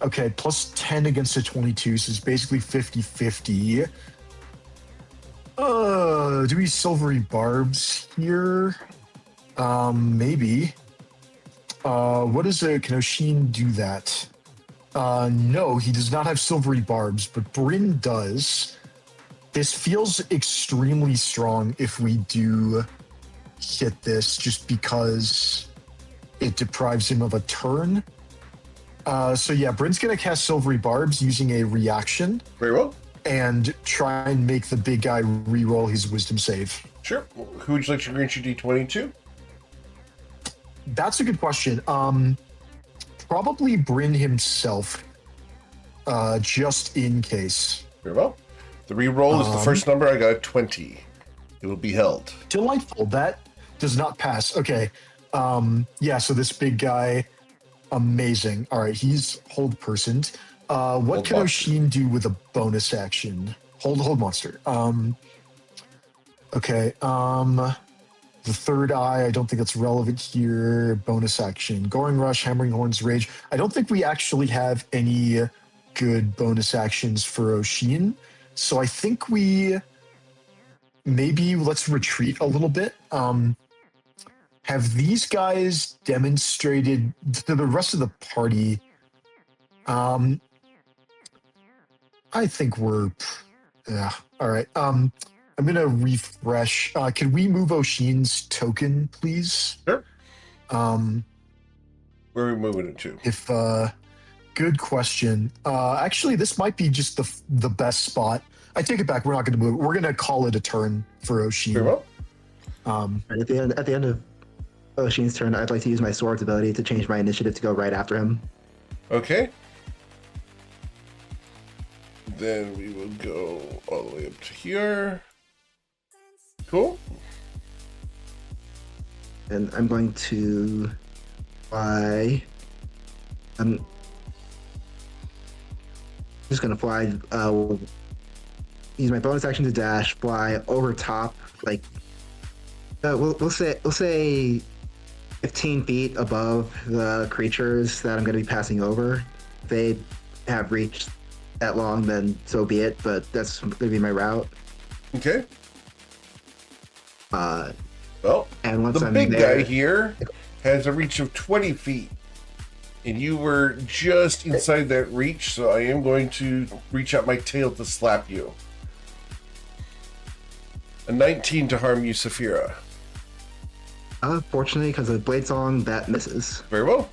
okay, plus 10 against a 22, so it's basically 50-50. Do we silvery barbs here? Maybe. What is a... Can Oshin do that? No, he does not have silvery barbs, but Bryn does. This feels extremely strong if we do hit this, just because it deprives him of a turn. So yeah, Bryn's going to cast silvery barbs using a reaction. Very well. And try and make the big guy re-roll his wisdom save. Sure. Who would you like to grant your D20 to? That's a good question. Probably Bryn himself, just in case. Very well. The re-roll is the first number. I got a 20. It will be held. Delightful. That does not pass. Okay. Yeah, so this big guy, amazing. All right, he's hold personed. What can Oshin do with a bonus action? Hold monster. Okay. The third eye, I don't think that's relevant here. Bonus action. Goring Rush, Hammering Horns, Rage. I don't think we actually have any good bonus actions for Oshin. So I think let's retreat a little bit. Have these guys demonstrated to the rest of the party? I think yeah. All right. I'm going to refresh. Can we move Oshin's token, please? Sure. Where are we moving it to? Good question. Actually, this might be just the best spot. I take it back. We're not going to move it. We're going to call it a turn for Oshin. Very well. At the end of Oshin's turn, I'd like to use my sword's ability to change my initiative to go right after him. Okay. Then we will go all the way up to here. Cool. And I'm going to fly. I'm just going to fly. Use my bonus action to dash, fly over top, like we'll say 15 feet above the creatures that I'm going to be passing over. If they have reached that long, then so be it. But that's going to be my route. Okay. Well, and once the I'm big there, guy here has a reach of 20 feet, and you were just inside that reach, so I am going to reach out my tail to slap you. A 19 to harm you, Saphira. Fortunately, because of Blade Song, that misses. Very well.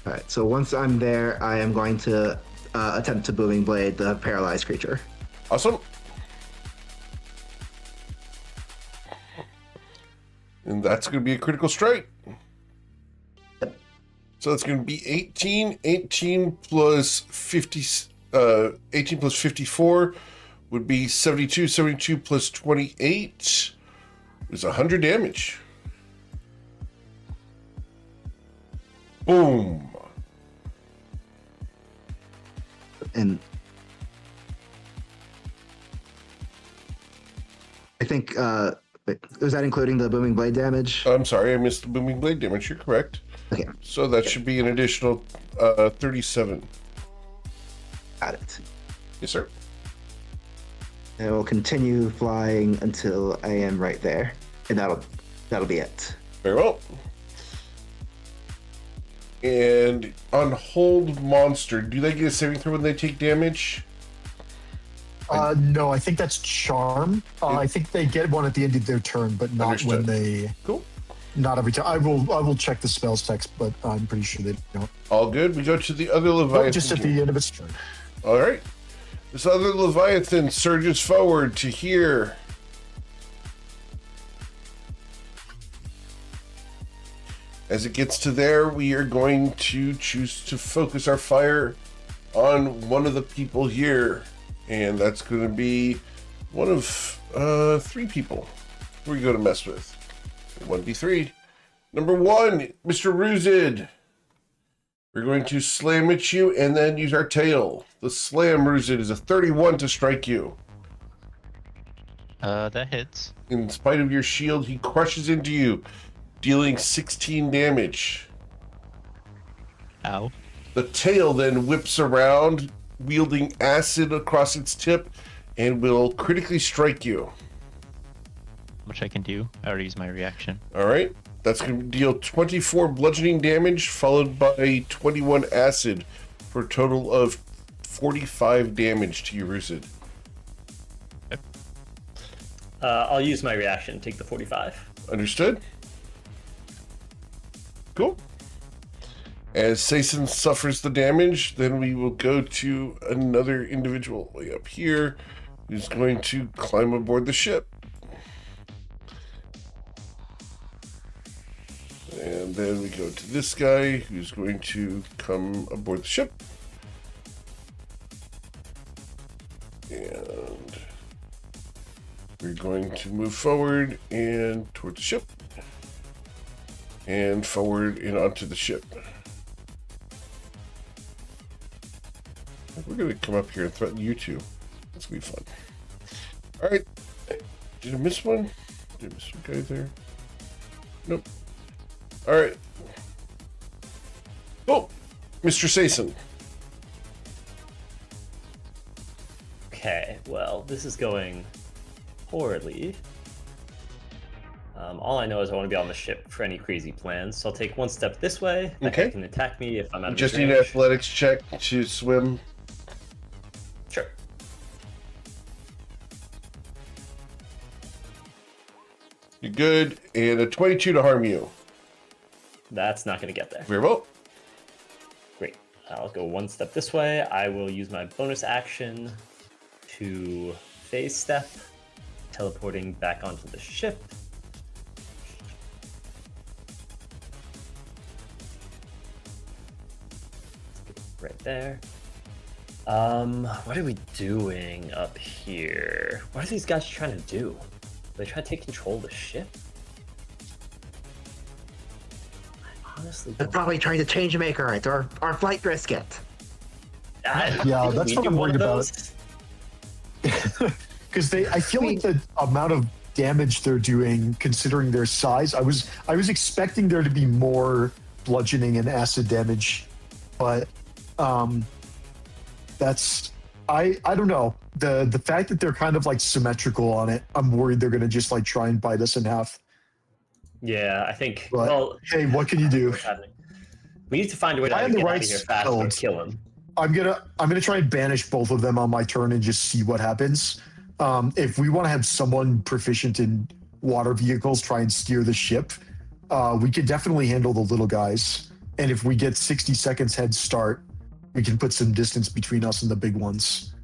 All right, so once I'm there, I am going to attempt to Booming Blade the paralyzed creature. Awesome. And that's going to be a critical strike. So that's going to be 18. 18 plus 50. 18 plus 54 would be 72. 72 plus 28 is 100 damage. Boom. And I think, was that including the booming blade damage? I'm sorry, I missed the booming blade damage. You're correct. Okay. So that should be an additional 37. Got it. Yes, sir. And we'll continue flying until I am right there, and that'll be it. Very well. And on hold monster, do they get a saving throw when they take damage? No, I think that's charm. I think they get one at the end of their turn, but not Understood. when they. Cool. Not every time. I will check the spells text, but I'm pretty sure they don't. All good. We go to the other Leviathan. Just at the end of its turn. All right. This other Leviathan surges forward to here. As it gets to there, we are going to choose to focus our fire on one of the people here. And that's going to be one of 3 people we're going to mess with. 1d3. Number 1, Mr. Ruzid. We're going to slam at you and then use our tail. The slam, Ruzid, is a 31 to strike you. That hits. In spite of your shield, he crushes into you, dealing 16 damage. Ow. The tail then whips around, wielding acid across its tip, and will critically strike you. Which I can do. I already used my reaction. All right. That's going to deal 24 bludgeoning damage, followed by 21 acid, for a total of 45 damage to you, Ruzid. I'll use my reaction, take the 45. Understood? Cool. As Sason suffers the damage, then we will go to another individual way up here who's going to climb aboard the ship. And then we go to this guy who's going to come aboard the ship. And we're going to move forward and towards the ship. And forward and onto the ship. We're going to come up here and threaten you two. That's going to be fun. All right. Did I miss one? Did I miss one guy there? Nope. All right. Oh, Mr. Sason. Okay, well, this is going poorly. All I know is I want to be on the ship for any crazy plans, so I'll take one step this way. That guy can attack me if I'm out of Just his need an range. athletics check to swim. Sure. You're good. And a 22 to harm you. That's not going to get there. Very well. Great. I'll go one step this way. I will use my bonus action to phase step, teleporting back onto the ship. Right there. What are we doing up here? What are these guys trying to do? Are they trying to take control of the ship? I honestly They're don't. probably trying to change maker it, or our flight brisket. Yeah, that's what I'm worried about. Because I feel like the amount of damage they're doing, considering their size, I was expecting there to be more bludgeoning and acid damage, but that's I don't know. The fact that they're kind of like symmetrical on it, I'm worried they're gonna just like try and bite us in half. Yeah, I think. But, well, hey, what can you do? We need to find a way to Find either the get out right of here fast or spells. kill him. I'm gonna try and banish both of them on my turn and just see what happens. If we want to have someone proficient in water vehicles try and steer the ship, we could definitely handle the little guys. And if we get 60 seconds head start, we can put some distance between us and the big ones.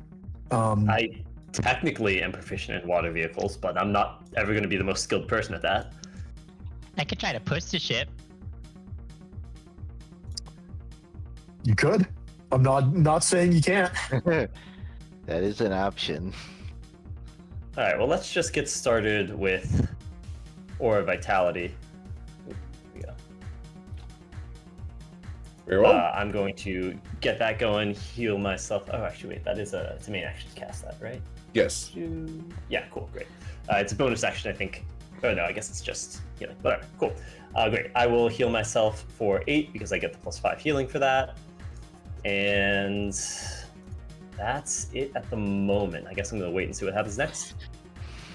I technically am proficient in water vehicles, but I'm not ever going to be the most skilled person at that. I could try to push the ship. You could. I'm not saying you can't. That is an option. All right, well, let's just get started with Aura Vitality. Yeah. Very well. I'm going to get that going, heal myself. Oh, actually, wait, it's a main action to cast that, right? Yes. Yeah, cool, great. It's a bonus action, I think. Oh, no, I guess it's just healing. Whatever, cool. Great, I will heal myself for 8 because I get the +5 healing for that. And that's it at the moment. I guess I'm going to wait and see what happens next.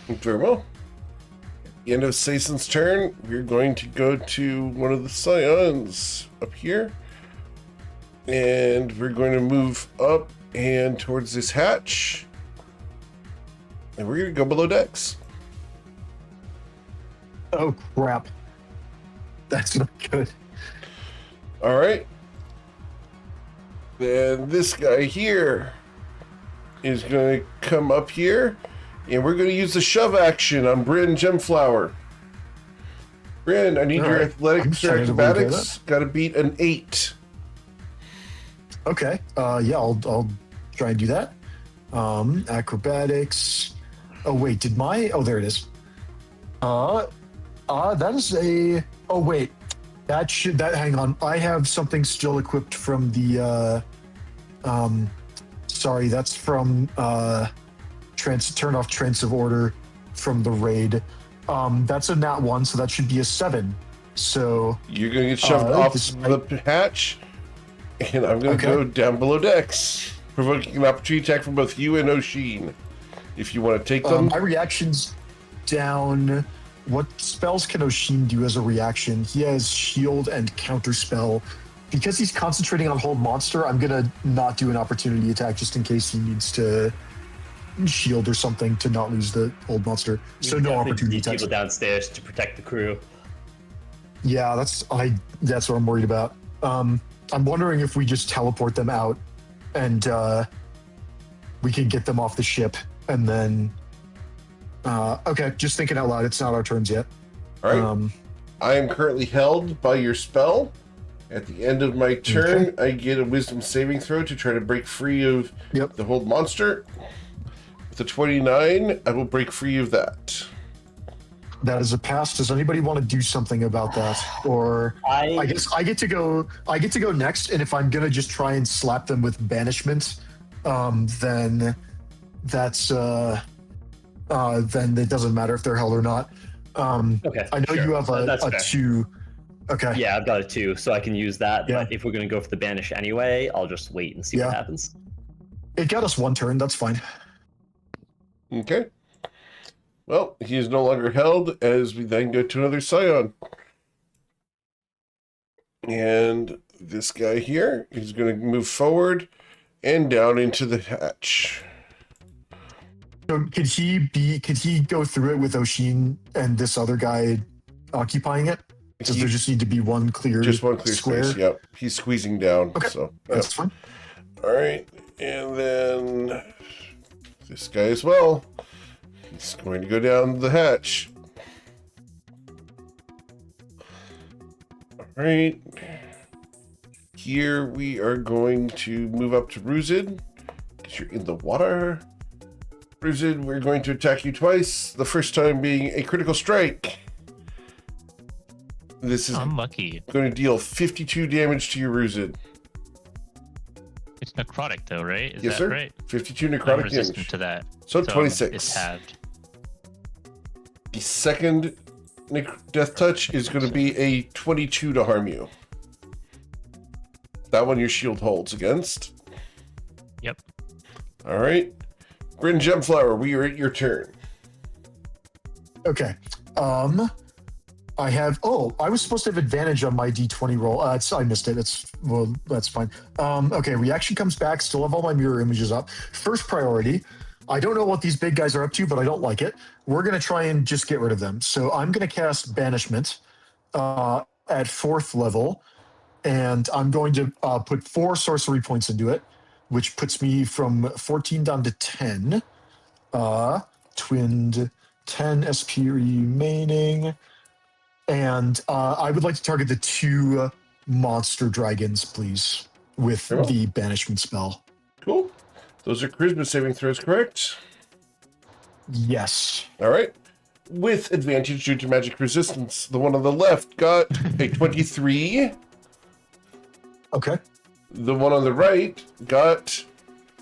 Very well. The end of Saison's turn, we're going to go to one of the scions up here. And we're going to move up and towards this hatch. And we're going to go below decks. Oh, crap. That's not good. All right. Then this guy here is going to come up here. And we're going to use the shove action on Bryn Gemflower. Bryn, I need All your right. athletics or I'm trying to believe acrobatics. Got to beat an 8. Okay. Yeah, I'll try and do that. Acrobatics. Oh wait, there it is. That is a. Oh wait, hang on. I have something still equipped from the. Sorry, that's from turn off Trance of Order from the raid. That's a nat 1, so that should be a 7. So you're going to get shoved off the hatch, and I'm going to go down below decks, provoking an opportunity attack from both you and Oshin. If you want to take them. My reaction's down. What spells can Oshin do as a reaction? He has shield and counterspell. Because he's concentrating on hold monster, I'm gonna not do an opportunity attack just in case he needs to shield or something to not lose the hold monster. So no opportunity attacks. People downstairs to protect the crew. Yeah, that's what I'm worried about. I'm wondering if we just teleport them out and we can get them off the ship and then okay, just thinking out loud, it's not our turns yet. All right. I am currently held by your spell. At the end of my turn, I get a wisdom saving throw to try to break free of the hold monster. With a 29, I will break free of that. That is a pass. Does anybody want to do something about that? Or I guess I get to go next, and if I'm gonna just try and slap them with banishment, then that's then it doesn't matter if they're held or not. Okay. I know you have a 2. Okay. Yeah, I've got a 2, so I can use that. Yeah. But if we're going to go for the banish anyway, I'll just wait and see what happens. It got us 1 turn. That's fine. Okay. Well, he is no longer held as we then go to another scion. And this guy here is going to move forward and down into the hatch. So could he go through it with Oshin and this other guy occupying it? Does there just need to be one clear square? Space, yep. He's squeezing down. Okay, so that's fine. All right, and then this guy as well. He's going to go down the hatch. All right. Here we are going to move up to Ruzid, because you're in the water. Ruzid, we're going to attack you twice, the first time being a critical strike. This is unlucky. Going to deal 52 damage to your Ruzid. It's necrotic though, right? Yes, that sir. Right? 52 necrotic I'm resistant damage. To that. So 26. It's halved. The second death touch is going to be a 22 to harm you. That one your shield holds against. Yep. All right. Bryn Gemflower, we are at your turn. Okay. I was supposed to have advantage on my D20 roll. I missed it. That's fine. Okay, reaction comes back. Still have all my mirror images up. First priority. I don't know what these big guys are up to, but I don't like it. We're going to try and just get rid of them. So I'm going to cast Banishment at 4th level, and I'm going to put 4 sorcery points into it, which puts me from 14 down to 10. Twinned 10 SP remaining. And I would like to target the 2 monster dragons, please, with Very well. the banishment spell. Cool. Those are charisma saving throws, correct? Yes. All right. With advantage due to magic resistance, the one on the left got a 23. Okay. The one on the right got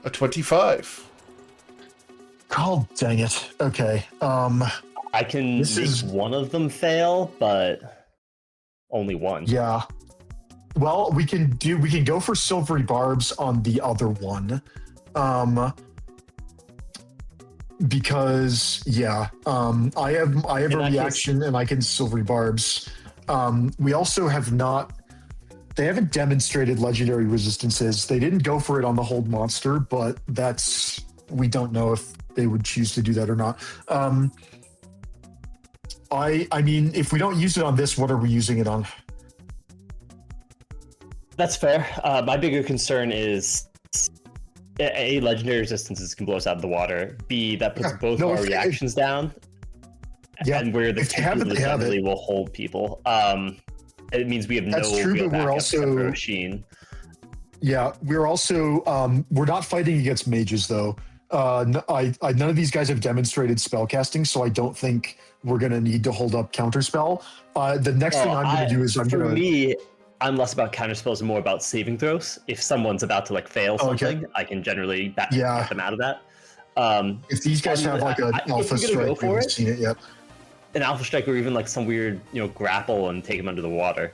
a 25. Oh, dang it. Okay. I can make one of them fail, but only one. Yeah. Well, we can go for silvery barbs on the other one. Because I have a reaction and I can silvery barbs. We also they haven't demonstrated legendary resistances. They didn't go for it on the hold monster, but we don't know if they would choose to do that or not. I mean, if we don't use it on this, what are we using it on? That's fair. My bigger concern is A, legendary resistances can blow us out of the water. B, that puts both our reactions down. Yeah, and where the people generally will hold people. It means we have no real backup except for Sheen. Yeah, we're also we're not fighting against mages though. None of these guys have demonstrated spell casting, so I don't think we're gonna need to hold up counterspell. The next thing I'm gonna do is for me, I'm less about counterspells and more about saving throws. If someone's about to fail something, I can generally get them out of that. If these guys have an alpha strike, we haven't seen it yet. An alpha strike or even some weird grapple and take them under the water.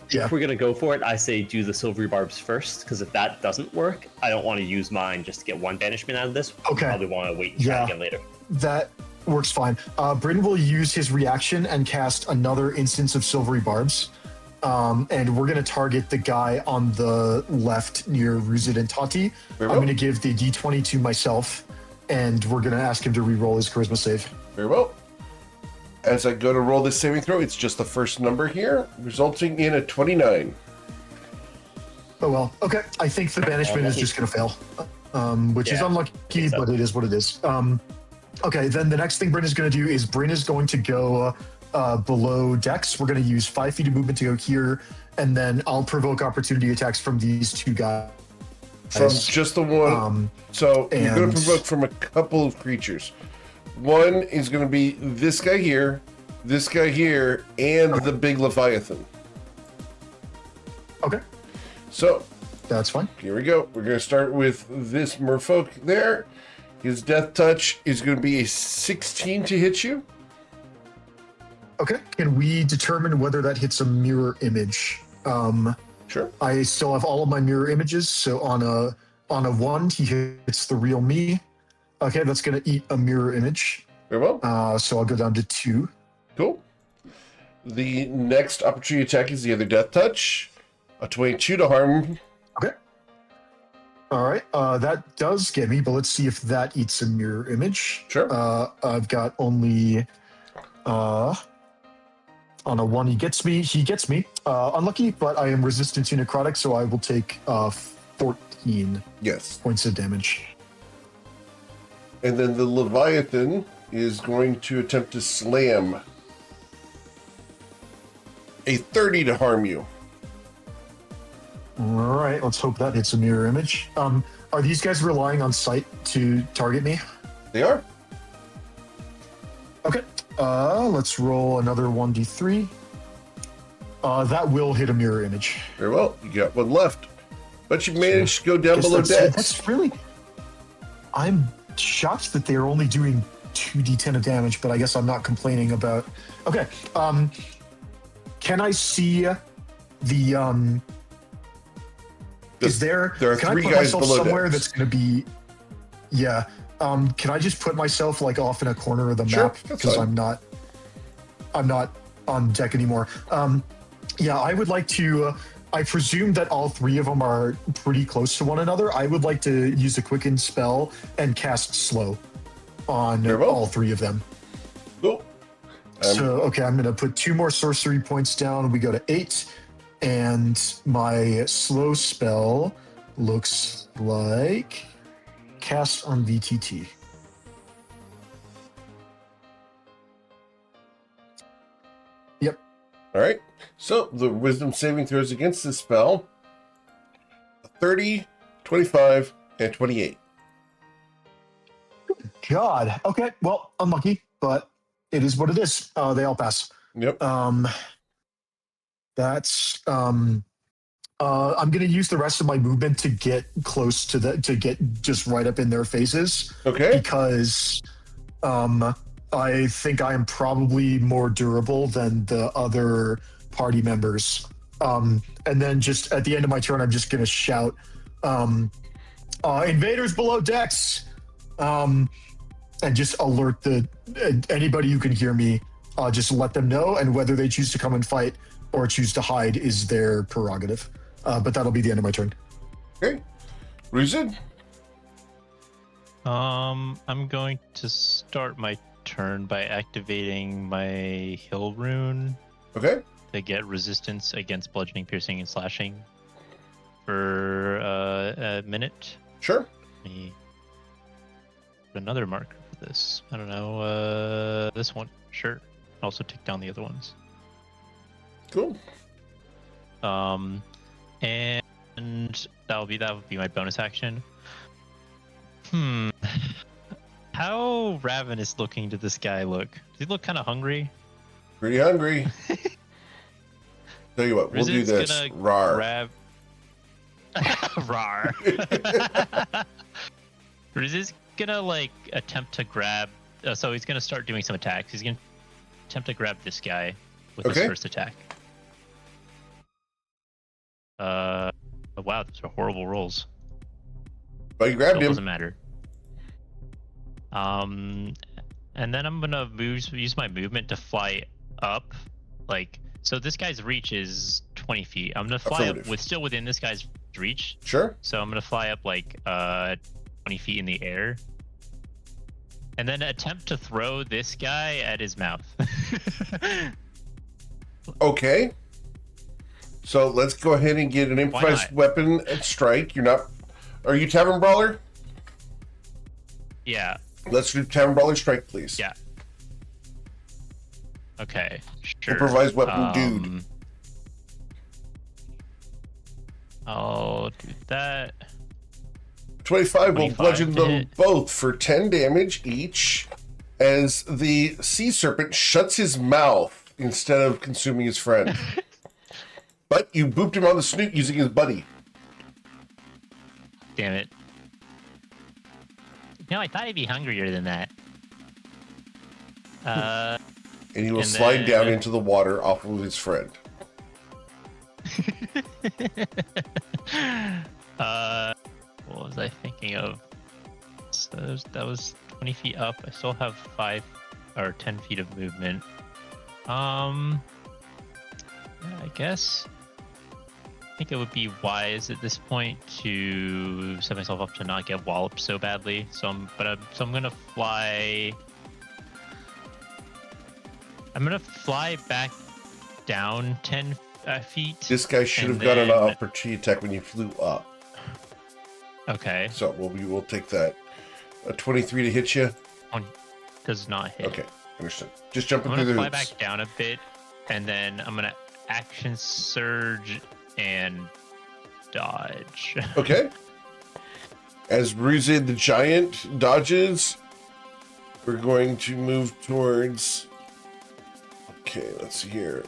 If we're gonna go for it, I say do the silvery barbs first, because if that doesn't work, I don't want to use mine just to get one banishment out of this. Okay. Probably want to wait and try again later. That works fine. Bryn will use his reaction and cast another instance of silvery barbs. And we're going to target the guy on the left near Ruzid and Tati. I'm going to give the D20 to myself, and we're going to ask him to re-roll his charisma save. Very well. As I go to roll this saving throw, it's just the first number here, resulting in a 29. Oh, well. Okay. I think the banishment is just going to fail, which is unlucky, but it is what it is. Okay, then the next thing Bryn is going to do is Bryn is going to go below Dex. We're going to use 5 feet of movement to go here, and then I'll provoke opportunity attacks from these 2 guys. From just the one. So you're going to provoke from a couple of creatures. One is going to be this guy here, and the big Leviathan. Okay. So that's fine. Here we go. We're going to start with this merfolk there. His death touch is going to be a 16 to hit you. Okay. Can we determine whether that hits a mirror image? Sure. I still have all of my mirror images, so on a 1, he hits the real me. Okay, that's going to eat a mirror image. Very well. So I'll go down to 2. Cool. The next opportunity attack is the other death touch. A 22 to harm. Okay. All right. That does get me, but let's see if that eats a mirror image. Sure. I've got only... on a 1, he gets me. Unlucky, but I am resistant to necrotic, so I will take 14 points of damage. And then the Leviathan is going to attempt to slam. A 30 to harm you. All right, let's hope that hits a mirror image. Are these guys relying on sight to target me? They are. Okay. Let's roll another 1d3. That will hit a mirror image. Very well. You got one left. But you managed to go down below Dex. That's really... I'm shocked that they're only doing 2d10 of damage, but I guess I'm not complaining about... Okay. Can I see the... Is there... There are can 3 I put guys myself below somewhere Dex. that's going to be... Yeah. Can I just put myself off in a corner of the map because I'm not on deck anymore? Yeah, I would like to. I presume that all 3 of them are pretty close to one another. I would like to use a quicken spell and cast slow on all 3 of them. Cool. So okay, I'm going to put 2 more sorcery points down. We go to 8, and my slow spell looks like. Cast on VTT. Yep, All right. So the wisdom saving throws against this spell: 30, 25, and 28. God. Okay. Well, unlucky, but it is what it is. They all pass. Yep. That's I'm gonna use the rest of my movement to get close to to get just right up in their faces. Okay. Because I think I am probably more durable than the other party members. And then just at the end of my turn, I'm just gonna shout, invaders below decks. And just alert anybody who can hear me, just let them know, and whether they choose to come and fight or choose to hide is their prerogative. But that'll be the end of my turn. Okay. Ruzid? I'm going to start my turn by activating my Hill Rune. Okay. To get resistance against bludgeoning, piercing, and slashing for a minute. Sure. Let me put another marker for this. I don't know. This one. Sure. Also take down the other ones. Cool. And that would be my bonus action. How ravenous looking did this guy look? Does he look kind of hungry? Pretty hungry. Tell you what, we'll do this. Rar. Rar. Riz's gonna like attempt to grab. So he's gonna start doing some attacks. He's gonna attempt to grab this guy with his first attack. Wow, those are horrible rolls. But you grabbed him. Doesn't matter. And then I'm gonna use my movement to fly up, like so. This guy's reach is 20 feet. I'm gonna fly up still within this guy's reach. Sure. So I'm gonna fly up like 20 feet in the air, and then attempt to throw this guy at his mouth. Okay. So let's go ahead and get an improvised weapon and strike. You're not. Are you Tavern Brawler? Yeah. Let's do Tavern Brawler strike, please. Yeah. Okay. Sure. Improvised weapon, dude. I'll do that. 25 will bludgeon them both for 10 damage each, as the sea serpent shuts his mouth instead of consuming his friend. But you booped him on the snoot using his buddy. Damn it. No, I thought he'd be hungrier than that. And he will slide down into the water off of his friend. What was I thinking of? So that was 20 feet up. I still have 5 or 10 feet of movement. Yeah, I guess. I think it would be wise at this point to set myself up to not get walloped so badly. So I'm gonna fly. I'm gonna fly back down 10 feet. This guy should have got an opportunity attack when you flew up. Okay. So we will take that. A 23 to hit you. Does not hit. Okay, understood. Just jumping I'm through the gonna hoops. fly back down a bit, and then I'm gonna action surge and dodge. Okay. As Ruzid the Giant dodges, we're going to move towards. Okay, let's see here.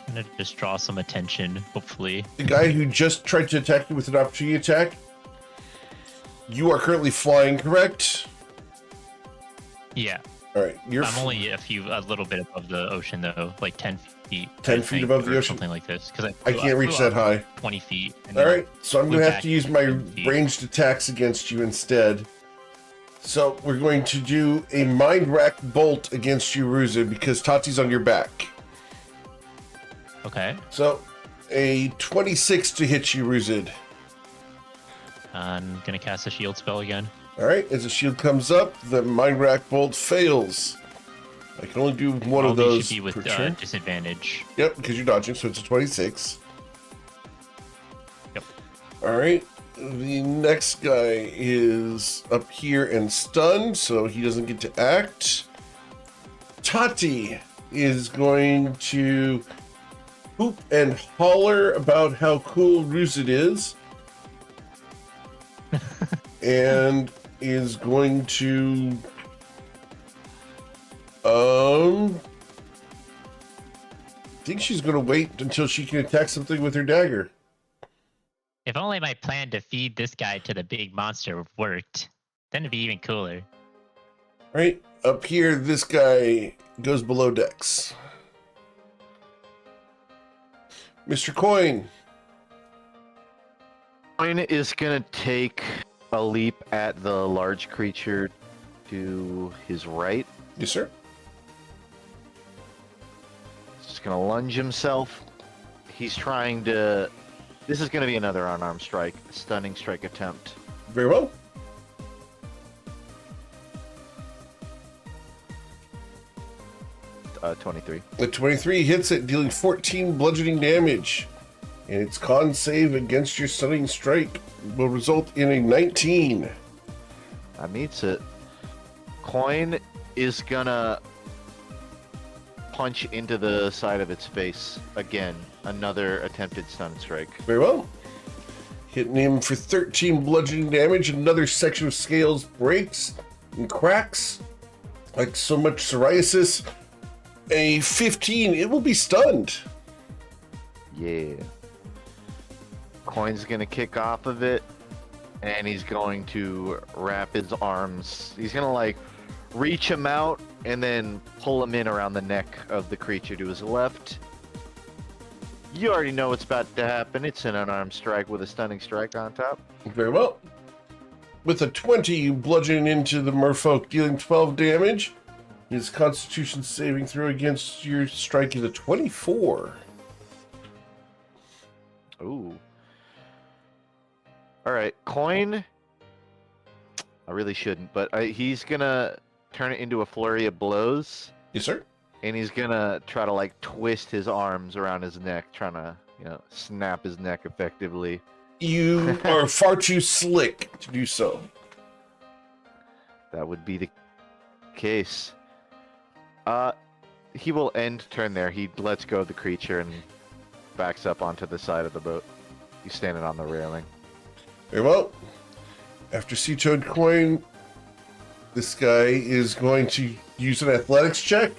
I'm gonna just draw some attention, hopefully. The guy who just tried to attack you with an opportunity attack. You are currently flying, correct? Yeah. All right. I'm only a little bit above the ocean though, like 10 feet. 10 feet above the ocean? Something like this. Because I can't reach that high. 20 feet. All right. So I'm going to have to use my ranged attacks against you instead. So we're going to do a Mind Rack Bolt against you, Ruza, because Tati's on your back. Okay. So a 26 to hit you, Ruzid. I'm going to cast a shield spell again. All right. As the shield comes up, the Mind Rack Bolt fails. I can only do one of those. Should be with disadvantage. Yep, because you're dodging, so it's a 26. Yep. All right. The next guy is up here and stunned, so he doesn't get to act. Tati is going to hoop and holler about how cool Roosit is. And is going to I think she's going to wait until she can attack something with her dagger. If only my plan to feed this guy to the big monster worked. Then it'd be even cooler. Right up here, this guy goes below decks. Mr. Coin. Coin is gonna take a leap at the large creature to his right. Yes, sir. He's gonna lunge himself. He's trying to. This is gonna be another unarmed strike, stunning strike attempt. Very well. Uh, 23. The 23 hits it, dealing 14 bludgeoning damage. And its con save against your stunning strike will result in a 19. That meets it. Coin is gonna punch into the side of its face again. Another attempted stun strike. Very well. Hitting him for 13 bludgeoning damage. Another section of scales breaks and cracks like so much psoriasis. A 15, it will be stunned. Yeah. Coin's gonna kick off of it, and he's going to wrap his arms. He's gonna like reach him out and then pull him in around the neck of the creature to his left. You already know what's about to happen. It's an unarmed strike with a stunning strike on top. Very well. With a 20, you bludgeon into the merfolk, dealing 12 damage. His constitution saving throw against your strike is a 24. Ooh. Alright, Coin. I really shouldn't, but he's gonna turn it into a flurry of blows. Yes, sir. And he's gonna try to like twist his arms around his neck, trying to, snap his neck effectively. You are far too slick to do so. That would be the case. He will end turn there. He lets go of the creature and backs up onto the side of the boat. He's standing on the railing. Very well. After Sea-Toad Coin, this guy is going to use an athletics check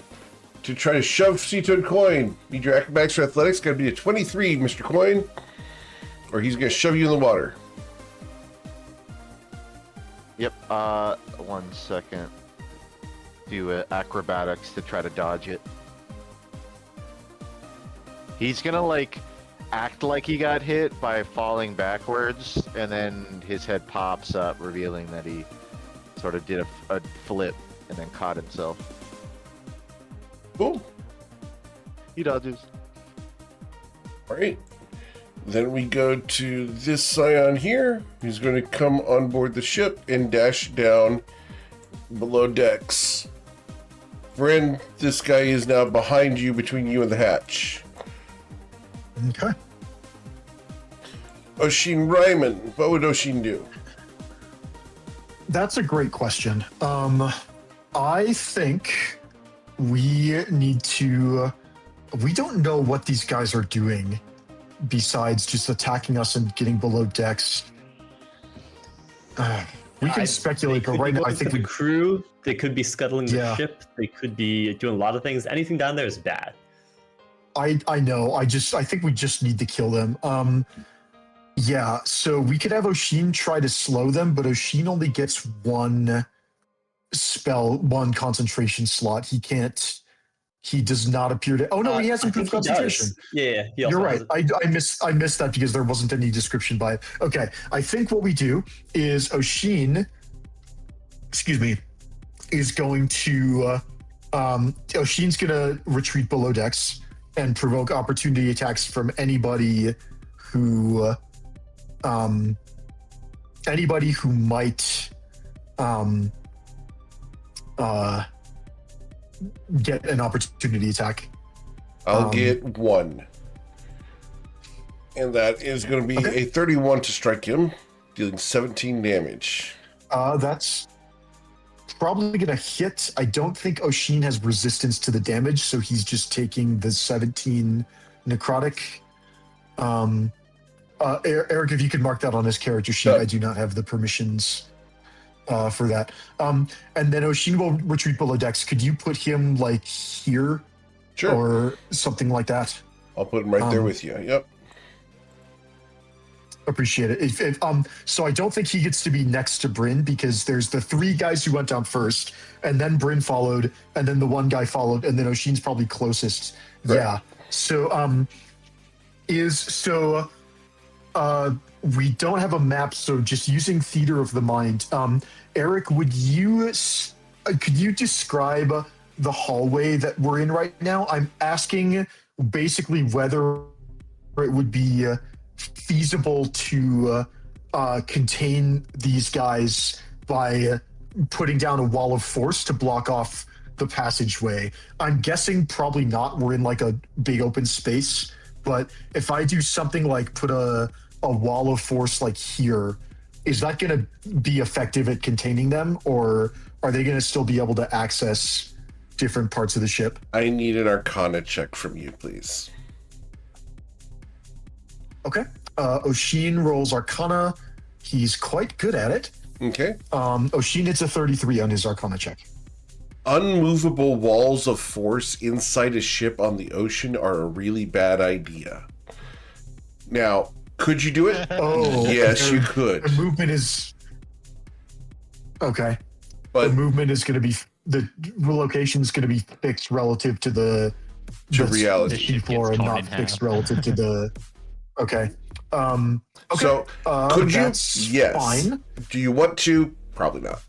to try to shove Sea-Toad Coin. Need your acrobatics for athletics. Got to be a 23, Mr. Coin, or he's going to shove you in the water. Yep. 1 second. Do acrobatics to try to dodge it. He's gonna like act like he got hit by falling backwards, and then his head pops up, revealing that he sort of did a flip and then caught himself. Cool. He dodges. All right. Then we go to this scion here. He's going to come on board the ship and dash down below decks. Bryn, this guy is now behind you, between you and the hatch. Okay. Oshin Ryman, what would Oshin do? That's a great question. I think we need to. We don't know what these guys are doing besides just attacking us and getting below decks. We can speculate, but right now I think the crew. They could be scuttling the Yeah. ship. They could be doing a lot of things. Anything down there is bad. I know. I think we just need to kill them. Yeah. So we could have Oshin try to slow them, but Oshin only gets one spell, one concentration slot. He can't. He does not appear to. Oh no, he has improved concentration. Yeah, he also You're right. has I missed that because there wasn't any description by it. Okay. I think what we do is Oshin. Excuse me. Is going to. Oshin's going to retreat below decks and provoke opportunity attacks from anybody who might get an opportunity attack. I'll get one. And that is going to be a 31 to strike him, dealing 17 damage. That's probably going to hit. I don't think Oshin has resistance to the damage, so he's just taking the 17 necrotic. Eric, if you could mark that on his character sheet, Sure. I do not have the permissions for that. And then Oshin will retreat below decks. Could you put him like here, Sure. or something like that? I'll put him right there with you. Yep. Appreciate it. So I don't think he gets to be next to Bryn because there's the 3 guys who went down first, and then Bryn followed, and then the 1 guy followed, and then Oshin's probably closest. Right. Yeah. So we don't have a map, so just using theater of the mind. Eric, could you describe the hallway that we're in right now? I'm asking basically whether it would be feasible to contain these guys by putting down a wall of force to block off the passageway. I'm guessing probably not. We're in like a big open space, but if I do something like put a wall of force like here, is that going to be effective at containing them, or are they going to still be able to access different parts of the ship? I need an Arcana check from you, please. Okay. Oshin rolls Arcana. He's quite good at it. Okay. Oshin hits a 33 on his Arcana check. Unmovable walls of force inside a ship on the ocean are a really bad idea. Now, could you do it? Oh, yes, you could. The movement is okay. But the movement is going to be the location is going to be fixed relative to the reality. the sheet floor, and not fixed relative to the. Okay. Okay. So, could you? That's Yes. fine. Do you want to? Probably not.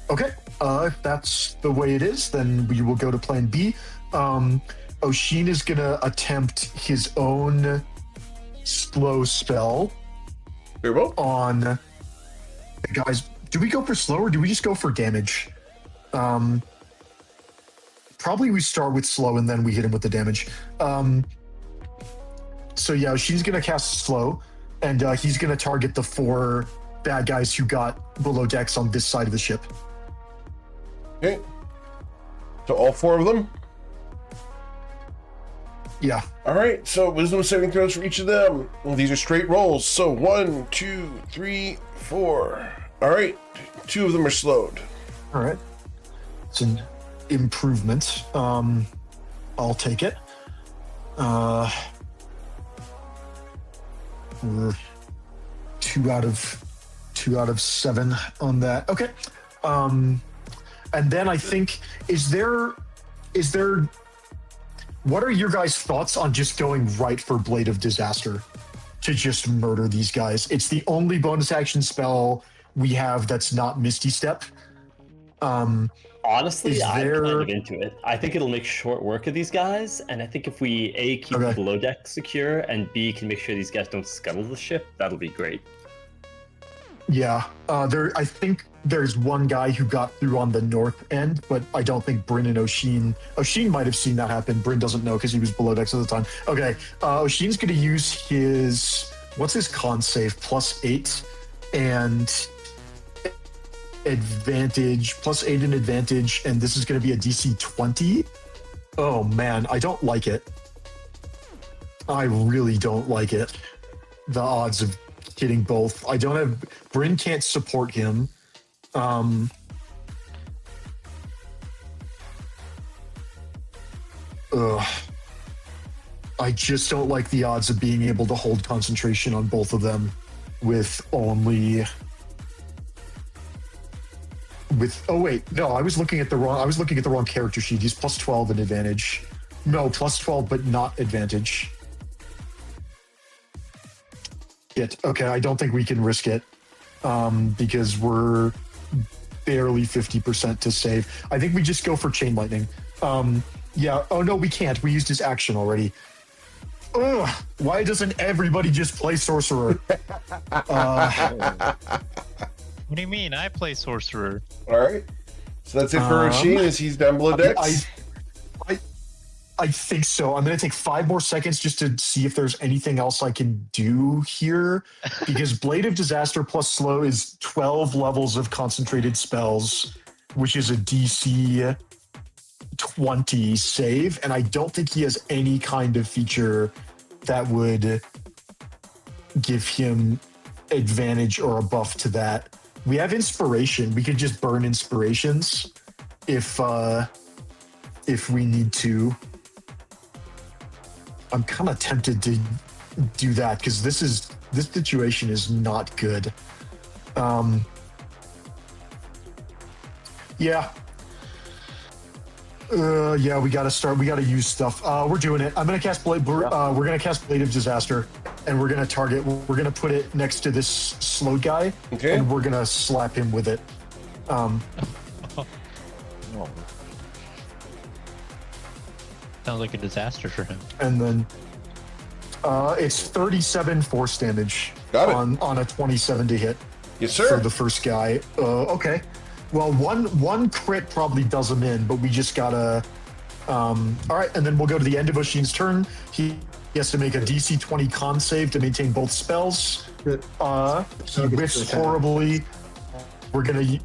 Okay. If that's the way it is, then we will go to plan B. Oshin is going to attempt his own slow spell Very well. on guys. Do we go for slow or do we just go for damage? Probably we start with slow and then we hit him with the damage. So yeah, she's going to cast slow, and he's going to target the 4 bad guys who got below decks on this side of the ship. Okay. So all 4 of them? Yeah. All right. So wisdom saving throws for each of them. Well, these are straight rolls. So 1, 2, 3, 4. All right. 2 of them are slowed. All right. It's an improvement. I'll take it. We're 2 out of 7 on that. Okay. And then I think is there what are your guys' thoughts on just going right for Blade of Disaster to just murder these guys? It's the only bonus action spell we have that's not Misty Step. Honestly, I'm there- kind of into it. I think it'll make short work of these guys, and I think if we A, keep the below deck secure, and B, can make sure these guys don't scuttle the ship, that'll be great. Yeah, I think there's one guy who got through on the north end, but I don't think Bryn and Oshin might have seen that happen. Bryn doesn't know because he was below decks at the time. Okay, Oshin's going to use his, what's his con save? +8 and advantage, +8 and advantage, and this is going to be a DC 20. Oh man, I don't like it. I really don't like it. The odds of hitting both. I don't have, Bryn can't support him. I just don't like the odds of being able to hold concentration on both of them with only oh wait, no, I was looking at the wrong character sheet. He's +12 in advantage. No, +12 but not advantage. Okay, I don't think we can risk it because we're barely 50% to save. I think we just go for Chain Lightning. Yeah. Oh no, we can't. We used his action already. Ugh, why doesn't everybody just play Sorcerer? What do you mean? I play Sorcerer. All right. So that's it for Oshin as he's down below decks. I think so. I'm going to take 5 more seconds just to see if there's anything else I can do here. Because Blade of Disaster plus slow is 12 levels of concentrated spells, which is a DC 20 save, and I don't think he has any kind of feature that would give him advantage or a buff to that. We have inspiration. We could just burn inspirations if we need to. I'm kind of tempted to do that because this situation is not good. Yeah. Yeah, we gotta start. We gotta use stuff. We're doing it. I'm gonna cast Blade. We're gonna cast Blade of Disaster, and we're gonna target. We're gonna put it next to this slow guy, Okay. and we're gonna slap him with it. Sounds like a disaster for him. And then it's 37 force damage Got it. on a 27 to hit. Yes, For sir. the first guy. Okay. Well, one crit probably does him in, but we just gotta. All right, and then we'll go to the end of Oshin's turn. He has to make a DC 20 con save to maintain both spells. He whiffs horribly. We're gonna.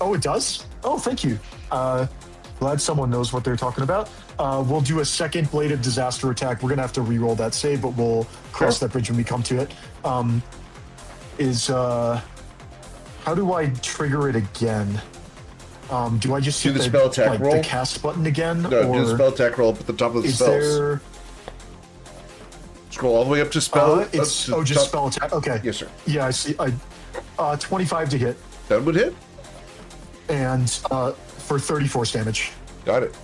Oh, it does. Oh, thank you. Glad someone knows what they're talking about. We'll do a second Blade of Disaster attack. We're gonna have to re-roll that save, but we'll cross that bridge when we come to it. How do I trigger it again? Do I just Do hit the spell attack roll? the cast button again? No, do the spell attack roll up at the top of the is spells. there? Scroll all the way up to spell. It's up to just top. spell attack. Okay. Yes, sir. Yeah, I see. 25 to hit That would hit. and for 30 force damage. Got it.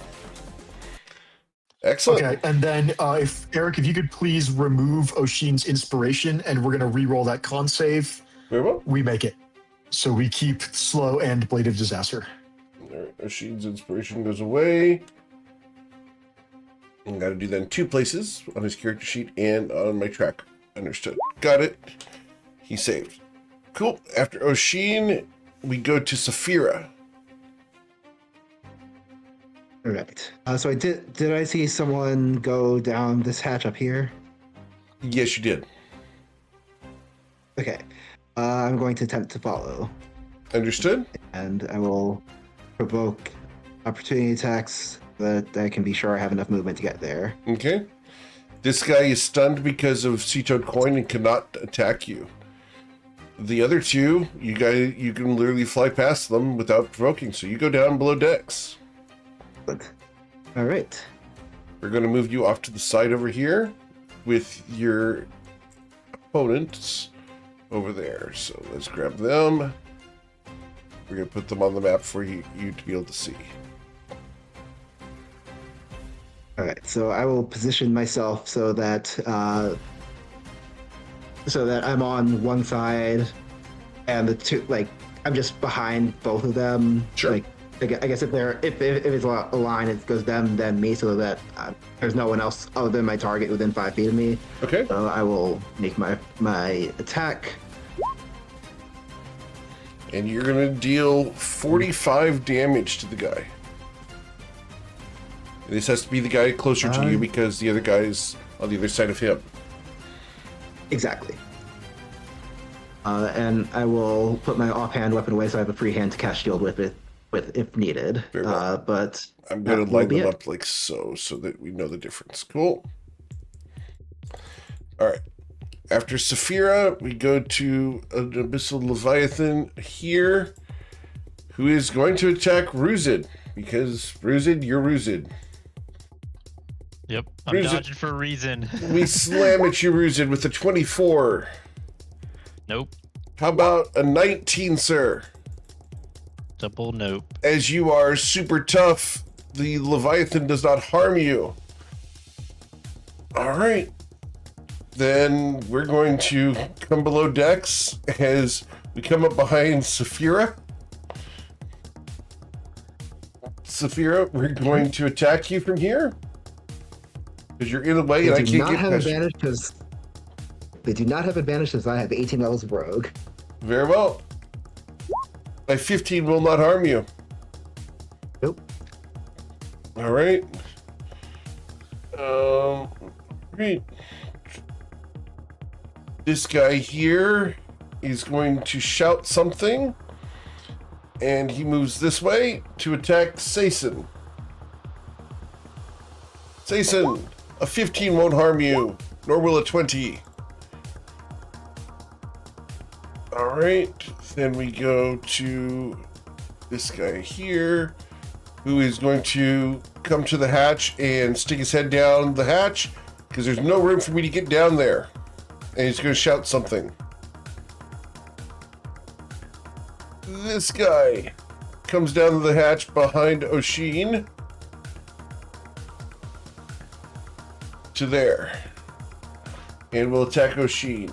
Excellent. Okay, and then if Eric, if you could please remove Oshin's inspiration, and we're gonna re-roll that con save. Very well. We make it. So we keep slow and Blade of Disaster. All right, Oshin's inspiration goes away. And got to do that in two places, on his character sheet and on my track. Understood. Got it. He saved. Cool. After Oshin, we go to Saphira. Correct. So I did I see someone go down this hatch up here? Yes, you did. Okay. I'm going to attempt to follow, Understood. and I will provoke opportunity attacks that I can be sure I have enough movement to get there. Okay. This guy is stunned because of Sea-Toad Coin and cannot attack you. The other two, you can literally fly past them without provoking, so you go down below decks. Good. All right. We're going to move you off to the side over here with your opponents over there. So let's grab them. We're going to put them on the map for you to be able to see. All right. So I will position myself so that I'm on one side, and the two, like, I'm just behind both of them. Sure. Like, I guess if it's a line, it goes them, then me, so that there's no one else other than my target within 5 feet of me. Okay. So I will make my attack. And you're going to deal 45 damage to the guy. This has to be the guy closer to you because the other guy is on the other side of him. Exactly. And I will put my offhand weapon away so I have a free hand to cast shield with if needed. Very well. But I'm going that to will line be them it. up like so that we know the difference. Cool. All right. After Saphira, we go to an Abyssal Leviathan here, who is going to attack Ruzid, because Ruzid, you're Ruzid. Yep, I'm Ruzid. dodging for a reason. We slam at you, Ruzid, with a 24. Nope. How about a 19, sir? Double nope. As you are super tough, the Leviathan does not harm you. All right. Then we're going to come below decks as we come up behind Saphira. Saphira, we're going to attack you from here. Because you're in the way and I They do can't not get have past you. advantage because they do not have advantage because I have 18 levels of rogue. Very well. My 15 will not harm you. Nope. All right. Great. This guy here is going to shout something, and he moves this way to attack Sason. Sason, a 15 won't harm you, nor will a 20. All right, then we go to this guy here, who is going to come to the hatch and stick his head down the hatch, because there's no room for me to get down there. And he's going to shout something. This guy comes down to the hatch behind Oshin to there, and will attack Oshin.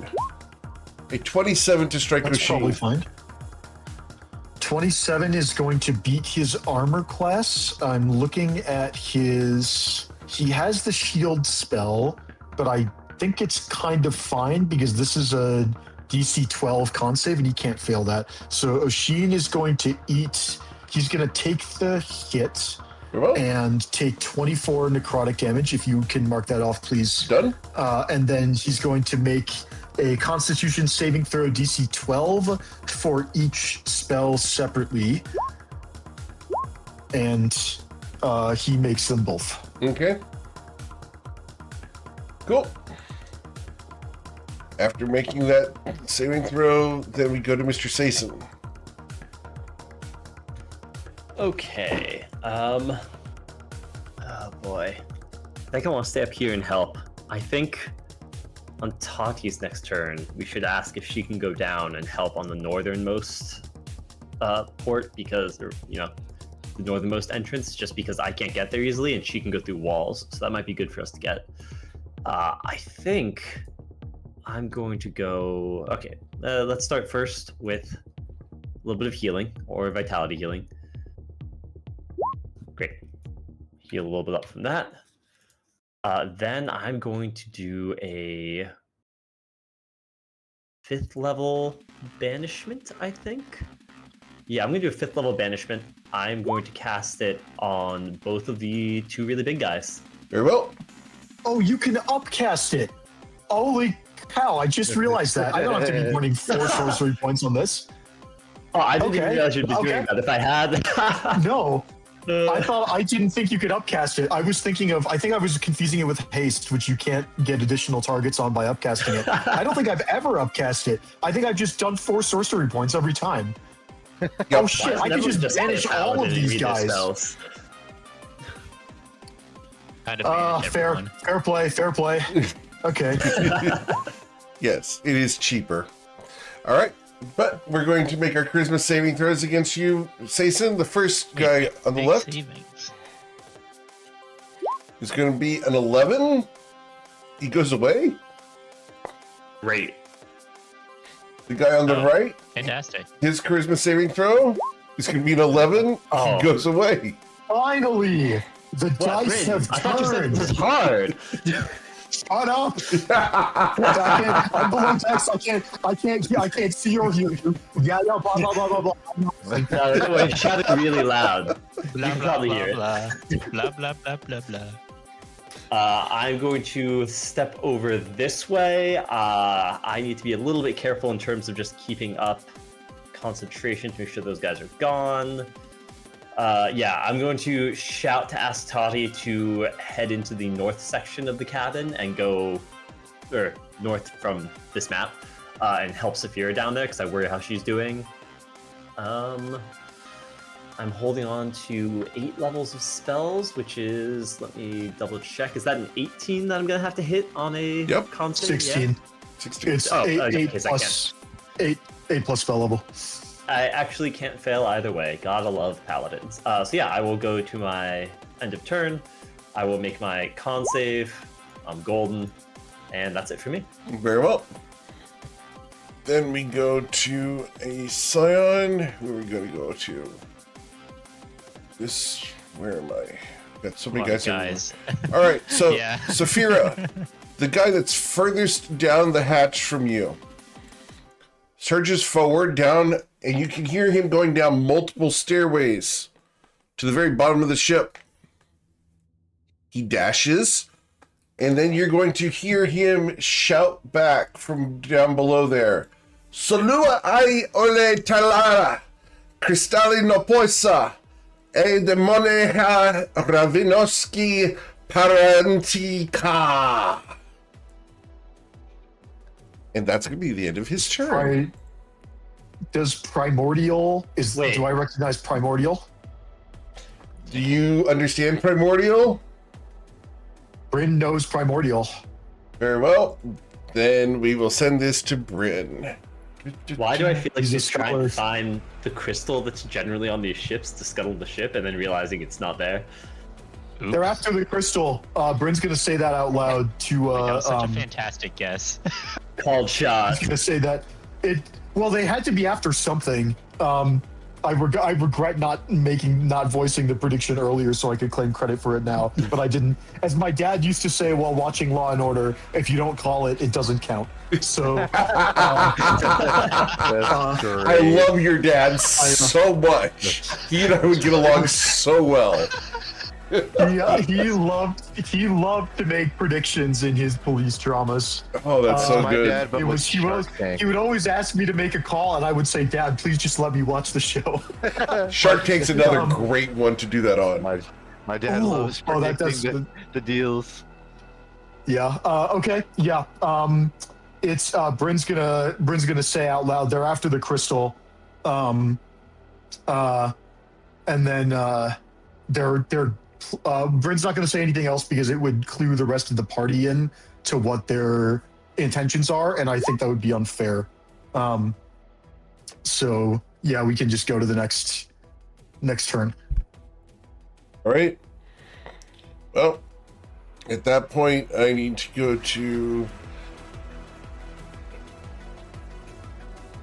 A 27 to strike That's Oshin. probably fine. 27 is going to beat his armor class. I'm looking at his... He has the shield spell, but I think it's kind of fine because this is a DC 12 con save and he can't fail that. So Oshin is going to eat... He's going to take the hit and take 24 necrotic damage. If you can mark that off, please. Done. And then he's going to make a Constitution saving throw DC 12 for each spell separately. And he makes them both. Okay. Cool. After making that saving throw, then we go to Mr. Sason. Okay. Oh boy. I think I want to stay up here and help. I think on Tati's next turn, we should ask if she can go down and help on the northernmost port, because, or, you know, the northernmost entrance, just because I can't get there easily and she can go through walls. So that might be good for us to get. I think I'm going to go... Okay, let's start first with a little bit of healing, or vitality healing. Great. Heal a little bit up from that. Then I'm going to do a 5th level banishment, I think. Yeah, I'm going to do a 5th level banishment. I'm going to cast it on both of the 2 really big guys. Very well. Oh, you can upcast it. Holy cow, I just realized that. I don't have to be burning 4 sorcery points on this. Oh, I didn't even realize you'd be doing that. If I had... No. I didn't think you could upcast it. I think I was confusing it with haste, which you can't get additional targets on by upcasting it. I don't think I've ever upcast it. I think I've just done 4 sorcery points every time. Oh shit, I can just banish all of these guys. Fair play. Okay. Yes, it is cheaper. All right. But we're going to make our charisma saving throws against you, Sason. The first guy on the left is going to be an 11. He goes away. Great. The guy on the right, fantastic. His charisma saving throw is going to be an 11. Oh. He goes away. Finally, the dice have turned. This is hard. Shut up! I'm below text. I can't see or hear you. Yeah, blah blah blah blah blah. No, it shouted really loud. Blah, You can blah, probably blah, hear it. blah blah blah blah blah. I'm going to step over this way. I need to be a little bit careful in terms of just keeping up concentration to make sure those guys are gone. Yeah, I'm going to shout to ask Tati to head into the north section of the cabin and go, or north from this map, and help Saphira down there because I worry how she's doing. I'm holding on to 8 levels of spells, which is, let me double check. Is that an 18 that I'm gonna have to hit on a con save? 16. Yeah? 16. It's Oh, 8 okay, plus 8 plus spell level. I actually can't fail either way. Gotta love paladins. So yeah, I will go to my end of turn. I will make my con save. I'm golden, and that's it for me. Very well. Then we go to a Scion. Who are we going to go to? This. Where am I? Got so many guys. All right, so Yeah. Saphira, the guy that's furthest down the hatch from you, surges forward down, and you can hear him going down multiple stairways to the very bottom of the ship. He dashes, and then you're going to hear him shout back from down below there. Solua ai ole talara, cristali no poisa, e demone ha ravinoski Parantika. And that's going to be the end of his turn. Does Primordial Wait. Do I recognize Primordial? Do you understand Primordial? Bryn knows Primordial. Very well. Then we will send this to Bryn. Why do I feel like He's a he's trying scholar. to find the crystal that's generally on these ships to scuttle the ship and then realizing it's not there? They're after the crystal. Bryn's gonna say that out loud to. That was such a fantastic guess. Called shot. He's gonna say that Well, they had to be after something. I regret not voicing the prediction earlier, so I could claim credit for it now. But I didn't. As my dad used to say while watching Law and Order, if you don't call it, it doesn't count. So. I love your dad so much. He and I would get along so well. He loved to make predictions in his police dramas. Oh, that's so My good. dad, but with He Shark Tank. would always ask me to make a call, and I would say, "Dad, please just let me watch the show." Shark Tank's another great one to do that on. My dad loves predicting the deals. Yeah. Okay. Yeah. It's Bryn's gonna say out loud. They're after the crystal, and then Bryn's not gonna say anything else because it would clue the rest of the party in to what their intentions are, and I think that would be unfair. So yeah, we can just go to the next turn. All right. Well, at that point, I need to go to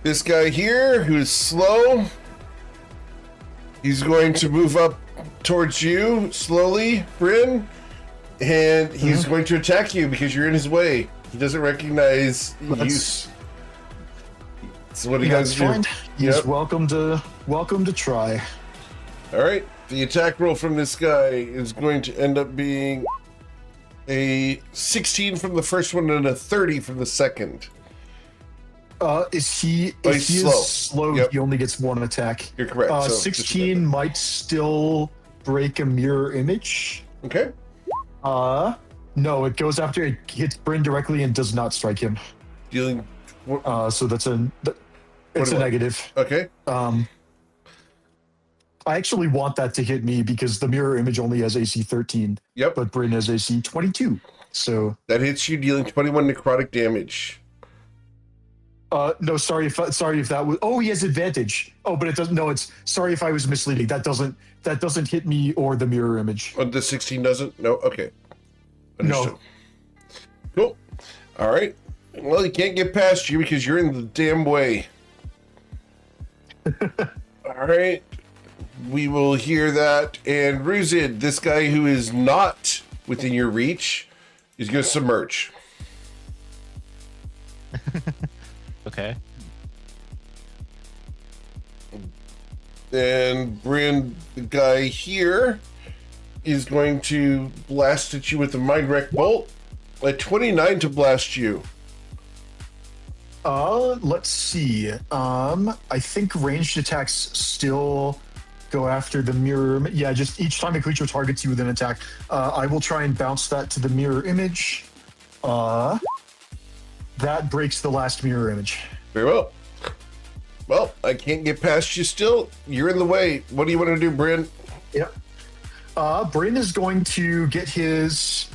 this guy here who's slow. He's going to move up towards you slowly, Bryn, and he's going to attack you because you're in his way. He doesn't recognize you. That's what he does. He's welcome to try. All right. The attack roll from this guy is going to end up being a 16 from the first one and a 30 from the second. If he he's is slow, Yep. he only gets one attack. You're correct. So 16 might still break a mirror image. Okay. No, it goes after it hits Bryn directly and does not strike him. Dealing. So it's a negative. Okay. I actually want that to hit me because the mirror image only has AC 13. Yep. But Bryn has AC 22. So that hits you, dealing 21 necrotic damage. no, sorry if that was. Oh, he has advantage. Oh, but it doesn't. No, it's sorry if I was misleading. That doesn't hit me or the mirror image. Oh, the 16 doesn't. No. Okay. Understood. No. Cool. All right. Well, he can't get past you because you're in the damn way. All right. We will hear that. And Ruzid, this guy who is not within your reach, is going to submerge. Okay. And Bryn, the guy here, is going to blast at you with the Mind Wreck Bolt. A 29 to blast you. Let's see. I think ranged attacks still go after the mirror. Yeah, just each time a creature targets you with an attack, I will try and bounce that to the mirror image. That breaks the last mirror image. Very well. Well, I can't get past you still. You're in the way. What do you want to do, Bryn? Yep. Bryn is going to get his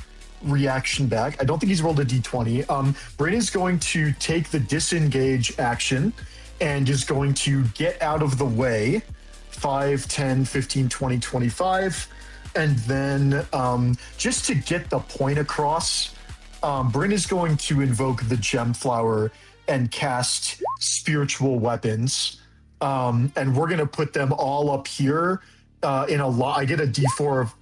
reaction back. I don't think he's rolled a d20. Bryn is going to take the disengage action and is going to get out of the way. 5, 10, 15, 20, 25. And then just to get the point across, Bryn is going to invoke the gem flower and cast spiritual weapons. And we're going to put them all up here in a lot. I get a d4 of,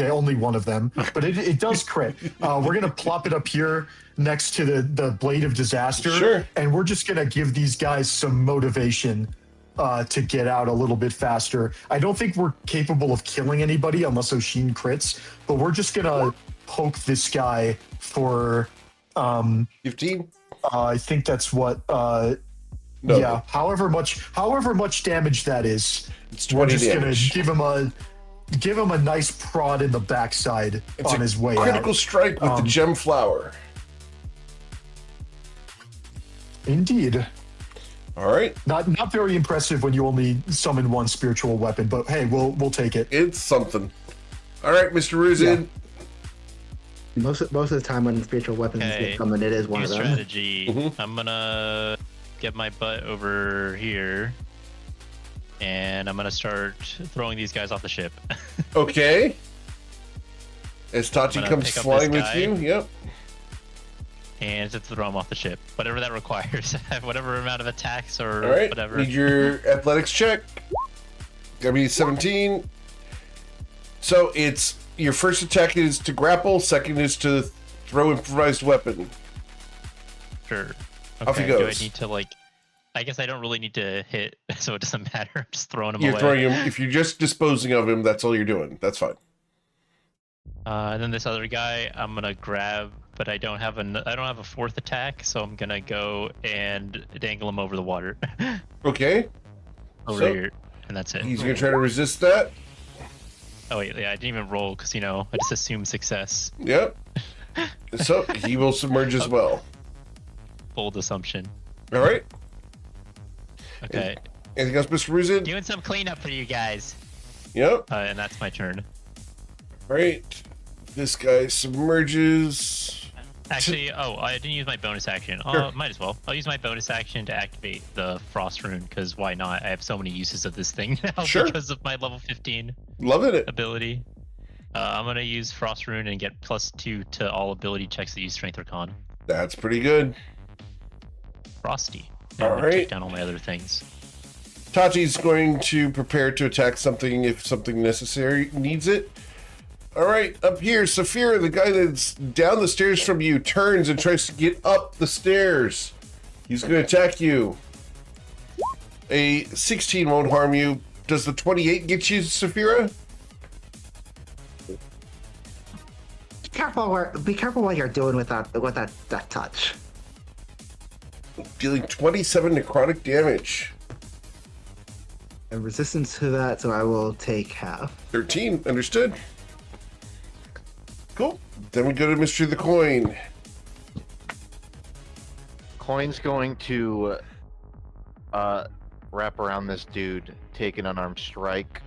only one of them, but it does crit. We're going to plop it up here next to the Blade of Disaster. Sure. And we're just going to give these guys some motivation to get out a little bit faster. I don't think we're capable of killing anybody unless Oshin crits, but we're just going to poke this guy for 15? I think that's what No. yeah, however much damage that is. It's 20 We're just damage. gonna give him give him a nice prod in the backside on his way out. Critical strike with the gem flower. Indeed. All right. Not very impressive when you only summon one spiritual weapon, but hey, we'll take it. It's something. All right, Mr. Ruzin. Yeah. Most of the time when spiritual weapons get summoned, it is one of them. Strategy. I'm gonna get my butt over here, and I'm gonna start throwing these guys off the ship. Okay. As Tachi comes flying with you, yep. And just throw them off the ship, whatever that requires, whatever amount of attacks or All right. whatever. Need your athletics check. Gotta be 17. So it's your first attack is to grapple, second is to throw improvised weapon. Sure. Okay. Off he goes. Do I need to I guess I don't really need to hit, so it doesn't matter. I'm just throwing him You're away. throwing him. If you're just disposing of him, that's all you're doing. That's fine. And then this other guy, I'm gonna grab, but I don't have a fourth attack, so I'm gonna go and dangle him over the water. Okay. Over here, and that's it. He's gonna try to resist that. Oh wait, yeah, I didn't even roll because I just assumed success. Yep. So he will submerge as well. Bold assumption. All right. Okay. Anything else, Mr. Ruzin? Doing some cleanup for you guys. Yep. And that's my turn. All right. This guy submerges. Actually, I didn't use my bonus action. Sure. Might as well. I'll use my bonus action to activate the frost rune, because why not? I have so many uses of this thing now because of my level 15 Loving it. ability. I'm going to use frost rune and get +2 to all ability checks that use strength or con. That's pretty good. Frosty. All right. Take down all my other things. Tachi's going to prepare to attack something if something necessary needs it. All right, up here, Saphira, the guy that's down the stairs from you, turns and tries to get up the stairs. He's going to attack you. A 16 won't harm you. Does the 28 get you, Saphira? Be careful what you're doing with that touch. Dealing 27 necrotic damage. And resistance to that, so I will take half. 13, understood. Cool. Then we go to Mystery of the Coin. Coin's going to wrap around this dude, take an unarmed strike.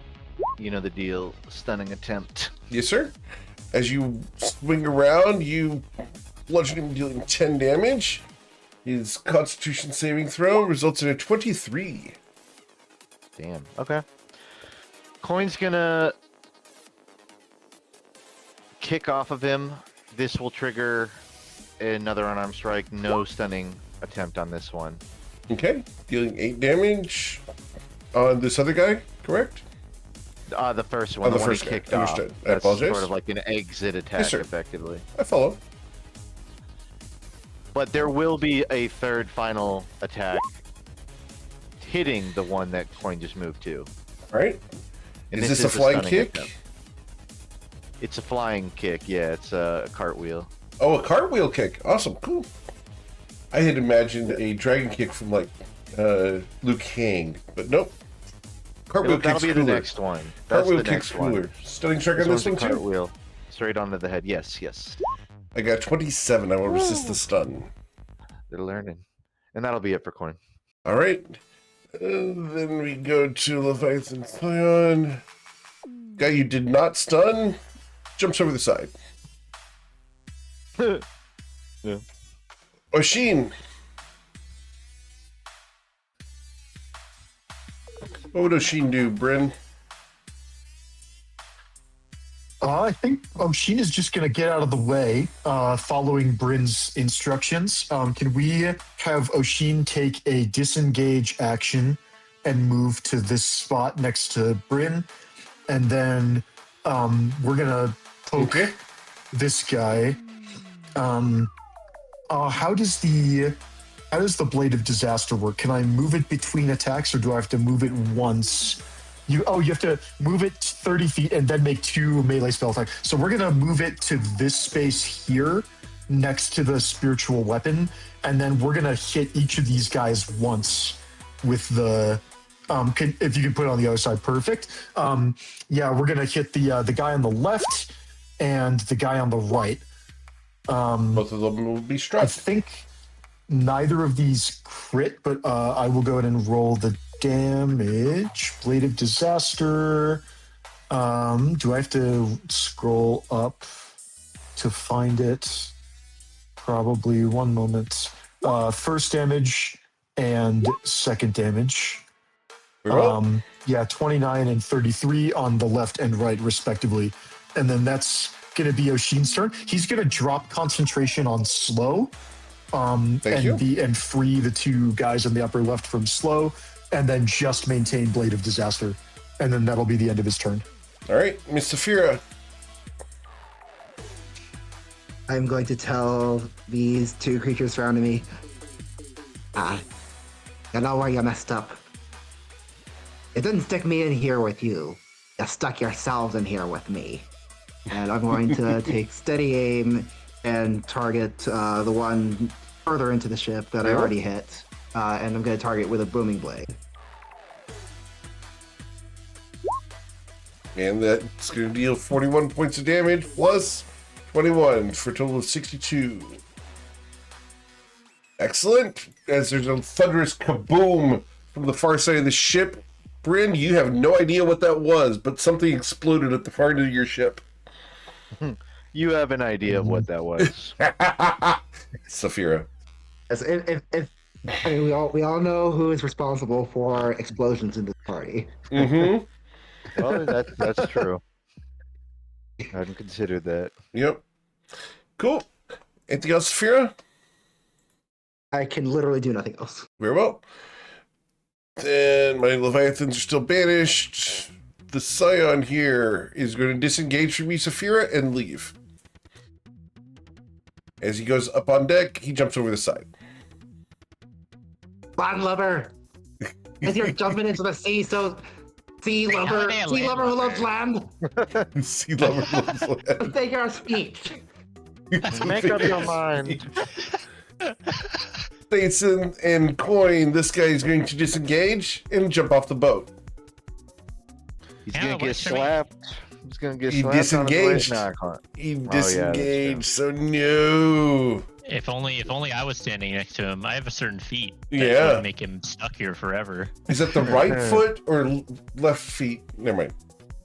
You know the deal. Stunning attempt. Yes, sir. As you swing around, you bludgeon him, dealing 10 damage. His Constitution saving throw results in a 23. Damn. Okay. Coin's gonna kick off of him. This will trigger another unarmed strike. No stunning attempt on this one. Okay. Dealing 8 damage on this other guy, correct? The first one. The one first he guy. kicked off. Understood. I That's apologize. sort of like an exit attack, Yes, sir. effectively. I follow. But there will be a third final attack hitting the one that Coin just moved to. All right. And Is this a flying stunning kick? attempt. It's a flying kick, yeah, it's a cartwheel. Oh, a cartwheel kick. Awesome. Cool. I had imagined a dragon kick from like Liu Kang, but nope. Cartwheel That'll kick's be cooler. the next one. That's Cartwheel the kick's next one. cooler. Stunning strike on This this one one's a too? cartwheel. Straight onto the head. Yes, yes. I got 27. I will resist the stun. They're learning. And that'll be it for Coin. All right. Then we go to Leviathan Scion. Guy you did not stun jumps over the side. Yeah. Oshin. What would Oshin do, Bryn? I think Oshin is just going to get out of the way, following Bryn's instructions. Can we have Oshin take a disengage action and move to this spot next to Bryn? And then we're going to poke this guy. How does the Blade of Disaster work? Can I move it between attacks, or do I have to move it once? You have to move it 30 feet and then make 2 melee spell attacks. So we're gonna move it to this space here, next to the spiritual weapon, and then we're gonna hit each of these guys once with the If you can put it on the other side, perfect. Yeah, we're gonna hit the guy on the left and the guy on the right. Both of them will be struck. I think neither of these crit, but I will go ahead and roll the damage. Blade of Disaster. Do I have to scroll up to find it? Probably. One moment. First damage and second damage. Yeah, 29 and 33 on the left and right, respectively. And then that's going to be Oshin's turn. He's going to drop concentration on slow. And free the two guys on the upper left from slow, and then just maintain Blade of Disaster. And then that'll be the end of his turn. All right, Miss Saphira. I'm going to tell these two creatures surrounding me, you know where you messed up. It didn't stick me in here with you. You stuck yourselves in here with me. And I'm going to take steady aim and target the one further into the ship that I already hit. And I'm going to target with a booming blade. And that's going to deal 41 points of damage plus 21 for a total of 62. Excellent. As there's a thunderous kaboom from the far side of the ship. Bryn, you have no idea what that was, but something exploded at the far end of your ship. You have an idea of what that was. Saphira. I mean, we all know who is responsible for explosions in this party. Mm-hmm. Oh, that's true. I hadn't considered that. Yep. Cool. Anything else, Saphira? I can literally do nothing else. Very well. And my Leviathans are still banished. The Scion here is going to disengage from you, Saphira, and leave. As he goes up on deck, he jumps over the side. Land lover! As you're jumping into the sea, so sea lover who loves land, Sea lover loves land. take our speech. Make up your mind. Basin and Coin, this guy is going to disengage and jump off the boat. He's gonna get slapped. He's gonna get He slapped. disengaged. On his way. No, I can't. He yeah, disengaged, so no. If only I was standing next to him. I have a certain feat. Yeah. Would make him stuck here forever. Is that the right foot or left feet? Never mind.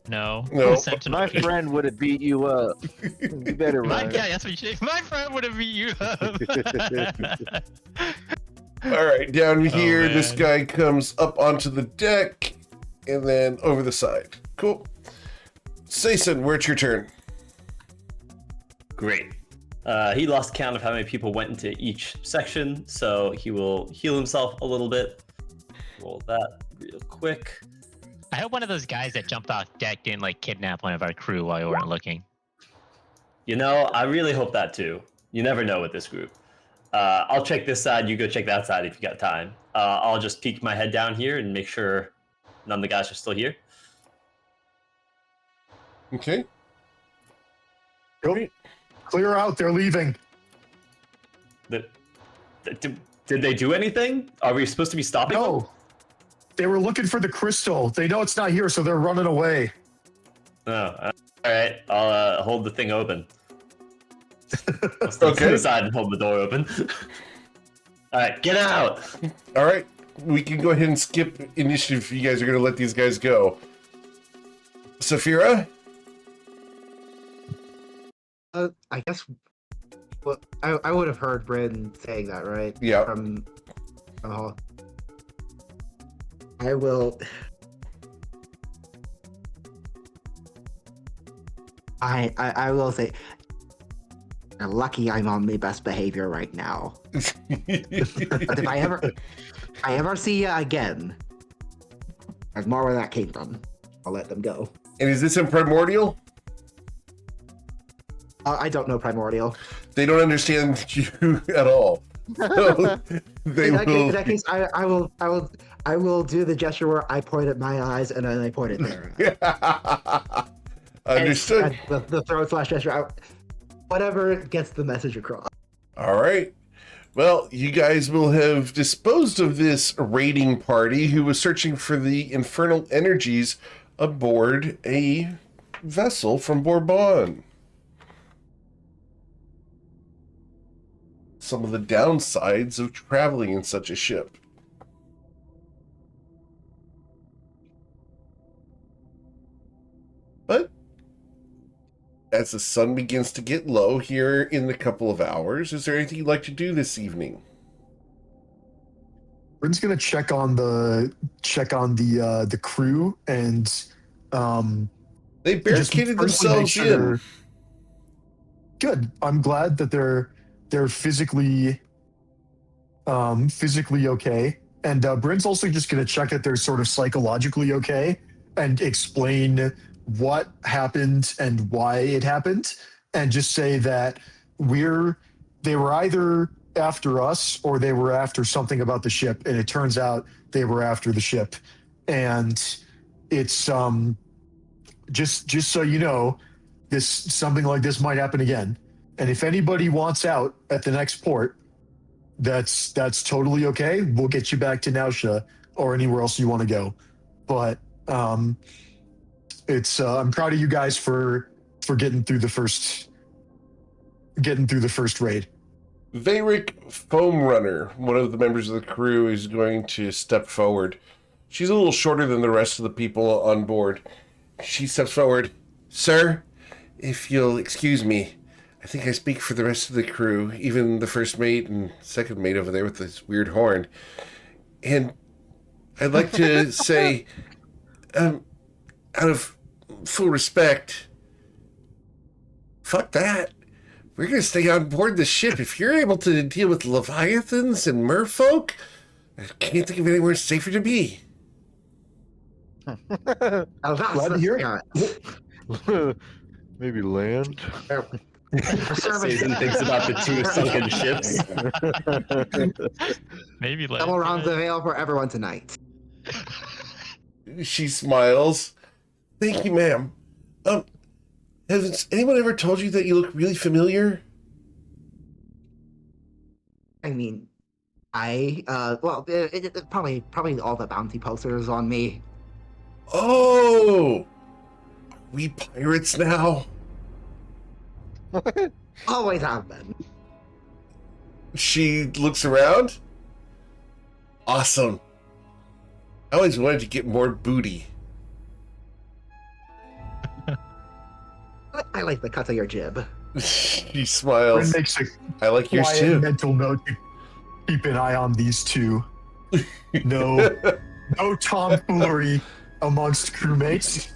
No. No. My friend would have beat you up. You better run. Yeah, that's what you say. My friend would have beat you up. All right, down here, man. this guy comes up onto the deck and then over the side. Cool. Sason, where it's your turn. Great. He lost count of how many people went into each section, so he will heal himself a little bit. Roll that real quick. I hope one of those guys that jumped off deck didn't like kidnap one of our crew while we weren't looking. You know, I really hope that too. You never know with this group. I'll check this side, you go check that side if you got time. I'll just peek my head down here and make sure none of the guys are still here. Okay. Go. Clear out. They're leaving. Did they do anything? Are we supposed to be stopping them? No. They were looking for the crystal. They know it's not here, so they're running away. Oh, all right. I'll hold the thing open. I'll step to Okay. the side and hold the door open. All right, get out! All right. We can go ahead and skip initiative if you guys are going to let these guys go. Saphira? I guess. Well, I would have heard Bryn saying that, right? Yeah. From the hall. I will. I will say. You're lucky I'm on my best behavior right now. But if I ever see you again, there's more where that came from. I'll let them go. And is this in Primordial? I don't know Primordial. They don't understand you at all. So they In will. that case, I will do the gesture where I point at my eyes and then I point at their eyes. Understood. The throat slash gesture. Whatever gets the message across. All right. Well, you guys will have disposed of this raiding party who was searching for the infernal energies aboard a vessel from Bourbon. Some of the downsides of traveling in such a ship. But as the sun begins to get low here in a couple of hours, is there anything you'd like to do this evening? Bryn's gonna check on the crew and they barricaded themselves in. Good. I'm glad that they're physically okay. And Bryn's also just gonna check that they're sort of psychologically okay and explain what happened and why it happened, and just say that they were either after us or they were after something about the ship, and it turns out they were after the ship. And it's just so you know, something like this might happen again. And if anybody wants out at the next port, that's totally okay. We'll get you back to Nausea or anywhere else you want to go. But I'm proud of you guys for getting through the first raid. Veyric Foam Runner, one of the members of the crew, is going to step forward. She's a little shorter than the rest of the people on board. She steps forward. Sir, if you'll excuse me, I think I speak for the rest of the crew, even the first mate and second mate over there with this weird horn. And I'd like to say, out of full respect, fuck that. We're going to stay on board the ship. If you're able to deal with Leviathans and merfolk, I can't think of anywhere safer to be. Oh, that's Glad to hear it. Maybe land. Susan thinks about the 2 sunken ships. Maybe like Double rounds of ale for everyone tonight. She smiles. Thank you, ma'am. Has anyone ever told you that you look really familiar? I mean, probably all the bounty posters on me. Oh! We pirates now? Always have been. She looks around. Awesome. I always wanted to get more booty. I like the cut of your jib. She smiles. Bryn makes a I like yours quiet too. mental note to keep an eye on these two. No tomfoolery amongst crewmates.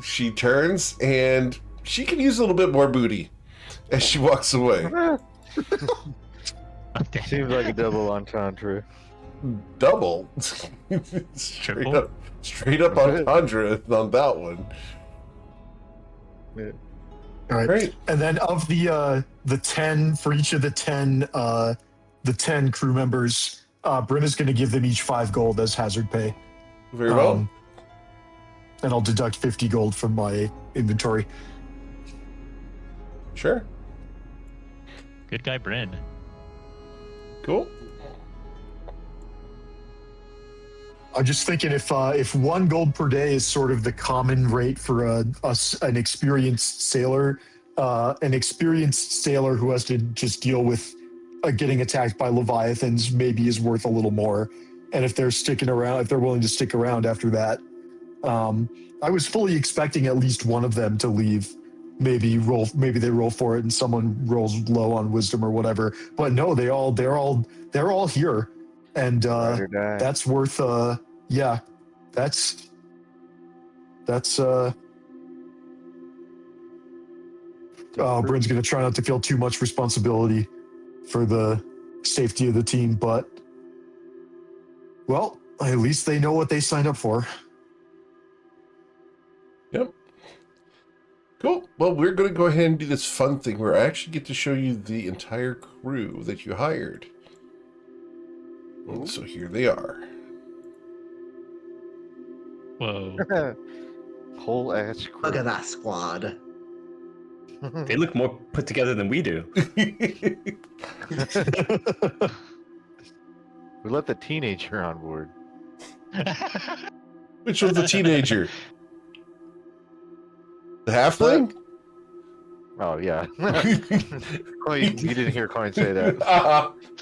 She turns and she can use a little bit more booty as she walks away. Okay. Seems like a double entendre. Double. straight up entendre on that one. Yeah. All right. Great. And then of the 10 for each of the 10 crew members, Bryn is going to give them each 5 gold as hazard pay. Very well. And I'll deduct 50 gold from my inventory. Sure. Good guy, Bryn. Cool. I'm just thinking if 1 gold per day is sort of the common rate for an experienced sailor who has to just deal with getting attacked by leviathans, maybe is worth a little more. And if they're willing to stick around after that, I was fully expecting at least one of them to leave. Maybe they roll for it and someone rolls low on wisdom or whatever. But no, they're all here. And that's worth that's Bryn's gonna try not to feel too much responsibility for the safety of the team, but well, at least they know what they signed up for. Yep. Cool. Well, we're going to go ahead and do this fun thing where I actually get to show you the entire crew that you hired. And so here they are. Whoa. Whole ass crew. Look at that squad. They look more put together than we do. We let the teenager on board. Which was the teenager? The halfling? Oh yeah. Coin, you didn't hear Coin say that.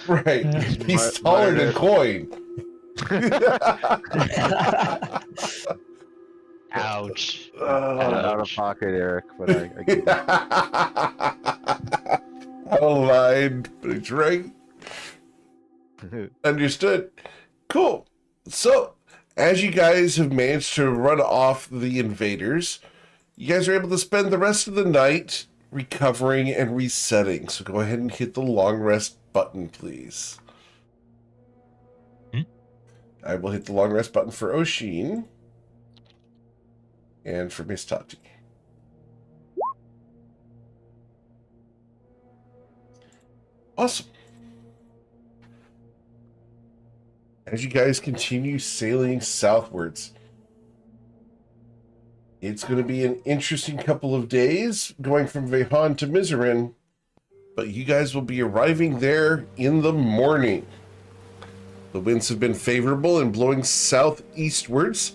Right. He's taller than Coin. Ouch. Out of pocket, Eric, but I get it. Out of line, but it's right. Understood. Cool. So, as you guys have managed to run off the invaders, you guys are able to spend the rest of the night recovering and resetting. So go ahead and hit the long rest button, please. I will hit the long rest button for Oshin and for Miss Tati. Awesome. As you guys continue sailing southwards, it's going to be an interesting couple of days going from Vehan to Mizerin, but you guys will be arriving there in the morning. The winds have been favorable and blowing southeastwards.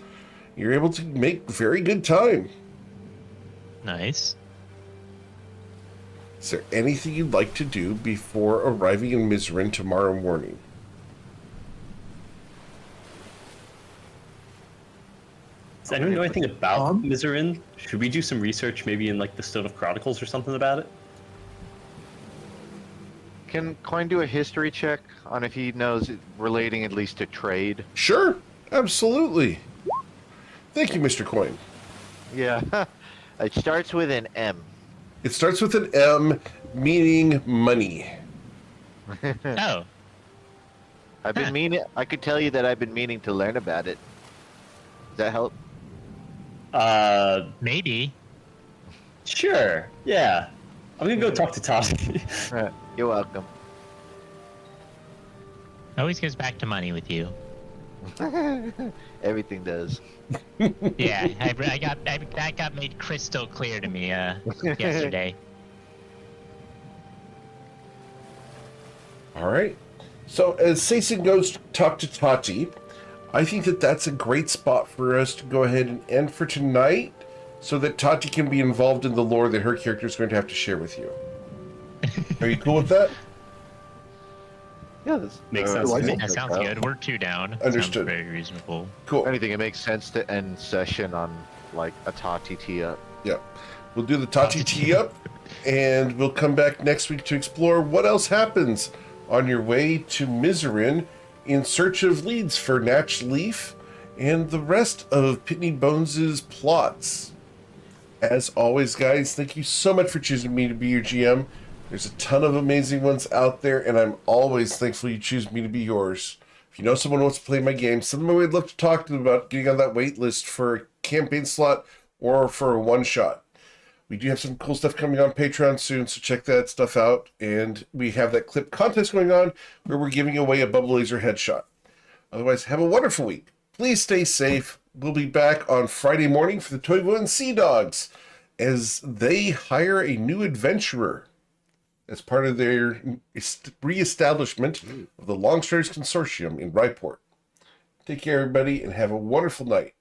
You're able to make very good time. Nice. Is there anything you'd like to do before arriving in Mizerin tomorrow morning? Does anyone know anything about Mizerin? Should we do some research, maybe in like the Stone of Chronicles or something about it? Can Coin do a history check on if he knows it relating at least to trade? Sure, absolutely. Thank you, Mr. Coin. Yeah. It starts with an M. It starts with an M, meaning money. Oh. I've been meaning. I could tell you that I've been meaning to learn about it. Does that help? Maybe. Sure. Yeah. I'm gonna go talk to Tati. You're welcome. Always goes back to money with you. Everything does. Yeah, that got made crystal clear to me yesterday. All right. So as Seisin goes to talk to Tati, I think that that's a great spot for us to go ahead and end for tonight so that Tati can be involved in the lore that her character is going to have to share with you. Are you cool with that? Yeah, this Makes sense. That sounds good. We're 2 down. Understood. Sounds very reasonable. Cool. Anything, it makes sense to end session on like a Tati tee up. Yeah. We'll do the Tati tee up, and we'll come back next week to explore what else happens on your way to Mizerin in search of leads for Natch Leaf and the rest of Pitney Bones' plots. As always, guys, thank you so much for choosing me to be your GM. There's a ton of amazing ones out there, and I'm always thankful you choose me to be yours. If you know someone who wants to play my game, send them away. I'd love to talk to them about getting on that wait list for a campaign slot or for a one-shot. We do have some cool stuff coming on Patreon soon, so check that stuff out. And we have that clip contest going on where we're giving away a Bubble Laser headshot. Otherwise, have a wonderful week. Please stay safe. We'll be back on Friday morning for the Toivoan Sea Dogs as they hire a new adventurer as part of their re-establishment of the Longstriders Consortium in Ryport. Take care, everybody, and have a wonderful night.